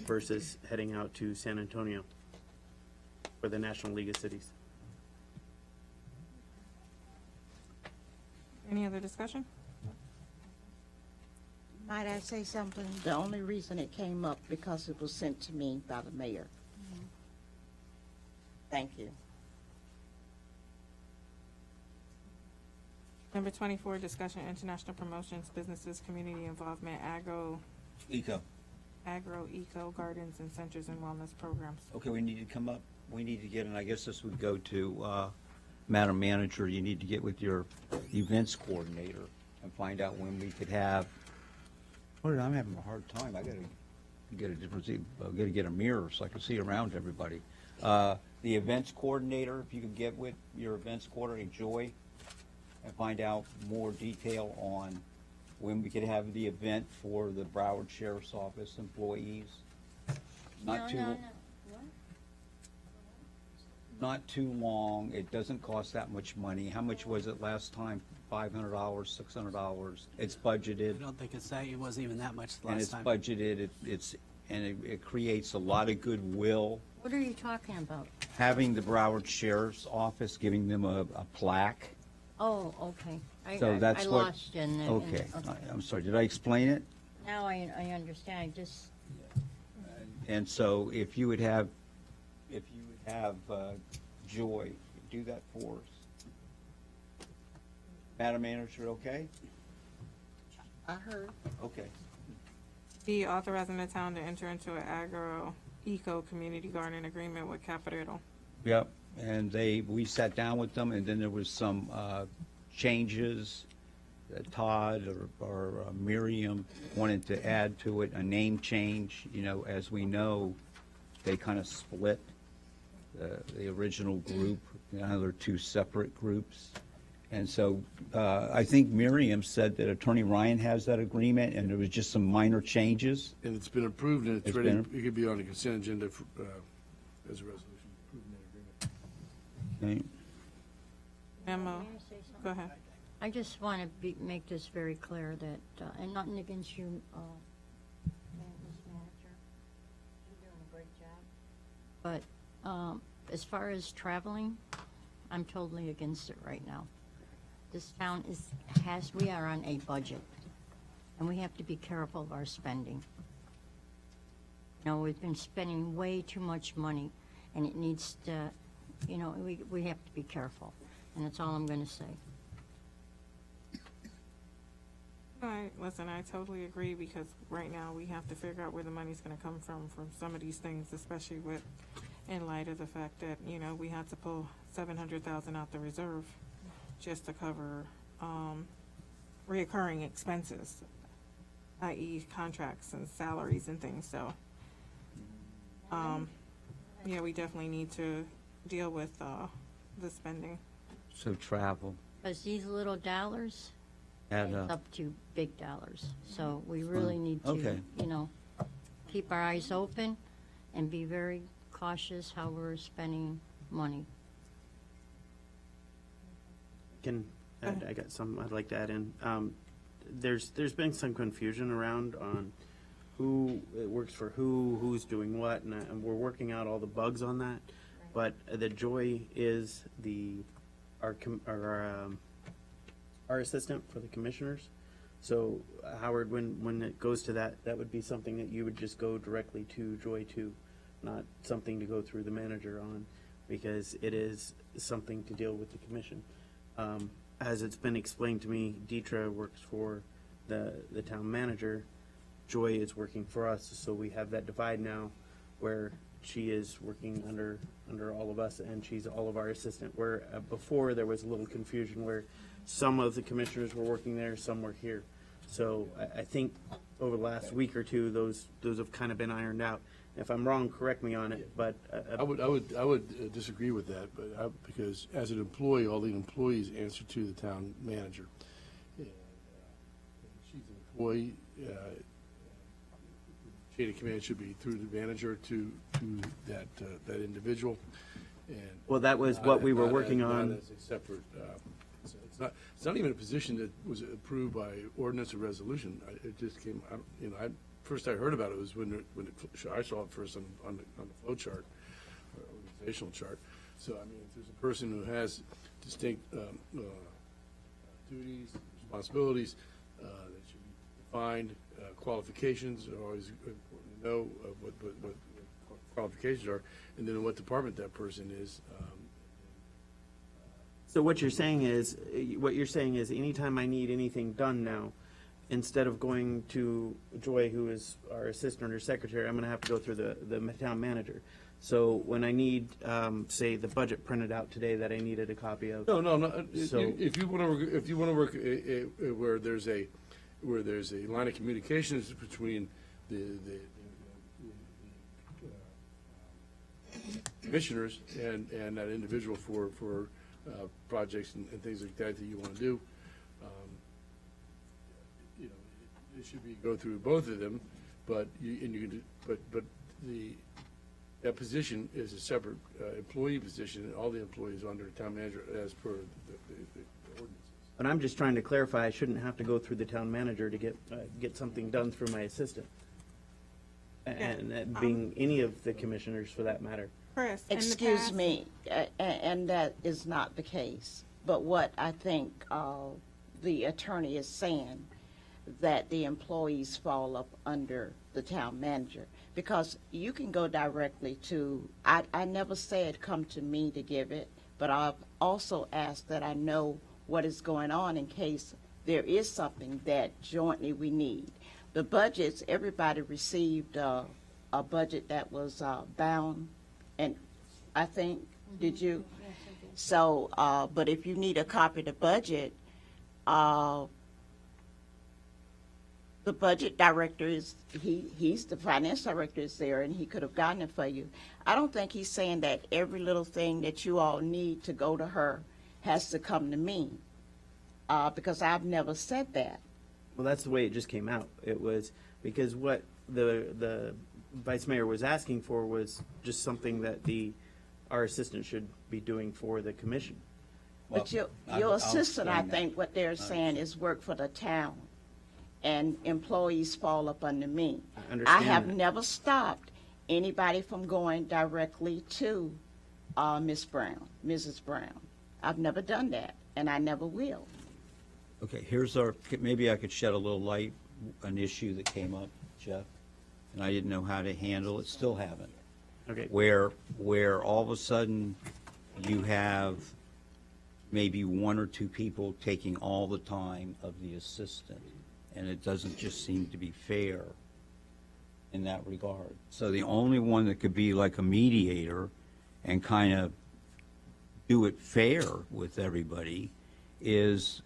versus heading out to San Antonio for the National League of Cities. Any other discussion? Might I say something? The only reason it came up because it was sent to me by the mayor. Thank you. Number 24, discussion international promotions, businesses, community involvement, Eco. eco gardens and centers and wellness programs. Okay, we need to come up, we need to get, and I guess this would go to Madam Manager, you need to get with your events coordinator and find out when we could have, I'm having a hard time, I gotta get a different, gotta get a mirror so I can see around everybody. The events coordinator, if you could get with your events coordinator, Joy, and find out more detail on when we could have the event for the Broward Sheriff's Office employees. Not too, not too long, it doesn't cost that much money. How much was it last time? $500, $600? It's budgeted, I don't think it wasn't even that much and last it's time. budgeted, it creates a lot of goodwill. What are you talking about? Having the Broward Sheriff's Office, giving them a plaque. Oh, okay. So that's I what- lost you in the. Okay, I'm sorry, did I explain it? Now I understand. I just, And so if you would have Joy do that for us. Madam Manager, okay? I heard. Okay. B, authorizing the town to enter into an eco community garden agreement with Capital. Yep, and we sat down with them, and then there was some changes that Todd or Miriam wanted to add to it, a name change. You know, as we know, they kind of split the original group. Now they're two separate groups. And so I think Miriam said that Attorney Ryan has that agreement, and there was just some minor changes. And it's been approved, and it's It's ready, been- it could be on the consent agenda for, as a resolution, approving that agreement. Okay? Memo, May I say something? go ahead. I just want to make this very clear that, and nothing against you, Ms. Manager. You're doing a great job. But as far as traveling, I'm totally against it right now. This town we are on a budget, and we have to be careful of our spending. You know, we've been spending way too much money, and it needs to, you know, we have to be careful, and that's all I'm going to say. All right, listen, I totally agree, because right now we have to figure out where the money's gonna come from some of these things, especially in light of the fact that, you know, we had to pull $700,000 out the reserve just to cover, reoccurring expenses, i.e. contracts and salaries and things, so, yeah, we definitely need to deal with, the spending. So travel. Because these little dollars Add adds up. up to big dollars. So we really need to, Okay. you know, keep our eyes open and be very cautious how we're spending money. I got some I'd like to add in. There's been some confusion around on who it works for who's doing what, and we're working out all the bugs on that. But the Joy is our assistant for the commissioners. So Howard, when it goes to that would be something that you would just go directly to Joy to, not something to go through the manager on, because it is something to deal with the commission. As it's been explained to me, Deetra works for the town manager. Joy is working for us, so we have that divide now where she is working under all of us, and she's all of our assistant, where before there was a little confusion where some of the commissioners were working there, some were here. So I think over the last week or two, those have kind of been ironed out. If I'm wrong, correct me on it, but I would disagree with that, but because as an employee, all the employees answer to the town manager. And, she's an employee, chain of command should be through the manager to that individual. And well, that was what we were working on. Not as a separate, it's not even a position that was approved by ordinance or resolution. It just came, first I heard about it was when I saw it first on the flow chart, or organizational chart. So, I mean, if there's a person who has distinct duties, responsibilities, that should be defined, qualifications are always important to know what qualifications are, and then what department that person is. So what you're saying is anytime I need anything done now, instead of going to Joy, who is our assistant or secretary, I'm going to have to go through the town manager. So when I need, say, the budget printed out today that I needed a copy of. No. So- If you want to work where there's a line of communications between the commissioners and that individual for projects and things like that you want to do, it should be go through both of them, but that position is a separate employee position, and all the employees are under the town manager as per the ordinances. But I'm just trying to clarify, I shouldn't have to go through the town manager to get something done through my assistant. And that being any of the commissioners for that matter. Chris, in the Excuse past- me, and that is not the case. But what I think the attorney is saying, that the employees fall up under the town manager. Because you can go directly to, I never said come to me to give it, but I've also asked that I know what is going on in case there is something that jointly we need. The budgets, everybody received a budget that was bound, and I think, did you? So, but if you need a copy of the budget, the budget director is, he's the finance director is there, and he could have gotten it for you. I don't think he's saying that every little thing that you all need to go to her has to come to me, because I've never said that. Well, that's the way it just came out. It was because what the vice mayor was asking for was just something that our assistant should be doing for the commission. But your I'll assistant, I explain that. think what they're saying is work for the town, and employees fall up under me. I understand have that. never stopped anybody from going directly to Mrs. Brown. I've never done that, and I never will. Okay, maybe I could shed a little light, an issue that came up, Jeff, and I didn't know how to handle it, still haven't. Okay. Where all of a sudden you have maybe one or two people taking all the time of the assistant, and it doesn't just seem to be fair in that regard. So the only one that could be like a mediator and kind of do it fair with everybody is,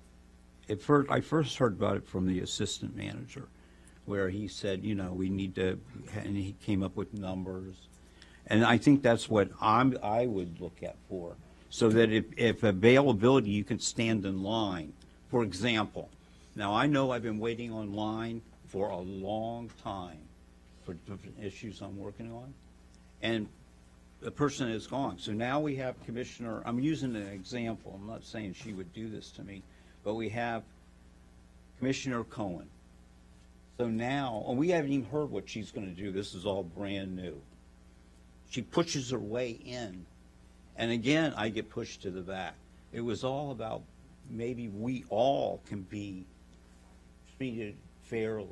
I first heard about it from the assistant manager, where he said, we need to, and he came up with numbers. And I think that's what I would look at for, so that if availability, you can stand in line. For example, now I know I've been waiting online for a long time for different issues I'm working on, and the person is gone. So now we have Commissioner, I'm using an example, I'm not saying she would do this to me, but we have Commissioner Cohen. So now, and we haven't even heard what she's going to do. This is all brand new. She pushes her way in, and again, I get pushed to the back. It was all about maybe we all can be treated fairly.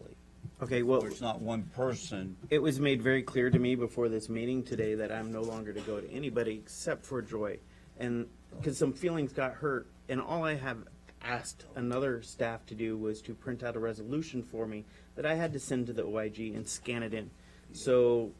Okay, well, Where it's not one person. it was made very clear to me before this meeting today that I'm no longer to go to anybody except for Joy. And because some feelings got hurt, and all I have asked another staff to do was to print out a resolution for me that I had to send to the OIG and scan it in. So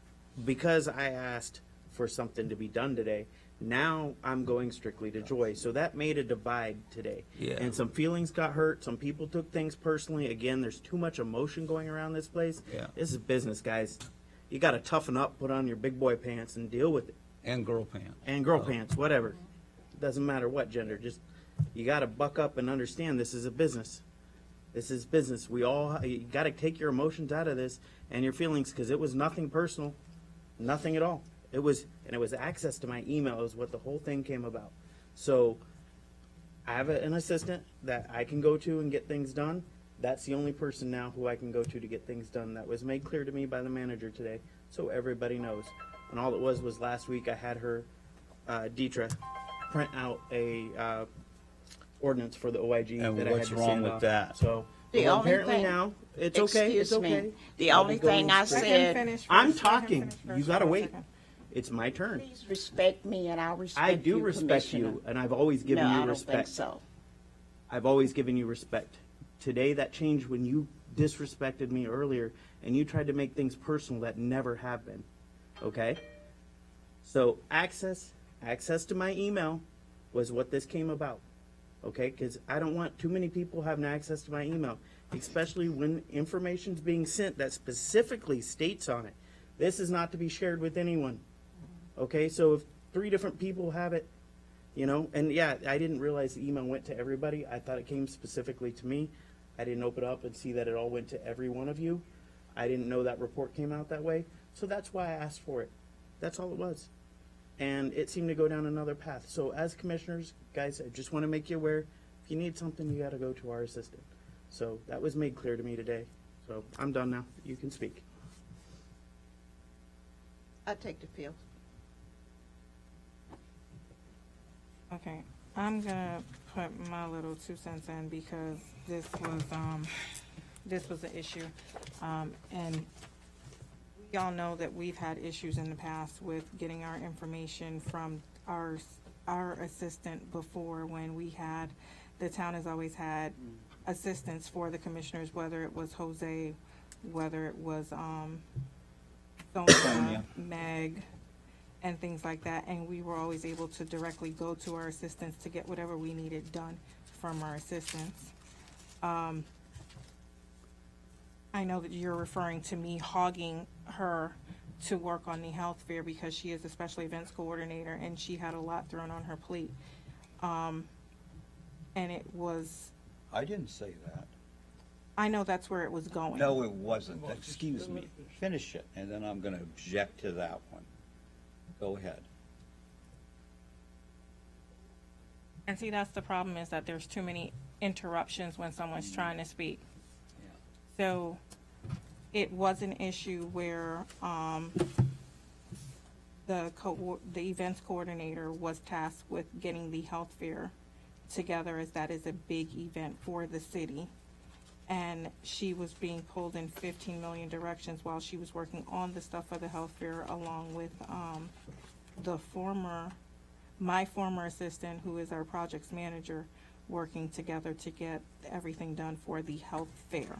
because I asked for something to be done today, now I'm going strictly to Joy. So that made a divide today. Yeah. And some feelings got hurt. Some people took things personally. Again, there's too much emotion going around this place. Yeah. This is business, guys. You got to toughen up, put on your big boy pants, and deal with it. And girl pants. And girl pants, whatever. Doesn't matter what gender. Just, you got to buck up and understand this is a business. This is business. You got to take your emotions out of this and your feelings, because it was nothing personal, nothing at all. It was access to my email is what the whole thing came about. So I have an assistant that I can go to and get things done. That's the only person now who I can go to get things done. That was made clear to me by the manager today, so everybody knows. And all it was last week I had her, Deetra, print out a ordinance for the OIG And that I had what's to wrong send with off. that? So The well, only apparently thing- now it's okay. It's Excuse me. okay. The I'll only be going thing I straight- Let him said, finish I'm first. Let him talking. finish You first. gotta Hold on a wait. second. It's my turn. please respect me and I'll respect I do you, respect Commissioner. you, and I've always given No, you I don't respect. think so. I've always given you respect. Today that changed when you disrespected me earlier and you tried to make things personal that never have been. Okay? So access to my email was what this came about. Okay? Because I don't want too many people having access to my email, especially when information's being sent that specifically states on it. This is not to be shared with anyone. Okay? So if 3 different people have it, you know, and yeah, I didn't realize the email went to everybody. I thought it came specifically to me. I didn't open it up and see that it all went to every one of you. I didn't know that report came out that way. So that's why I asked for it. That's all it was. And it seemed to go down another path. So as commissioners, guys, I just want to make you aware, if you need something, you got to go to our assistant. So that was made clear to me today. So I'm done now. You can speak. I take the field. Okay, I'm gonna put my little 2 cents in because this was an issue. And we all know that we've had issues in the past with getting our information from our assistant before, when the town has always had assistants for the commissioners, whether it was Jose, whether it was, Sonia, Meg, and things like that, and we were always able to directly go to our assistants to get whatever we needed done from our assistants. I know that you're referring to me hogging her to work on the health fair because she is a special events coordinator and she had a lot thrown on her plate. And it was, I didn't say that. I know that's where it was going. No, it wasn't. Excuse me. Finish it, and then I'm going to object to that one. Go ahead. And see, that's the problem, is that there's too many interruptions when someone's trying to speak. So it was an issue where the events coordinator was tasked with getting the health fair together, as that is a big event for the city. And she was being pulled in 15 million directions while she was working on the stuff for the health fair, along with my former assistant, who is our projects manager, working together to get everything done for the health fair.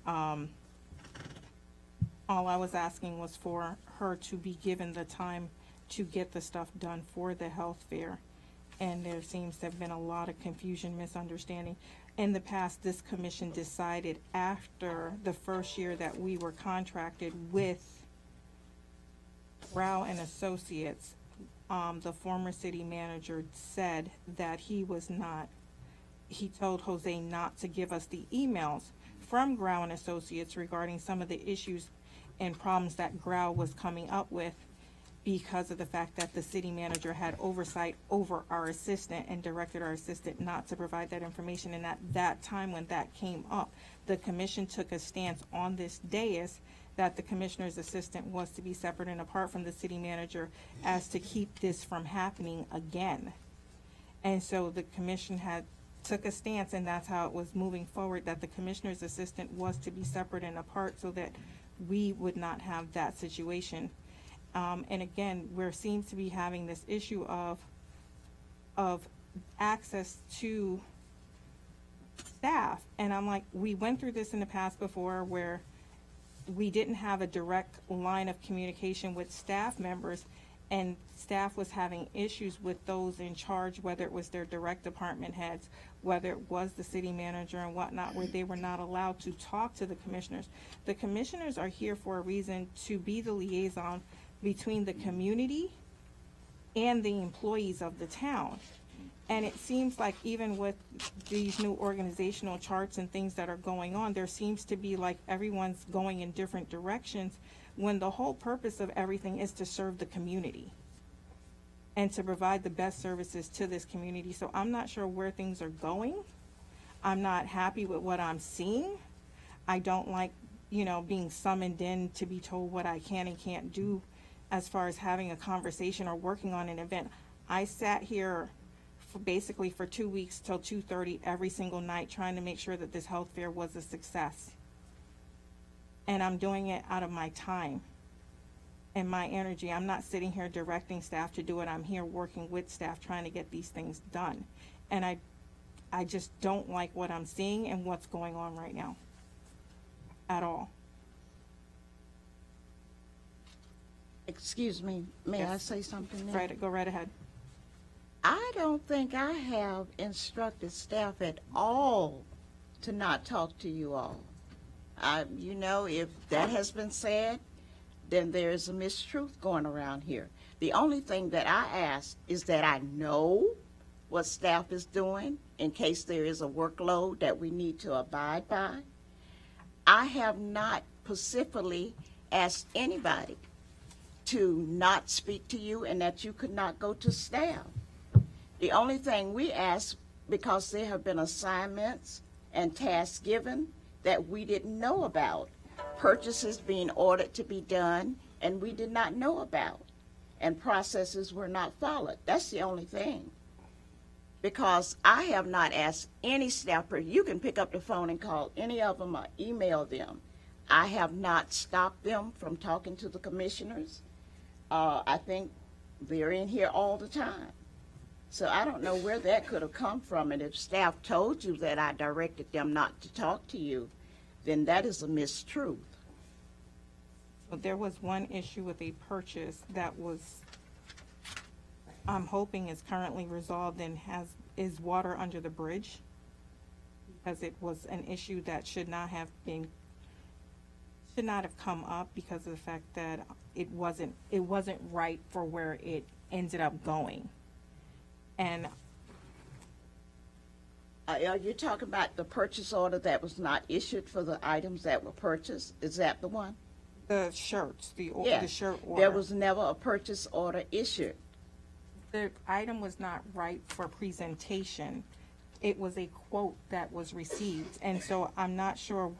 All I was asking was for her to be given the time to get the stuff done for the health fair. And there seems to have been a lot of confusion, misunderstanding. In the past, this commission decided, after the first year that we were contracted with Rao and Associates, the former city manager said that he told Jose not to give us the emails from Grau and Associates regarding some of the issues and problems that Grau was coming up with, because of the fact that the city manager had oversight over our assistant and directed our assistant not to provide that information. And at that time, when that came up, the commission took a stance on this dais that the commissioner's assistant was to be separate and apart from the city manager, as to keep this from happening again. And so the commission took a stance, and that's how it was moving forward, that the commissioner's assistant was to be separate and apart so that we would not have that situation. And again, we seem to be having this issue of access to staff. And I'm like, we went through this in the past before, where we didn't have a direct line of communication with staff members, and staff was having issues with those in charge, whether it was their direct department heads, whether it was the city manager and whatnot, where they were not allowed to talk to the commissioners. The commissioners are here for a reason, to be the liaison between the community and the employees of the town. And it seems like even with these new organizational charts and things that are going on, there seems to be like everyone's going in different directions, when the whole purpose of everything is to serve the community and to provide the best services to this community. So I'm not sure where things are going. I'm not happy with what I'm seeing. I don't like, being summoned in to be told what I can and can't do as far as having a conversation or working on an event. I sat here basically for 2 weeks till 2:30 every single night trying to make sure that this health fair was a success. And I'm doing it out of my time and my energy. I'm not sitting here directing staff to do it. I'm here working with staff trying to get these things done. And I just don't like what I'm seeing and what's going on right now at all. Excuse me, may I Yes. say something now? Go right ahead. I don't think I have instructed staff at all to not talk to you all. If that has been said, then there's a mistruth going around here. The only thing that I ask is that I know what staff is doing in case there is a workload that we need to abide by. I have not specifically asked anybody to not speak to you and that you could not go to staff. The only thing we ask, because there have been assignments and tasks given that we didn't know about, purchases being ordered to be done and we did not know about, and processes were not followed. That's the only thing. Because I have not asked any staff person. You can pick up the phone and call any of them or email them. I have not stopped them from talking to the commissioners. I think they're in here all the time. So I don't know where that could have come from. And if staff told you that I directed them not to talk to you, then that is a mistruth. So there was one issue with a purchase that was, I'm hoping is currently resolved and is water under the bridge, because it was an issue that should not have come up because of the fact that it wasn't right for where it ended up going. And Are you talking about the purchase order that was not issued for the items that were purchased? Is that the one? the shirts, the Yes. shirt order. There was never a purchase order issued. The item was not right for presentation. It was a quote that was received, and so I'm not sure,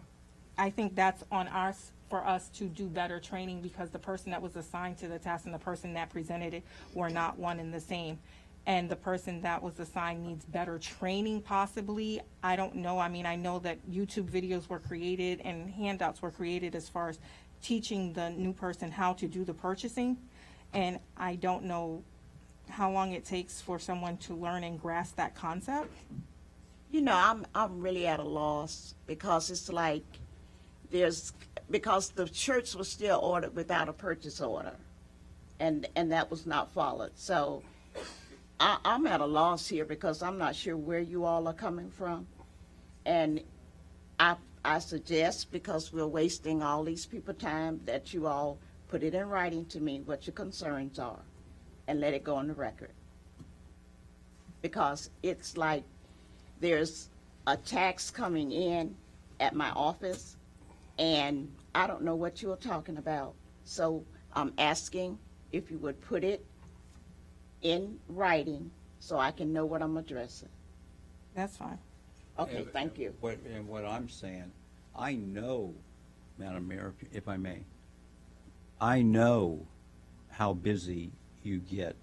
I think that's on us, for us to do better training, because the person that was assigned to the task and the person that presented it were not one and the same. And the person that was assigned needs better training possibly. I don't know. I mean, I know that YouTube videos were created and handouts were created as far as teaching the new person how to do the purchasing. And I don't know how long it takes for someone to learn and grasp that concept. You know, I'm really at a loss, because it's like because the shirts were still ordered without a purchase order, and that was not followed. So I'm at a loss here, because I'm not sure where you all are coming from. And I suggest, because we're wasting all these people's time, that you all put it in writing to me what your concerns are and let it go on the record. Because it's like there's a tax coming in at my office, and I don't know what you're talking about. So I'm asking if you would put it in writing so I can know what I'm addressing. That's fine. Okay, thank you. And what I'm saying, I know, Madam Mayor, if I may, I know how busy you get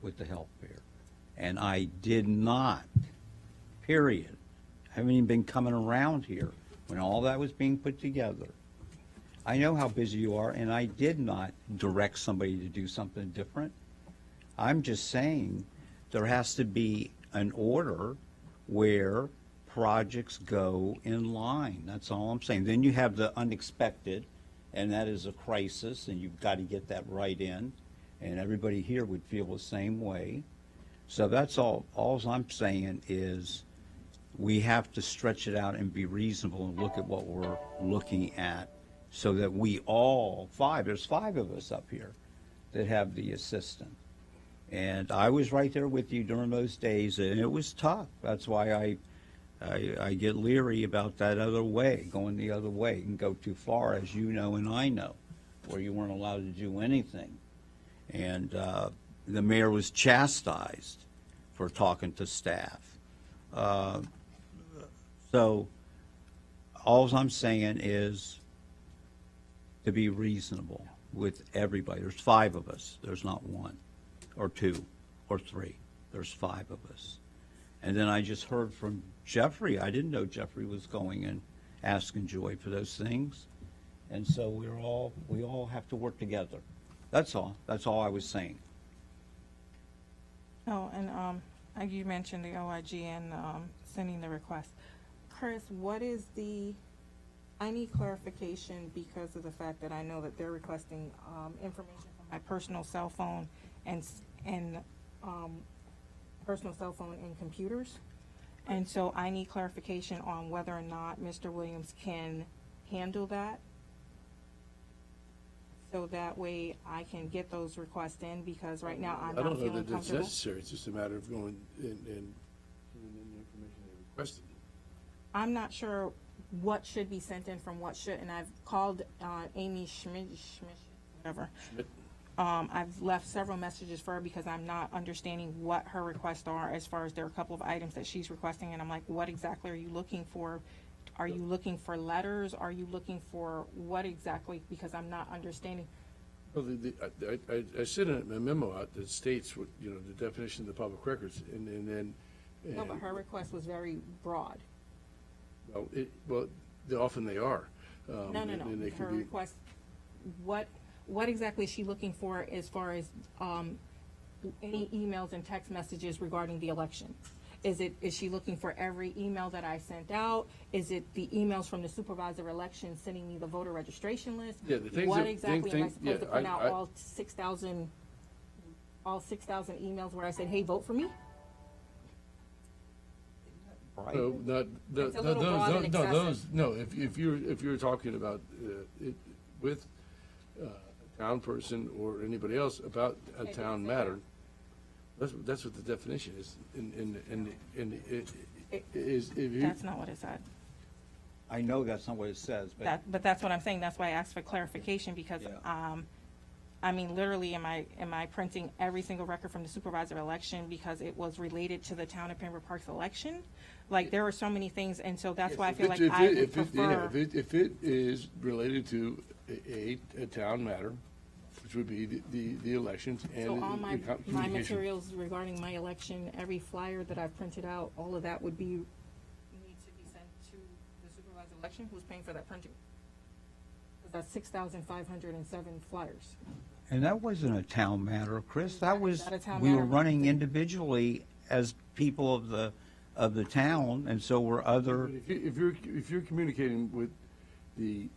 with the health fair. And I did not, period, I haven't even been coming around here when all that was being put together. I know how busy you are, and I did not direct somebody to do something different. I'm just saying there has to be an order where projects go in line. That's all I'm saying. Then you have the unexpected, and that is a crisis, and you've got to get that right in, and everybody here would feel the same way. So that's all I'm saying is we have to stretch it out and be reasonable and look at what we're looking at so that we all, there's 5 of us up here that have the assistant. And I was right there with you during those days, and it was tough. That's why I get leery about that other way, going the other way and go too far, as you know and I know, where you weren't allowed to do anything. And the mayor was chastised for talking to staff. So all I'm saying is to be reasonable with everybody. There's 5 of us. There's not 1 or 2 or 3. There's 5 of us. And then I just heard from Jeffrey. I didn't know Jeffrey was going and asking Joy for those things. And so we all have to work together. That's all. That's all I was saying. Oh, and you mentioned the OIG and sending the request. Chris, what is I need clarification because of the fact that I know that they're requesting information from my personal cell phone and personal cell phone and computers. And so I need clarification on whether or not Mr. Williams can handle that. So that way I can get those requests in, because right now I'm I not don't know feeling that it's comfortable. necessary. It's just a matter of going and giving them the information they requested. I'm not sure what should be sent in from what should, and I've called Amy Schmidt, whatever. Schmidt. I've left several messages for her because I'm not understanding what her requests are, as far as there are a couple of items that she's requesting, and I'm like, what exactly are you looking for? Are you looking for letters? Are you looking for what exactly? Because I'm not understanding. Well, I sent a memo out that states what, the definition of the public records, and then. No, but her request was very broad. Well, often they are. No. And they Her can be, request, what exactly is she looking for as far as any emails and text messages regarding the election? Is she looking for every email that I sent out? Is it the emails from the supervisor of election sending me the voter registration list? Yeah, the things What that- exactly am I supposed to print out I- all 6,000 emails where I said, hey, vote for me? Right? no, It's a little broad and excessive. no, if you're talking about it with a town person or anybody else about a Okay, town that's matter, that's what the definition is. And it is, if you. That's not what it said. I know that's not what it says, but But that's what I'm saying. That's why I asked for clarification, because, Yeah. I mean, literally, am I printing every single record from the supervisor of election because it was related to the town of Pembroke Park's election? Like, there are so many things, and so that's why I feel like I would prefer. If it is related to a town matter, which would be the elections and. So all my communication. materials regarding my election, every flyer that I've printed out, all of that would need to be sent to the supervisor of election, who's paying for that printing. Because that's 6,507 flyers. and that wasn't a town matter, Chris. That was, Not a town we were matter. running individually as people of the town, and so were other. But if you're communicating with the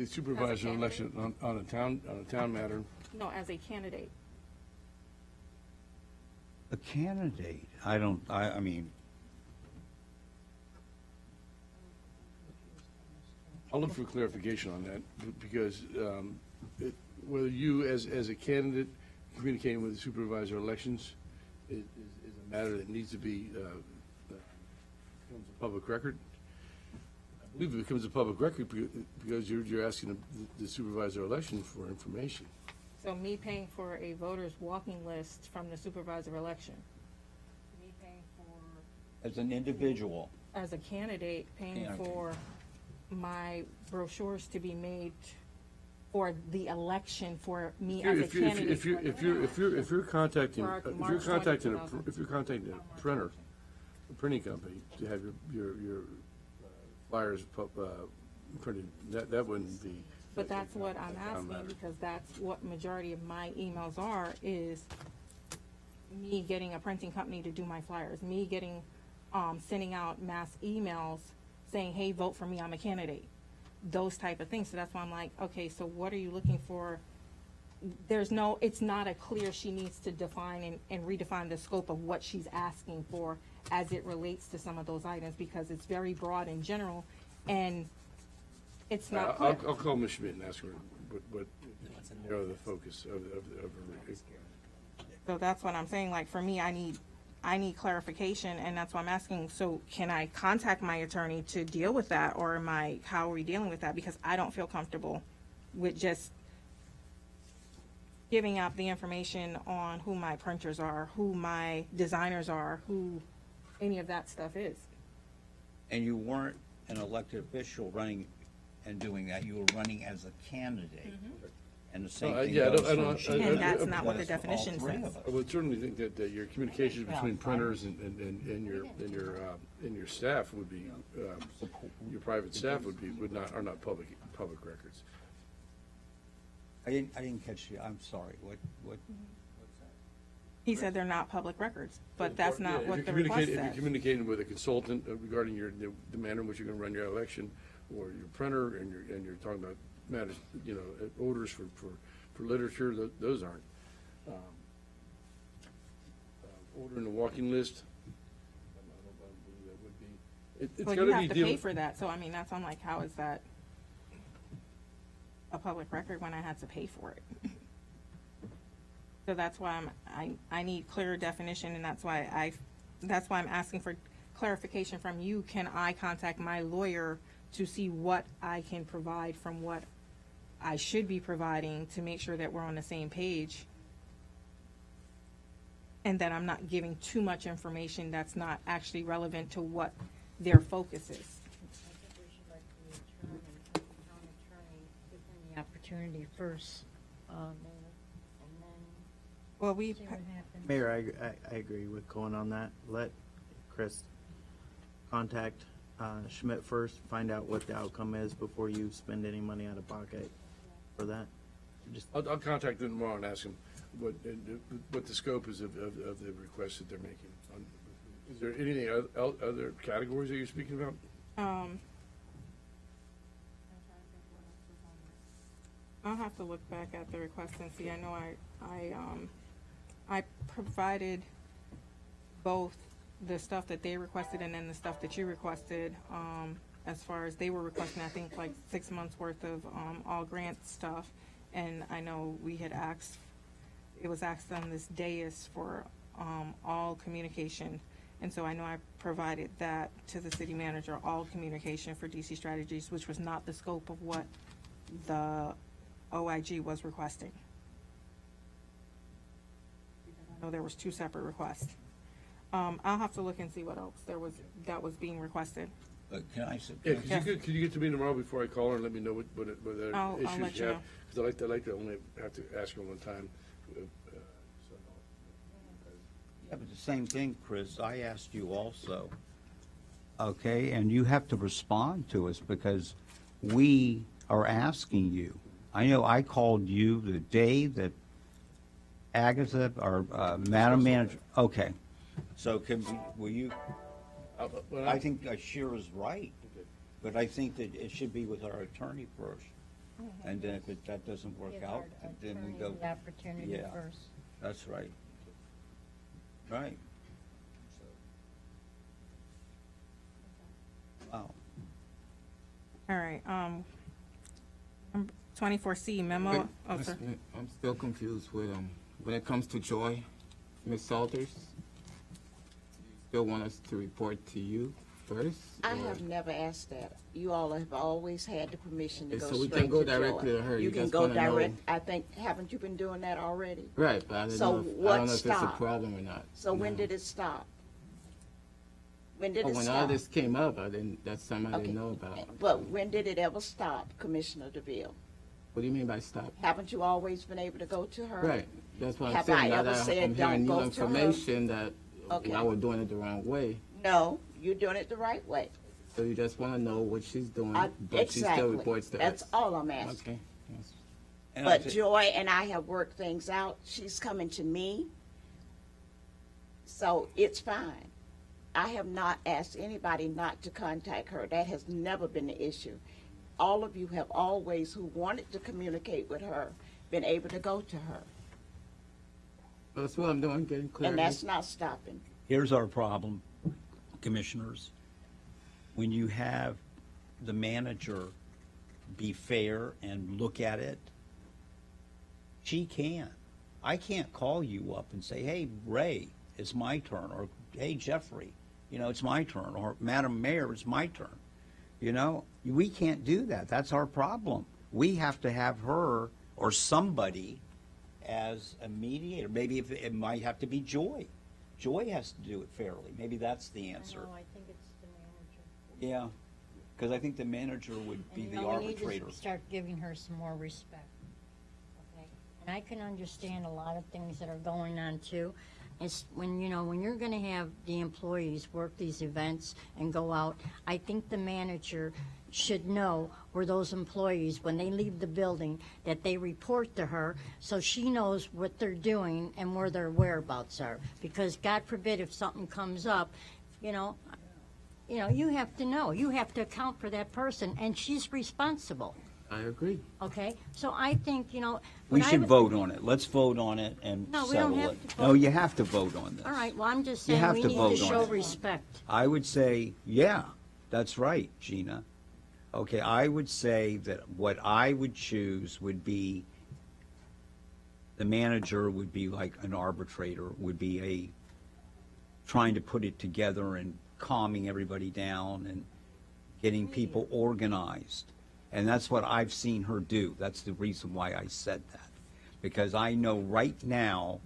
supervisor election on a town matter, No, as a candidate. A candidate, I mean, I'll look for clarification on that, because whether you, as a candidate, communicating with the supervisor of elections is a matter that needs to be, becomes a public record. I believe it becomes a public record because you're asking the supervisor of election for information. So me paying for a voter's walking list from the supervisor of election, me paying for, as an individual. as a candidate, paying Yeah. for my brochures to be made for the election for me as a candidate. If you're contacting For a March 20,000. printer, a printing company to have your flyers printed, that wouldn't be. But that's what I'm a town asking, matter. because that's what majority of my emails are, is me getting a printing company to do my flyers, me getting, sending out mass emails saying, hey, vote for me, I'm a candidate. those type of things. So that's why I'm like, okay, so what are you looking for? There's no, it's not a clear, she needs to define and redefine the scope of what she's asking for as it relates to some of those items, because it's very broad in general, and it's not clear. I'll call Ms. Schmidt and ask her what, you know, the focus of her. So that's what I'm saying, like, for me, I need clarification, and that's why I'm asking, so can I contact my attorney to deal with that, or how are we dealing with that? Because I don't feel comfortable with just giving out the information on who my printers are, who my designers are, who any of that stuff is. And you weren't an elected official running and doing that, you were running as a candidate. And the same thing yeah, I goes don't- for I- And that's not what the Because all definition three says. of us. I would certainly think that your communications between printers and your staff would be, your private staff are not public records. I didn't catch you, I'm sorry, what? He said they're not public records, but that's not Yeah, what if the you're request communicating- If says. you're communicating with a consultant regarding the manner in which you're going to run your election, or your printer, and you're talking about matters, you know, orders for literature, those aren't. Ordering a walking list, I don't believe that would be. It's Well, got you to be have to dealing. pay for that, so I mean, I'm like, how is that a public record when I had to pay for it? So that's why I need clearer definition, and that's why I'm asking for clarification from you. Can I contact my lawyer to see what I can provide from what I should be providing to make sure that we're on the same page? And that I'm not giving too much information that's not actually relevant to what their focus is. I think we should let the attorney, the town attorney, give them the opportunity first, Mayor, and then Well, we, see what happens. Mayor, I agree with going on that. Let Chris contact Schmidt first, find out what the outcome is before you spend any money out of pocket for that. Just I'll contact them tomorrow and ask them what the scope is of the request that they're making. Is there anything, other categories that you're speaking about? I'll have to look back at the request and see. I know I provided both the stuff that they requested and then the stuff that you requested, as far as they were requesting, I think like 6 months worth of, all grant stuff. And I know we had asked, it was asked on this dais for, all communication. And so I know I provided that to the city manager, all communication for DC Strategies, which was not the scope of what the OIG was requesting. I know there was 2 separate requests. I'll have to look and see what else that was being requested. But can I Yeah, suggest? could you get to me tomorrow before I call her and let me know what I'll other issues let you you have? know. Because I like to only have to ask her one time. Yeah, but the same thing, Chris, I asked you also, okay, and you have to respond to us because we are asking you. I know I called you the day that Agatha, our Madam Manager, okay. So will you, I think Shira's right, but I think that it should be with our attorney first. And then if that doesn't work Give out, our then we attorney go. the opportunity Yeah. first. That's right. Right. Wow. All right, 24C memo. Wait, Oh, Ms. sir. Smith, I'm still confused with, when it comes to Joy, Ms. Salters, you still want us to report to you first? I or- have never asked that. You all have always had the permission to Okay, go so we straight can go to Joy. directly to her. You You can just go wanna know- direct, I think, haven't you been doing that already? Right, but I don't So know if what it's a stopped? problem or not. So when No. did it stop? When did Oh, it when all stop? this came up, that's something I Okay. didn't know about. But when did it ever stop, Commissioner DeVille? What do you mean by stop? Haven't you always been able to go to her? Right, that's what I'm Have saying. I Now ever that said I'm don't hearing new go to her? information that Okay. I was doing it the wrong way. No, you're doing it the right way. So you just want to know what she's doing, but she still Exactly. reports to That's us. all I'm asking. Okay. Yes. And I But thi- Joy and I have worked things out. She's coming to me. So it's fine. I have not asked anybody not to contact her. That has never been the issue. all of you have always, who wanted to communicate with her, been able to go to her. That's what I'm doing, getting clear. And that's not stopping. Here's our problem, commissioners. When you have the manager be fair and look at it, she can. I can't call you up and say, hey, Ray, it's my turn, or hey, Jeffrey, it's my turn, or Madam Mayor, it's my turn. We can't do that. That's our problem. We have to have her or somebody as a mediator. Maybe it might have to be Joy. Joy has to do it fairly. Maybe that's the answer. I think it's the manager. Yeah, because I think the manager would be And, the we need arbitrator. to start giving her some more respect. Okay? And I can understand a lot of things that are going on too. It's when you're going to have the employees work these events and go out, I think the manager should know where those employees, when they leave the building, that they report to her so she knows what they're doing and where their whereabouts are. Because God forbid if something comes up, you have to know. You have to account for that person, and she's responsible. I agree. Okay? So I think, We what I should would- vote on it. Let's vote on it and No, we settle don't have it. to No, vote. you have to vote on this. All right, well, I'm just You saying have we to need to vote on show it. respect. I would say, yeah, that's right, Gina. Okay, I would say that what I would choose would be, the manager would be like an arbitrator, would be trying to put it together and calming everybody down and getting people organized. And that's what I've seen her do. That's the reason why I said that. Because I know right now,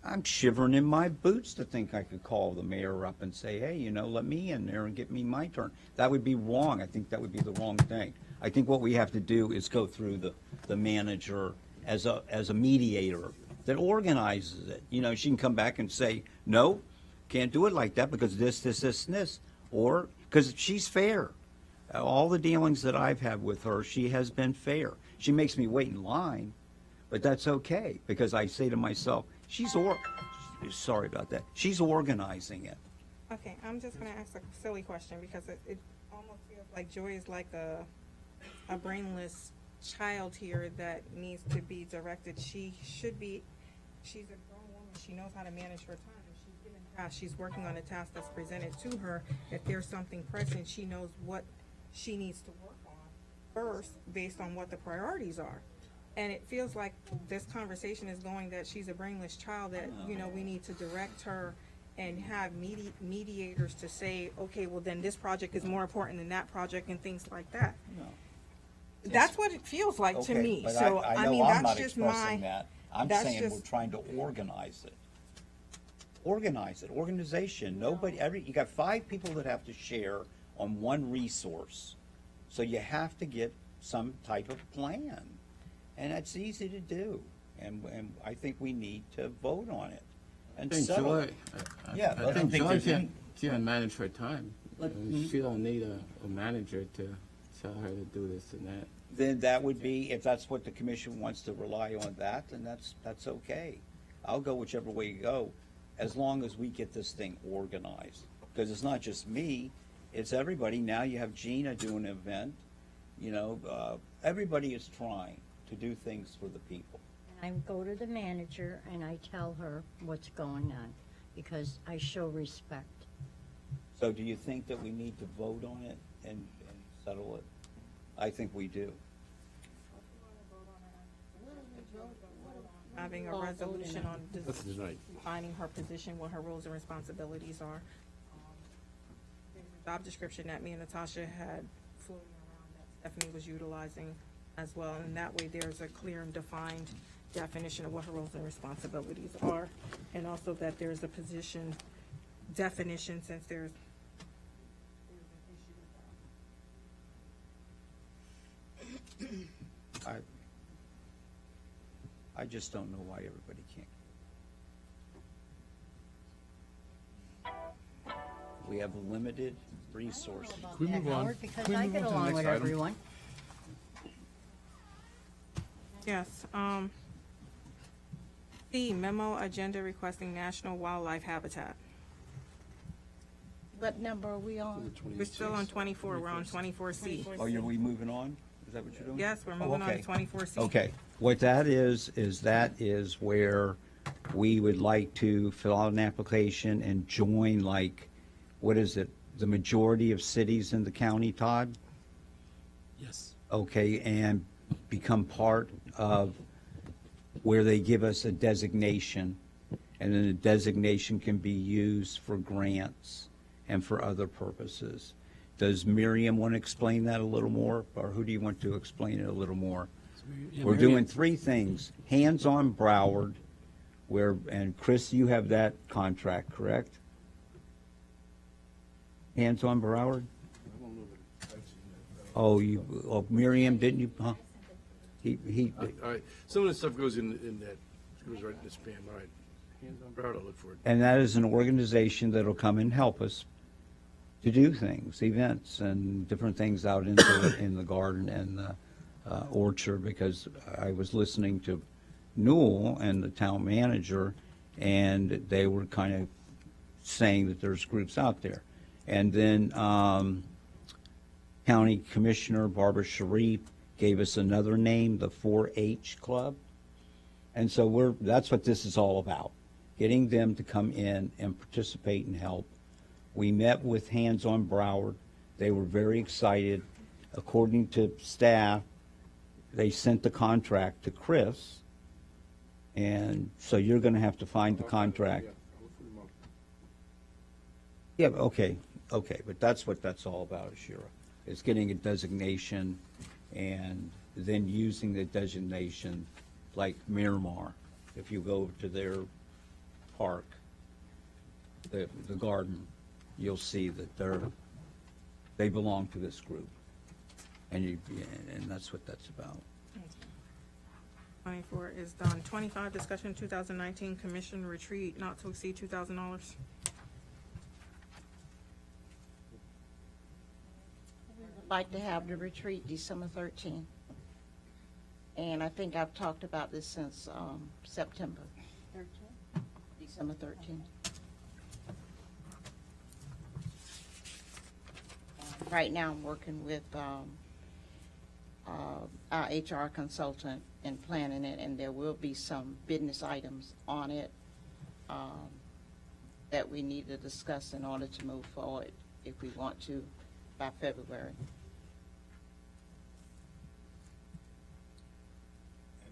I'm shivering in my boots to think I could call the mayor up and say, hey, let me in there and get me my turn. That would be wrong. I think that would be the wrong thing. I think what we have to do is go through the manager as a mediator that organizes it. She can come back and say, no, can't do it like that because this, and this. Or, because she's fair. All the dealings that I've had with her, she has been fair. She makes me wait in line, but that's okay, because I say to myself, sorry about that. She's organizing it. Okay, I'm just gonna ask a silly question because it almost feels like Joy is like a brainless child here that needs to be directed. She's a grown woman. She knows how to manage her time. If she's given a task, she's working on a task that's presented to her. If there's something pressing, she knows what she needs to work on first based on what the priorities are. And it feels like this conversation is going that she's a brainless child, that, we need to direct her and have mediators to say, okay, well then this project is more important than that project and things like that. No. That's what it feels like to Okay, me. but So, I know mean, I'm that's not just expressing my, that. I'm that's saying we're just- trying to organize it. Organization. You got 5 people that have to share on one resource. So you have to get some type of plan. And that's easy to do. And I think we need to vote on it and I think settle Joy, it. I Yeah, I don't think think Joy there's any- can manage her time. mm-hmm. She don't need a manager to tell her to do this and that. Then that would be, if that's what the commission wants to rely on that, then that's okay. I'll go whichever way you go, as long as we get this thing organized. Because it's not just me, it's everybody. Now you have Gina doing an event, everybody is trying to do things for the people. And I go to the manager and I tell her what's going on because I show respect. So do you think that we need to vote on it and settle it? I think we do. having a resolution on That's tonight. defining her position, what her roles and responsibilities are. There's a job description that me and Natasha had floating around that Stephanie was utilizing as well, and that way there's a clear and defined definition of what her roles and responsibilities are, and also that there's a position definition, since there's an issue with I just don't know why everybody can't. We have limited resources. About we that, move on? Howard, because Can we I move get on to the along next with item? everyone. Yes, C, memo agenda requesting national wildlife habitat. What number are we on? We're still on 24, we're on 24C. Oh, are we moving on? Is that what you're doing? Yes, we're moving on okay. to 24C. Okay, what that is that is where we would like to fill out an application and join, like, what is it, the majority of cities in the county, Todd? Yes. Okay, and become part of where they give us a designation, and then the designation can be used for grants and for other purposes. Does Miriam want to explain that a little more, or who do you want to explain it a little more? Yeah, We're Miriam. doing three things: hands-on Broward, where, and Chris, you have that contract, correct? Hands-on Broward? Oh, Miriam, didn't you, huh? He, All right, some of the stuff goes in that, goes right in the spam, all right. Hands on Broward, I'll look for it. and that is an organization that'll come and help us to do things, events and different things out in the garden and the orchard, because I was listening to Newell and the town manager, and they were kind of saying that there's groups out there. And then County Commissioner Barbara Sharif gave us another name, the 4-H Club. And so that's what this is all about, getting them to come in and participate and help. We met with Hands on Broward. They were very excited. According to staff, they sent the contract to Chris. And so you're going to have to find the contract. Yeah, okay, but that's what that's all about, Shira. It's getting a designation and then using the designation like Miramar. If you go to their park, the garden, you'll see that they belong to this group. And that's what that's about. 24 is done. 25, discussion 2019 commission retreat, not to exceed $2,000. Like to have the retreat December 13th. And I think I've talked about this since September. December 13th. Right now, I'm working with our HR consultant in planning it, and there will be some business items on it that we need to discuss in order to move forward if we want to by February.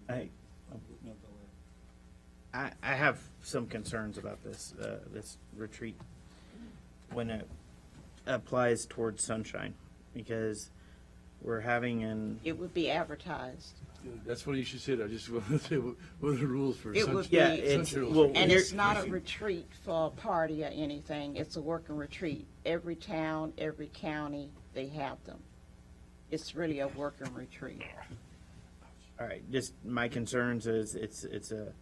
I have some concerns about this, this retreat when it applies towards sunshine, because we're having It would be advertised. That's what you should say. I just want to say, what are the rules for It would sunshine? be- Yeah, it's, sunshine rules? well, And here- it's not a retreat for a party or anything, it's a working retreat. Every town, every county, they have them. It's really a working retreat. all right, just my concerns is it's a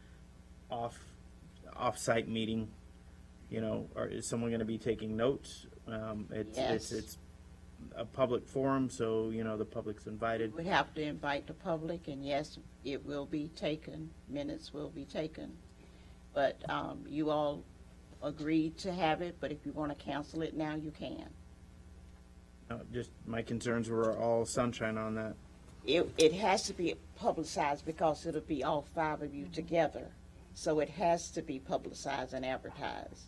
off-site meeting, you know, or is someone gonna be taking notes? Yes. It's a public forum, so, you know, the public's invited. We have to invite the public, and yes, it will be taken, minutes will be taken. But you all agreed to have it, but if you want to cancel it now, you can. Just my concerns were all sunshine on that. It has to be publicized because it'll be all five of you together. So it has to be publicized and advertised,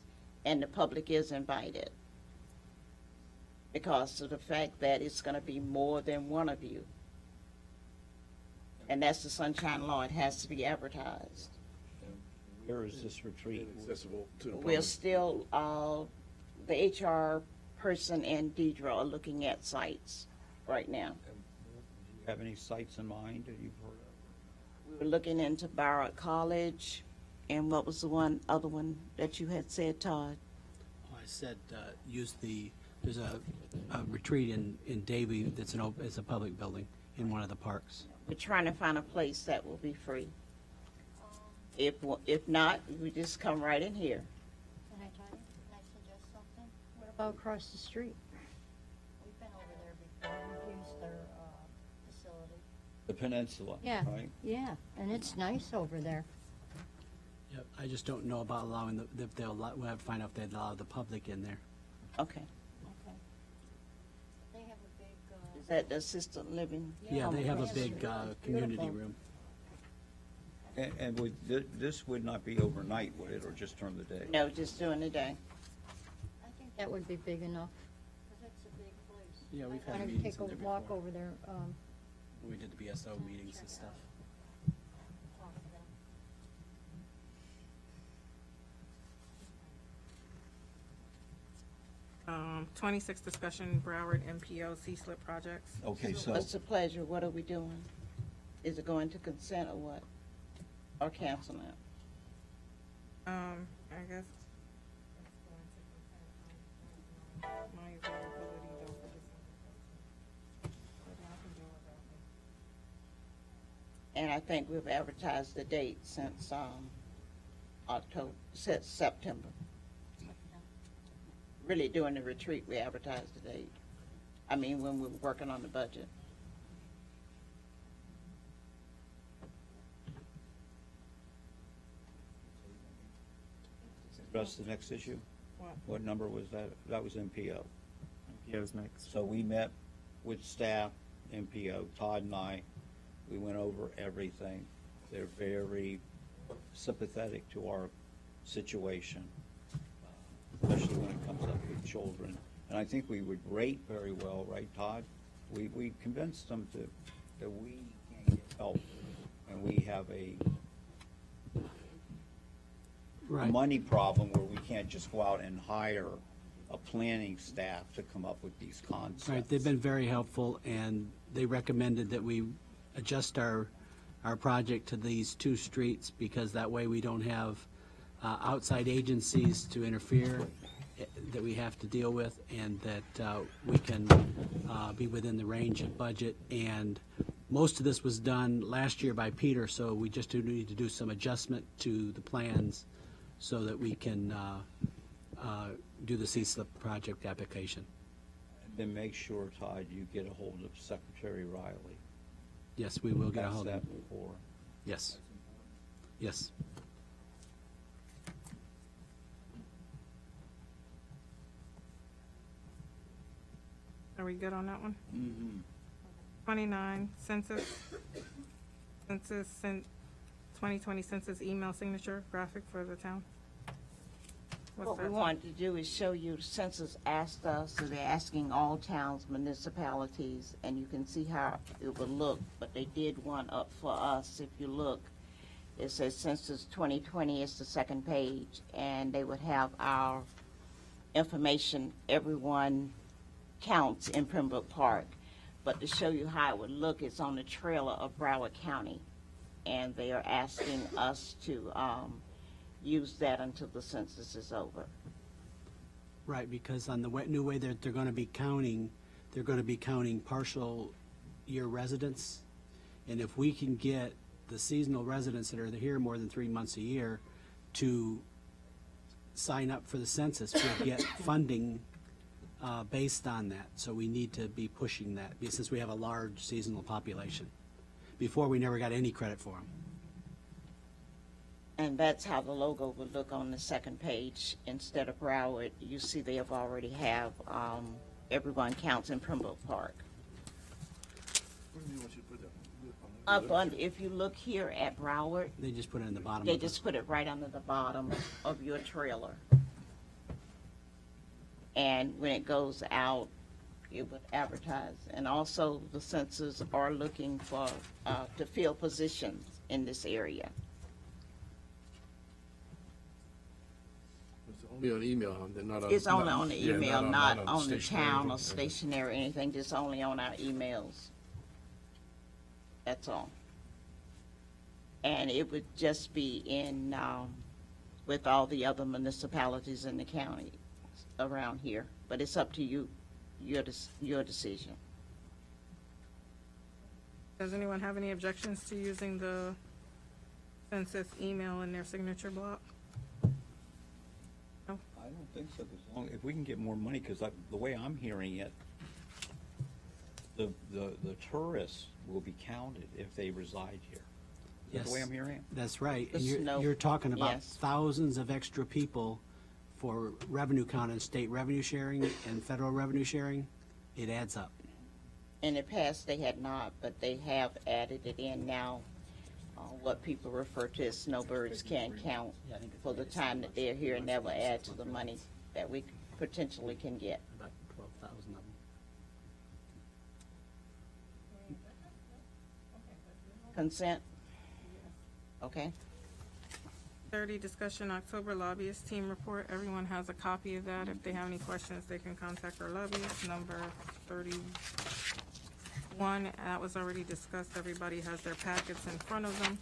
and the public is invited because of the fact that it's going to be more than one of you. And that's the sunshine law, it has to be advertised. Where is this retreat? Accessible to the We're public. still, the HR person and Deidre are looking at sites right now. Do you have any sites in mind that you've heard of? We were looking into Barrett College, and what was the other one that you had said, Todd? I said, there's a retreat in Davie that's it's a public building in one of the parks. We're trying to find a place that will be free. If not, we just come right in here. Can I suggest something? What about across the street? We've been over there before, we've used their facility. The peninsula, Yeah, right? yeah, and it's nice over there. Yep, I just don't know about allowing we'll have to find out if they allow the public in there. Okay. They have a big, Is that the assisted living? Yeah, they have a Yes. big community Beautiful. room. And this would not be overnight, would it, or just during the day? No, just during the day. I think that would be big enough, because it's a big place. Yeah, we've I had wanna meetings take a in there walk before. over there, We did the BSO meetings and stuff. talk to them. 26 discussion Broward MPO C-SLIP projects. Okay, so, What's the pleasure? What are we doing? Is it going to consent or what? Or canceling it? I guess. it's going to consent. My availability though for this. Maybe I can do it that way. And I think we've advertised the date since, since September. Really, during the retreat, we advertised the date. I mean, when we were working on the budget. address the next issue? What? What number was that? That was MPO. MPO's next. So we met with staff, MPO, Todd and I. We went over everything. They're very sympathetic to our situation, especially when it comes up with children. And I think we would rate very well, right, Todd? We convinced them that we can't get help, and we have a Right. money problem where we can't just go out and hire a planning staff to come up with these concepts. Right, they've been very helpful, and they recommended that we adjust our project to these two streets, because that way we don't have outside agencies to interfere that we have to deal with, and that we can be within the range of budget. And most of this was done last year by Peter, so we just do need to do some adjustment to the plans so that we can do the C-SLIP project application. Then make sure, Todd, you get a hold of Secretary Riley. Yes, we will get a Asked hold of that him. before. Yes. Yes. Are we good on that one? Mm-hmm. 29, census 2020 census email signature graphic for the town. What's What we that? wanted to do is show you, the census asked us, so they're asking all towns, municipalities, and you can see how it would look, but they did one up for us. If you look, it says census 2020 is the second page, and they would have our information, everyone counts in Pembroke Park. But to show you how it would look, it's on the trailer of Broward County, and they are asking us to use that until the census is over. Right, because on the new way that they're going to be counting, they're going to be counting partial year residents. And if we can get the seasonal residents that are here more than 3 months a year to sign up for the census, we'll get funding based on that. So we need to be pushing that, since we have a large seasonal population. Before, we never got any credit for them. And that's how the logo would look on the second page. Instead of Broward, you see they have already have everyone counts in Pembroke Park. Up on, if you look here at Broward, They just put it in the bottom. they of the- just put it right under the bottom of your trailer. And when it goes out, it would advertise. And also, the census are looking for, to fill positions in this area. It's only on email, they're not on. It's only on the yeah, email, not on the stationery town or anything. stationery or anything, just only on our emails. That's all. And it would just be in, with all the other municipalities in the county around here. But it's up to you, your decision. Does anyone have any objections to using the census email in their signature block? No? I don't think so, as long, if we can get more money, because the way I'm hearing it, the tourists will be counted if they reside here. Is that the way Yes. I'm hearing it? That's right. The And snow- you're talking about yes. thousands of extra people for revenue count and state revenue sharing and federal revenue sharing, it adds up. In the past, they had not, but they have added it in now. What people refer to as snowbirds can count for the time that they're here, and that will add to the money that we potentially can get. About 12,000 of them. Consent? Okay. 30, discussion October lobbyist team report. Everyone has a copy of that. If they have any questions, they can contact our lobbyist. Number 31, that was already discussed. Everybody has their packets in front of them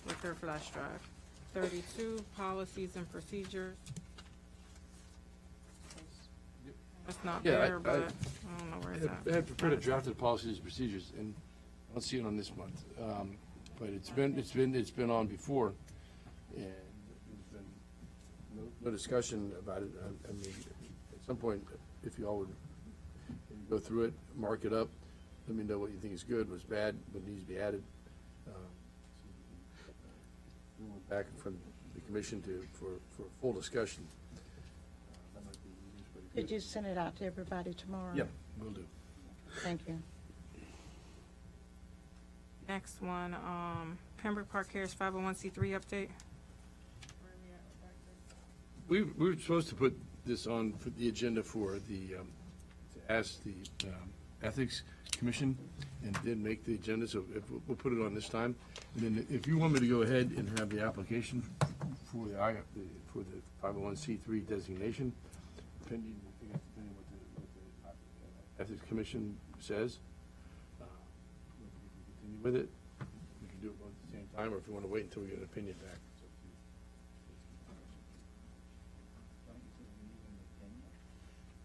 with their flash drive. 32, policies and procedures. That's not Yeah, there, but I don't know where it's I at. had prepared a draft of policies and procedures, and I don't see it on this month. But it's been on before, and there's been no discussion about it. I mean, at some point, if you all would go through it, mark it up, let me know what you think is good, what's bad, what needs to be added. We went back from the commission for a full discussion. That might be pretty good. Did you send it out to everybody tomorrow? Yeah, will do. Thank you. Next one, Pembroke Park Cares 501c3 update. We were supposed to put this on for the agenda for the, to ask the Ethics Commission, and didn't make the agenda, so we'll put it on this time. And then if you want me to go ahead and have the application for the 501c3 designation, depending what the Ethics Commission says, continue with it. We can do it both at the same time, or if you want to wait until we get an opinion back.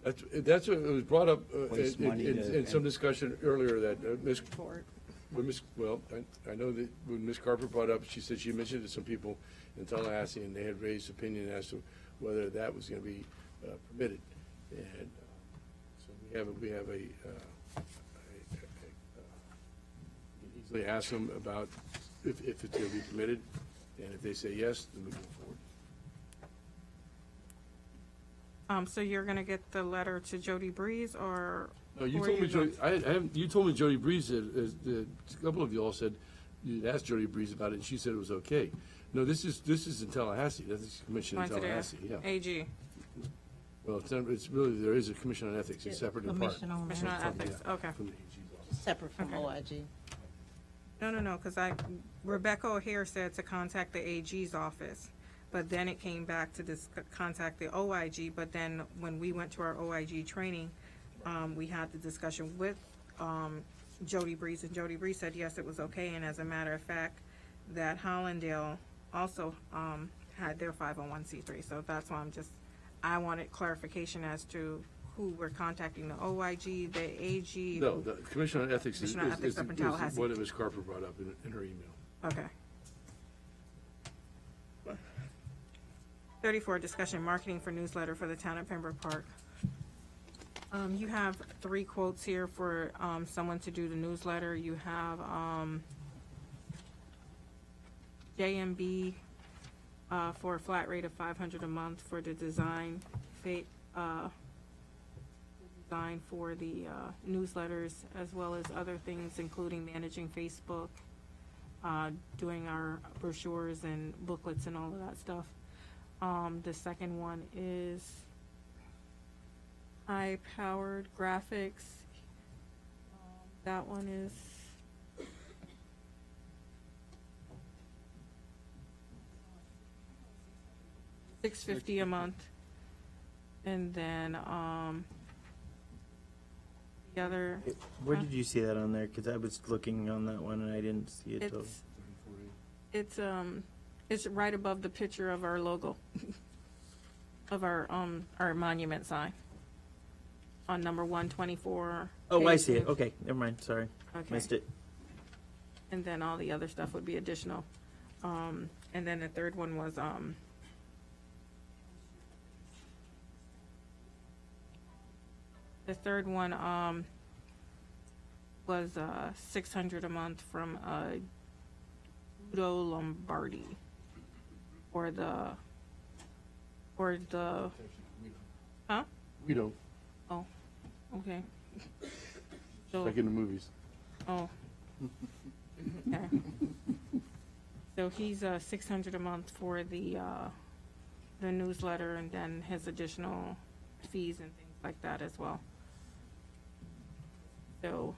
That's what, it was brought up Waste money in some discussion earlier that Report. I know that when Ms. Carper brought up, she said she mentioned it to some people in Tallahassee, and they had raised opinion as to whether that was going to be permitted. And so we have a easily ask them about if it's going to be permitted, and if they say yes, then we go forward. So you're gonna get the letter to Jody Breeze, or? No, you who are told me, going- you told me Jody Breeze, a couple of you all said, you asked Jody Breeze about it, and she said it was okay. No, this is in Tallahassee, that's the commission in Going to the Tallahassee, yeah. AG, Well, it's really, there is a commission on ethics, it's separate and apart. Commission on Commission on From the- Ethics, okay. From the AG's office. Separate from Okay. OIG. No, because Rebecca O'Hare said to contact the AG's office, but then it came back to contact the OIG, but then when we went to our OIG training, we had the discussion with, Jody Breeze, and Jody Breeze said, yes, it was okay, and as a matter of fact, that Hollandale also, had their 501c3, so that's why I wanted clarification as to who we're contacting, the OIG, the AG. No, the commission on ethics is Commission on Ethics up in Tallahassee. what Ms. Carper brought up in her email. Okay. 34, discussion marketing for newsletter for the town of Pembroke Park. You have 3 quotes here for someone to do the newsletter. You have JMB for a flat rate of $500 a month for the design for the newsletters, as well as other things, including managing Facebook, doing our brochures and booklets and all of that stuff. The second one is high-powered graphics. That one is $650 a month. And then, the other, Where did you see that on there? Because I was looking on that one and I didn't see it. Till... it's right above the picture of our logo, of our monument sign on number 124. Oh, I page see it. six. Okay, never mind. Sorry, Okay. missed it. And then all the other stuff would be additional. And then the third one was, was $600 a month from Udo Lombardi for the or the, huh? We don't, Oh, okay. So, like in the movies. oh. Okay. So he's, 600 a month for the newsletter and then his additional fees and things like that as well. So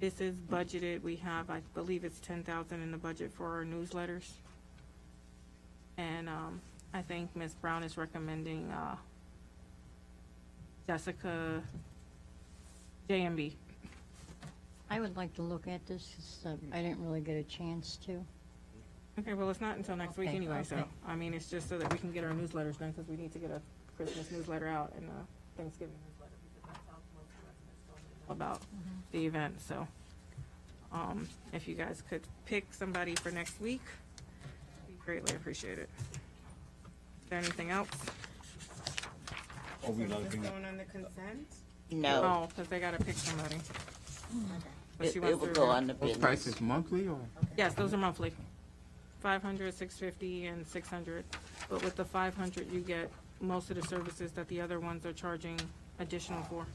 this is budgeted. We have, I believe it's 10,000 in the budget for our newsletters. And, I think Ms. Brown is recommending, Jessica JMB. I would like to look at this, 'cause, I didn't really get a chance to. Okay, well, it's not until next week Okay, anyway, so, okay. I mean, it's just so that we can get our newsletters done, because we need to get a Christmas newsletter out and a Thanksgiving newsletter, because that's how most residents don't know about the event, so. If you guys could pick somebody for next week, we greatly appreciate it. Is there anything else? Oh, we love being- Going on the consent? No, No, because they gotta pick somebody. But it she wants will to- go on the Those business. prices monthly or? Yes, those are monthly. 500, 650, and 600. But with the 500, you get most of the services that the other ones are charging additional for.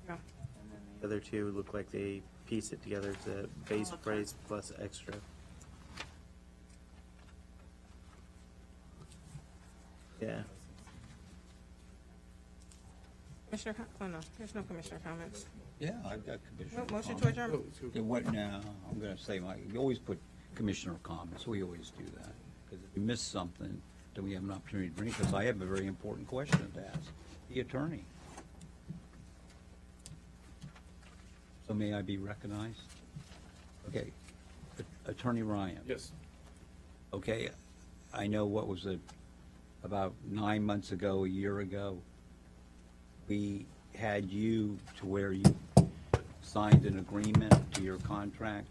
Yeah. The other two look like they piece it together to base price plus extra. Yeah. Commissioner, oh no, there's no commissioner comments. Yeah, I've got commissioner No, motion to comments. adjourn. Yeah, what now? I'm gonna say, we always put commissioner comments, we always do that. Because if we miss something, then we have an opportunity to bring it, because I have a very important question to ask the attorney. So may I be recognized? Okay, Attorney Ryan. Yes. Okay, I know what was it, about 9 months ago, a year ago, we had you to where you signed an agreement to your contract.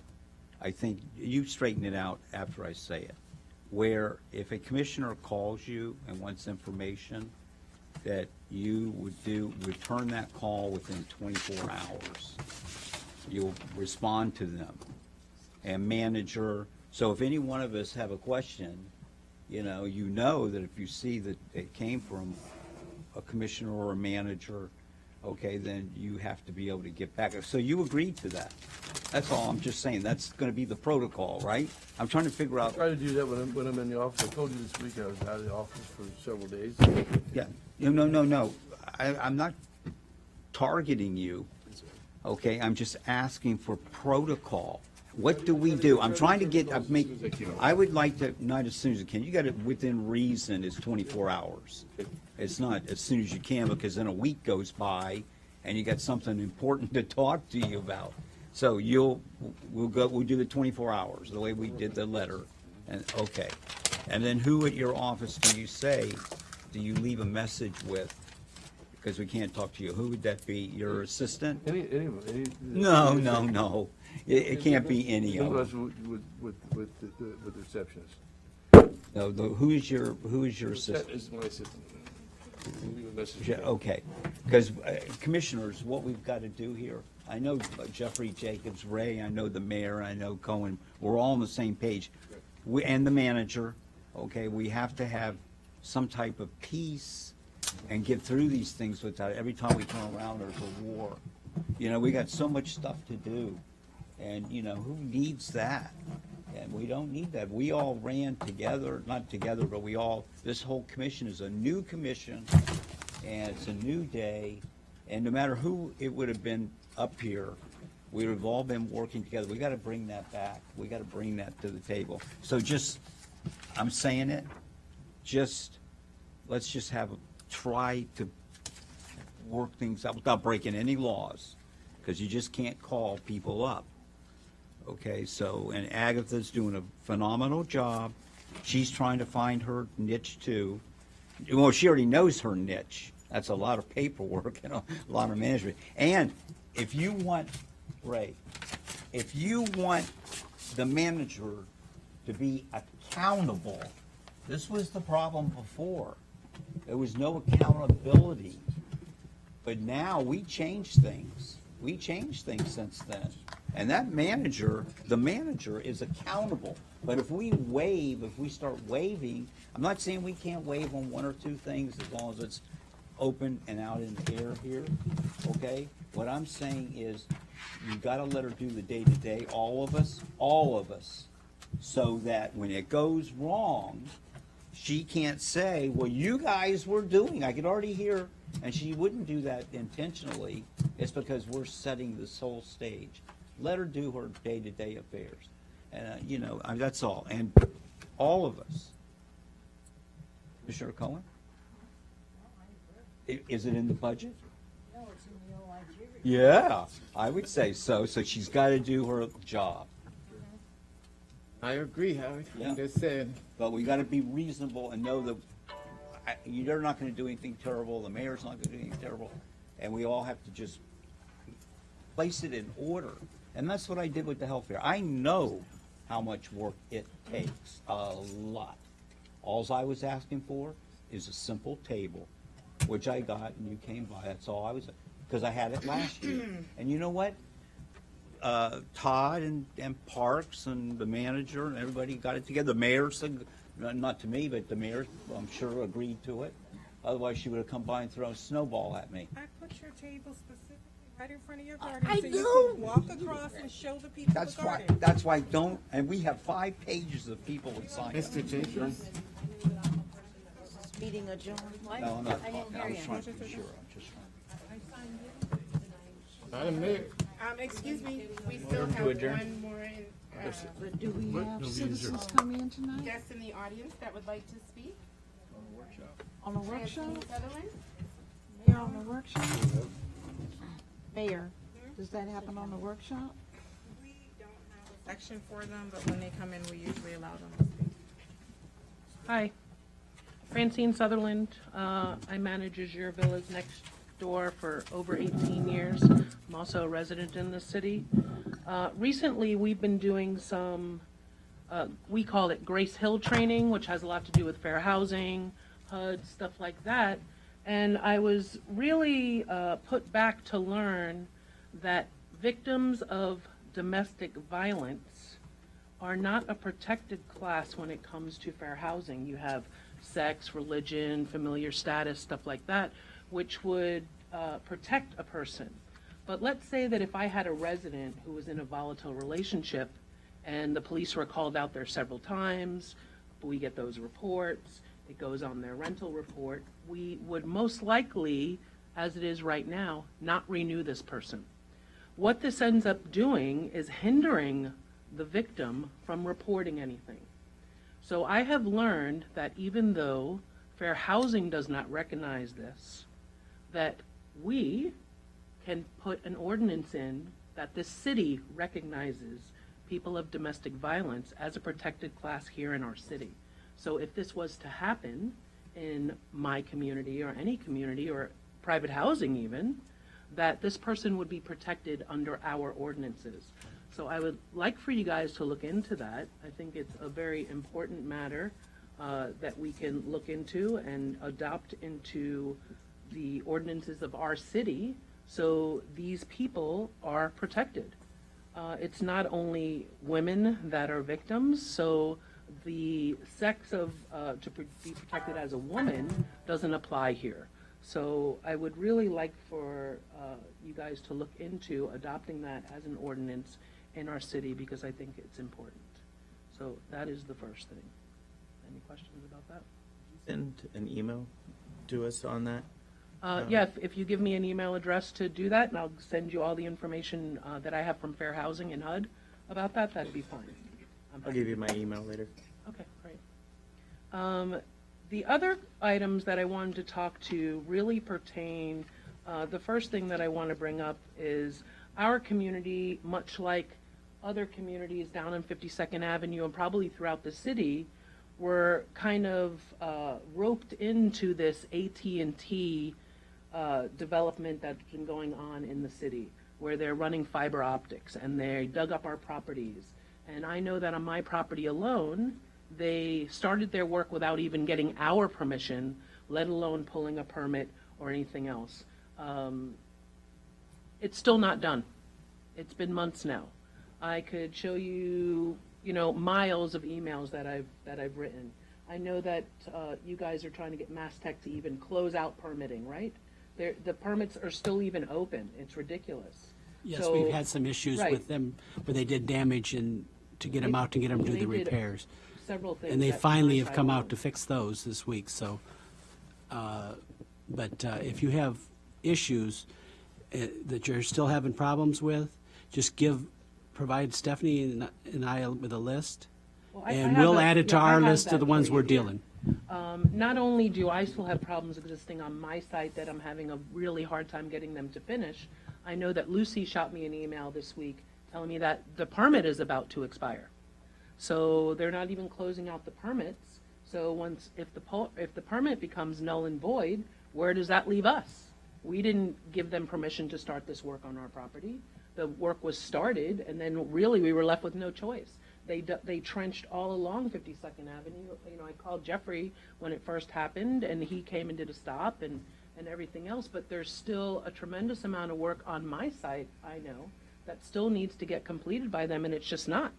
I think you straighten it out after I say it, where if a commissioner calls you and wants information, that you would return that call within 24 hours. You'll respond to them. And manager, so if any one of us have a question, you know that if you see that it came from a commissioner or a manager, okay, then you have to be able to get back. So you agreed to that. That's all I'm just saying. That's going to be the protocol, right? I'm trying to figure out. Try to do that when I'm in the office. I told you this week I was out of the office for several days. Yeah, no. I'm not targeting you, okay? I'm just asking for protocol. What do we do? I'm trying to I would like to, not as soon as you can. You got it within reason is 24 hours. It's not as soon as you can, because then a week goes by and you got something important to talk to you about. So we'll do the 24 hours, the way we did the letter, and, okay. And then who at your office do you leave a message with? Because we can't talk to you. Who would that be? Your assistant? Any No. It can't be any of Unless them. with the receptionist. No, who is your assistant? That is my assistant. Leave a message. Yeah, okay, because commissioners, what we've got to do here, I know Jeffrey Jacobs, Ray, I know the mayor, I know Cohen, we're all on the same page. And the manager, okay, we have to have some type of peace and get through these things without, every time we turn around, there's a war. We got so much stuff to do, and, who needs that? And we don't need that. We all ran together, not together, but this whole commission is a new commission, and it's a new day, and no matter who it would have been up here, we would have all been working together. We got to bring that back. We got to bring that to the table. So I'm saying it, let's just try to work things out without breaking any laws, because you just can't call people up. Okay, and Agatha's doing a phenomenal job. She's trying to find her niche too. Well, she already knows her niche. That's a lot of paperwork and a lot of management. And if you want, Ray, if you want the manager to be accountable, this was the problem before. There was no accountability. But now we changed things. We changed things since then. And that manager, the manager is accountable. But if we start waiving, I'm not saying we can't waive on one or two things as long as it's open and out in the air here, okay? What I'm saying is, you gotta let her do the day-to-day, all of us, so that when it goes wrong, she can't say, well, you guys were doing, I could already hear, and she wouldn't do that intentionally. It's because we're setting this whole stage. Let her do her day-to-day affairs. And, that's all. And all of us. Commissioner Cohen? Is it in the budget? No, it's in the OIG. Yeah, I would say so. So she's got to do her job. I agree, Howard. Yeah. You just said, But we got to be reasonable and know that you're not going to do anything terrible. The mayor's not going to do anything terrible. And we all have to just place it in order. And that's what I did with the health fair. I know how much work it takes, a lot. Alls I was asking for is a simple table, which I got and you came by. That's all I was, because I had it last year. And you know what? Todd and Parks and the manager and everybody got it together. The mayor said, not to me, but the mayor, I'm sure, agreed to it. Otherwise, she would have come by and thrown a snowball at me. I put your table specifically right in front of your I garden, so you know. can walk across and show the people That's the why, garden. that's why don't, and we have 5 pages of people that signed up. Mr. Jenkins, Meeting adjourned. No, I'm not I didn't talking. I hear was you. trying to be sure. I'm just trying. Madam Mayor, Excuse me, we still have one more But do we have no, citizens coming in tonight? guest in the audience that would like to speak. On the workshop? Francine Sutherland? Mayor, on the workshop? Mayor, does that happen on the workshop? We don't have a section for them, but when they come in, we usually allow them to speak. Hi, Francine Sutherland. I manage Azure Villas next door for over 18 years. I'm also a resident in the city. Recently, we've been doing some, we call it Grace Hill training, which has a lot to do with fair housing, HUD, stuff like that. And I was really put back to learn that victims of domestic violence are not a protected class when it comes to fair housing. You have sex, religion, familiar status, stuff like that, which would protect a person. But let's say that if I had a resident who was in a volatile relationship and the police were called out there several times, we get those reports, it goes on their rental report, we would most likely, as it is right now, not renew this person. What this ends up doing is hindering the victim from reporting anything. So I have learned that even though fair housing does not recognize this, that we can put an ordinance in that the city recognizes people of domestic violence as a protected class here in our city. So if this was to happen in my community or any community or private housing even, that this person would be protected under our ordinances. So I would like for you guys to look into that. I think it's a very important matter that we can look into and adopt into the ordinances of our city so these people are protected. It's not only women that are victims, so the sex of to be protected as a woman doesn't apply here. So I would really like for you guys to look into adopting that as an ordinance in our city because I think it's important. So that is the first thing. Any questions about that? Send an email to us on that. Yeah, if you give me an email address to do that, and I'll send you all the information that I have from Fair Housing and HUD about that, that'd be fine. I'll give you my email later. Okay, great. The other items that I wanted to talk to really pertain, the first thing that I want to bring up is our community, much like other communities down on 52nd Avenue and probably throughout the city, were kind of roped into this AT&T development that's been going on in the city, where they're running fiber optics and they dug up our properties. And I know that on my property alone, they started their work without even getting our permission, let alone pulling a permit or anything else. It's still not done. It's been months now. I could show you, miles of emails that I've written. I know that you guys are trying to get Mass Tech to even close out permitting, right? The permits are still even open. It's ridiculous. Yes, So- we've had some issues Right. with them where they did damage and to get them out, to get them to do They the did repairs. Several things. And they that finally my have side come out won't. to fix those this week, so. But if you have issues that you're still having problems with, just provide Stephanie and I with a list, Well, I and have we'll a- add it to yeah, I our have list that of the for ones you we're here. dealing. Not only do I still have problems existing on my site that I'm having a really hard time getting them to finish, I know that Lucy shot me an email this week telling me that the permit is about to expire. So they're not even closing out the permits. So if the permit becomes null and void, where does that leave us? We didn't give them permission to start this work on our property. The work was started, and then really we were left with no choice. They trenched all along 52nd Avenue. I called Jeffrey when it first happened, and he came and did a stop and everything else. But there's still a tremendous amount of work on my site, I know, that still needs to get completed by them, and it's just not.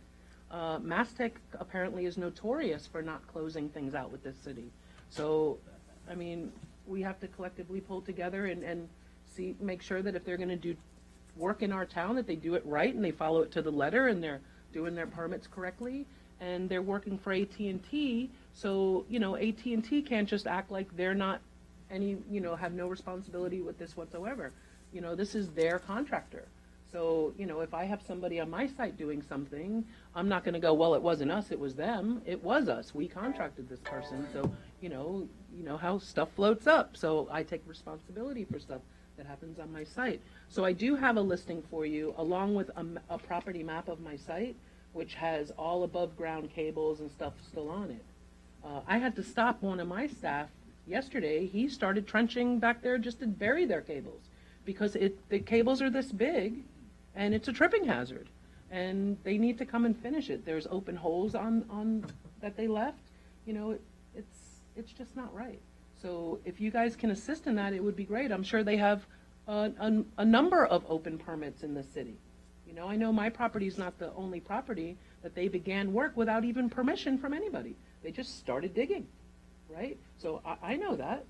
Masstec apparently is notorious for not closing things out with this city. So, we have to collectively pull together and make sure that if they're gonna do work in our town, that they do it right and they follow it to the letter and they're doing their permits correctly. And they're working for AT&T, so, AT&T can't just act like they're not have no responsibility with this whatsoever. This is their contractor. So, if I have somebody on my site doing something, I'm not gonna go, well, it wasn't us, it was them. It was us. We contracted this person, so, you know how stuff floats up. So I take responsibility for stuff that happens on my site. So I do have a listing for you, along with a property map of my site, which has all above ground cables and stuff still on it. I had to stop one of my staff yesterday. He started trenching back there just to bury their cables, because the cables are this big, and it's a tripping hazard, and they need to come and finish it. There's open holes on that they left. It's just not right. So if you guys can assist in that, it would be great. I'm sure they have a number of open permits in the city. I know my property is not the only property that they began work without even permission from anybody. They just started digging, right? So I know that.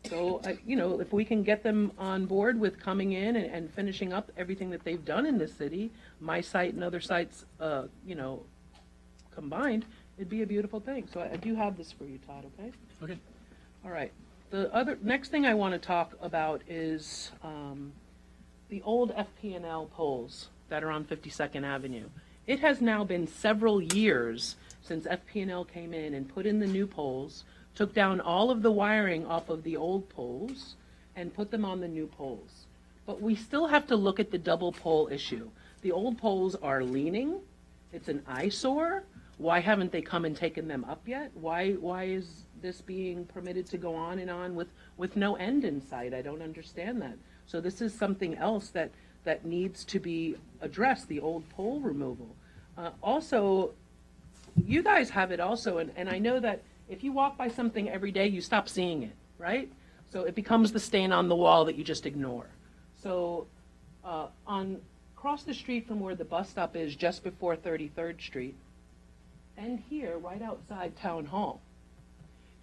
So, if we can get them on board with coming in and finishing up everything that they've done in this city, my site and other sites, combined, it'd be a beautiful thing. So I do have this for you, Todd, okay? Okay. All right. The next thing I want to talk about is the old FP&L poles that are on 52nd Avenue. It has now been several years since FP&L came in and put in the new poles, took down all of the wiring off of the old poles, and put them on the new poles. But we still have to look at the double pole issue. The old poles are leaning. It's an eyesore. Why haven't they come and taken them up yet? Why is this being permitted to go on and on with no end in sight? I don't understand that. So this is something else that needs to be addressed, the old pole removal. Also, you guys have it also, and I know that if you walk by something every day, you stop seeing it, right? So it becomes the stain on the wall that you just ignore. So across the street from where the bus stop is, just before 33rd Street, and here, right outside Town Hall,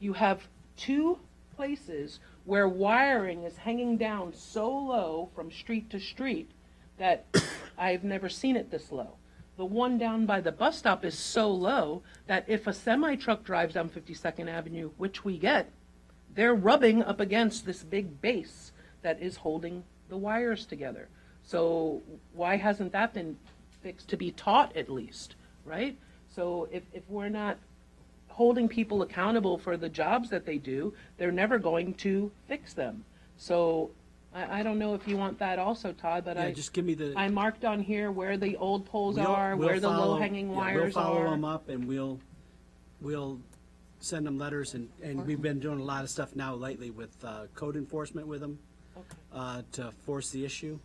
you have two places where wiring is hanging down so low from street to street that I've never seen it this low. The one down by the bus stop is so low that if a semi-truck drives down 52nd Avenue, which we get, they're rubbing up against this big base that is holding the wires together. So why hasn't that been fixed, to be taught at least, right? So if we're not holding people accountable for the jobs that they do, they're never going to fix them. So I don't know if you want that also, Todd, but Yeah, just give me the. I marked on here where the old poles are, We'll where the follow- low-hanging yeah, wires We'll follow are. them up, and we'll send them letters, and we've been doing a lot of stuff now lately with code enforcement with them to force the issue.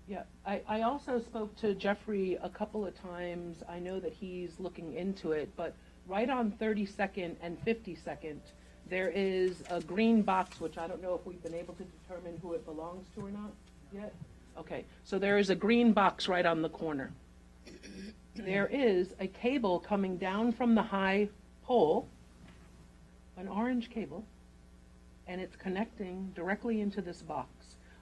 Yeah, I also spoke to Jeffrey a couple of times. I know that he's looking into it, but right on 32nd and 52nd, there is a green box, which I don't know if we've been able to determine who it belongs to or not yet. Okay, so there is a green box right on the corner. there is a cable coming down from the high pole, an orange cable, and it's connecting directly into this box.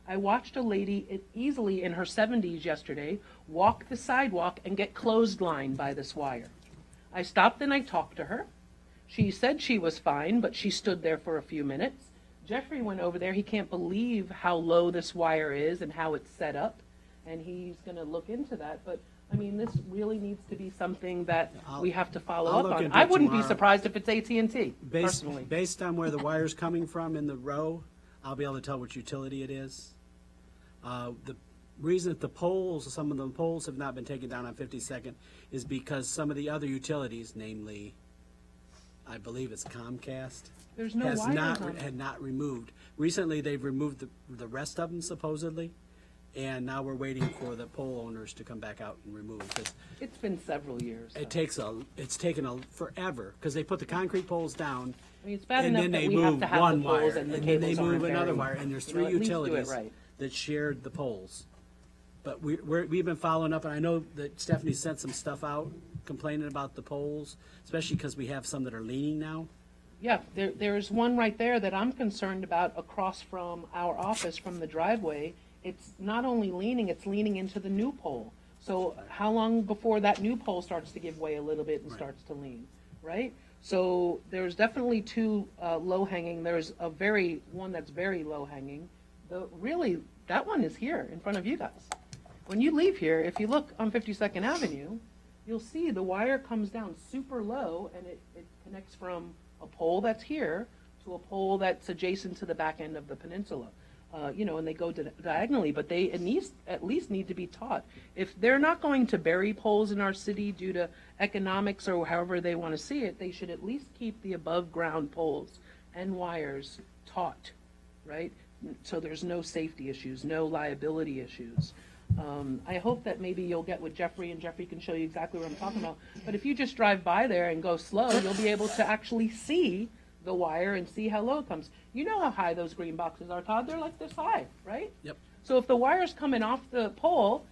I watched a lady easily in her 70s yesterday walk the sidewalk and get clotheslined by this wire. I stopped and I talked to her. She said she was fine, but she stood there for a few minutes. Jeffrey went over there. He can't believe how low this wire is and how it's set up, and he's going to look into that. But I mean, this really needs to be something that we have to follow I'll up look on. into I it wouldn't be tomorrow. surprised if it's AT&T, personally. Based on where the wire's coming from in the row, I'll be able to tell which utility it is. The reason that some of the poles have not been taken down on 52nd is because some of the other utilities, namely, I believe it's Comcast, There's no wires on it. had not removed. Recently, they've removed the rest of them supposedly, and now we're waiting for the pole owners to come back out and remove it. 'Cause It's been several years. so. it's taken forever, because they put the concrete poles down, I mean, it's bad and enough then that they we have move to have one the poles wire, and the and then they cables aren't move another buried. wire, and there's You know, three at least do it utilities right. that shared the poles. But we've been following up, and I know that Stephanie sent some stuff out complaining about the poles, especially because we have some that are leaning now. Yeah, there's one right there that I'm concerned about across from our office, from the driveway. It's not only leaning, it's leaning into the new pole. So how long before that new pole starts to give way a little bit and starts to lean, right? So there's definitely two low-hanging. There's one that's very low-hanging. Really, that one is here in front of you guys. When you leave here, if you look on 52nd Avenue, you'll see the wire comes down super low, and it connects from a pole that's here to a pole that's adjacent to the back end of the peninsula. And they go diagonally, but they at least need to be taught. If they're not going to bury poles in our city due to economics or however they want to see it, they should at least keep the above-ground poles and wires taught, right? So there's no safety issues, no liability issues. I hope that maybe you'll get with Jeffrey, and Jeffrey can show you exactly what I'm talking about. But if you just drive by there and go slow, you'll be able to actually see the wire and see how low it comes. You know how high those green boxes are, Todd? They're like this high, right? Yep. So if the wire's coming off the pole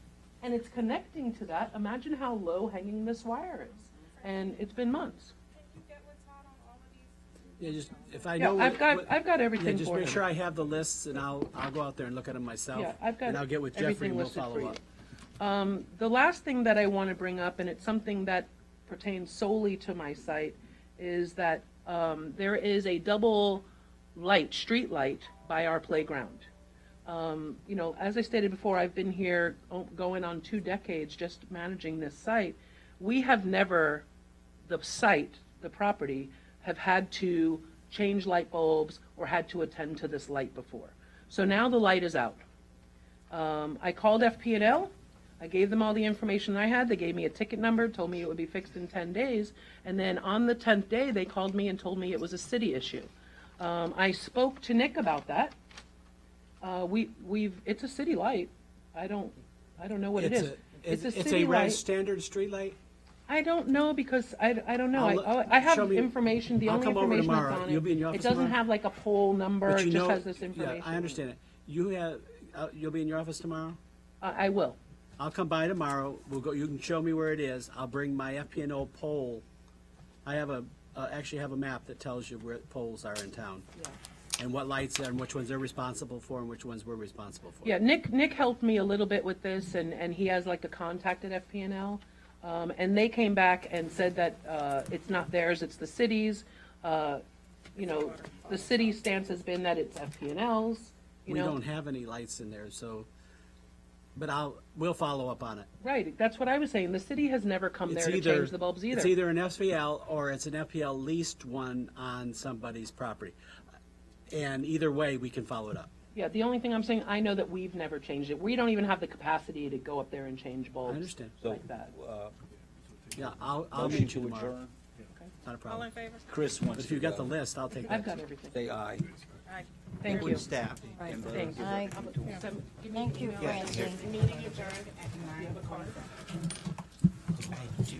and it's connecting to that, imagine how low hanging this wire is. And it's been months. Yeah, just, if I Yeah, know. I've got everything Just for make him. sure I have the lists, and I'll go out there and look at them myself. Yeah, I've got And I'll get with Jeffrey everything and we'll listed follow for up. you. The last thing that I want to bring up, and it's something that pertains solely to my site, is that there is a double street light by our playground. As I stated before, I've been here going on 2 decades just managing this site. We have never, the property, have had to change light bulbs or had to attend to this light before. So now the light is out. I called FP&L. I gave them all the information I had. They gave me a ticket number, told me it would be fixed in 10 days. And then on the 10th day, they called me and told me it was a city issue. I spoke to Nick about that. It's a city light. I don't know what it is. It's a It's city a red light. standard street light? I don't know because I don't know. I'll I have show me- information, the I'll only come over information that's tomorrow. on You'll be in it. your It office doesn't tomorrow? have like a poll number, But it you just know- has this information. Yeah, I understand it. You'll be in your office tomorrow? I will. I'll come by tomorrow. You can show me where it is. I'll bring my FP&O poll. I actually have a map that tells you where poles are in town. Yeah. And what lights and which ones they're responsible for and which ones we're responsible for. Yeah, Nick helped me a little bit with this, and he has like a contact at FP&L. And they came back and said that it's not theirs, it's the city's. The city stance has been that it's FP&L's, We don't have any lights in there, so, but we'll follow up on it. Right, that's what I was saying. The city has never come there to change the bulbs either. It's either an FPL or it's an FPL leased one on somebody's property. And either way, we can follow it up. Yeah, the only thing I'm saying, I know that we've never changed it. We don't even have the capacity to go up there and change bulbs. I understand. Like that. Yeah, I'll Motion meet you to tomorrow. adjourn. Not a All problem. in favor? Chris But wants if to you got the go. list, I'll take that. I've got everything. Say aye. Thank you. With staff. Right, and thank you. Aye. Thank you, Francine. Meeting adjourned at 9:45. I do.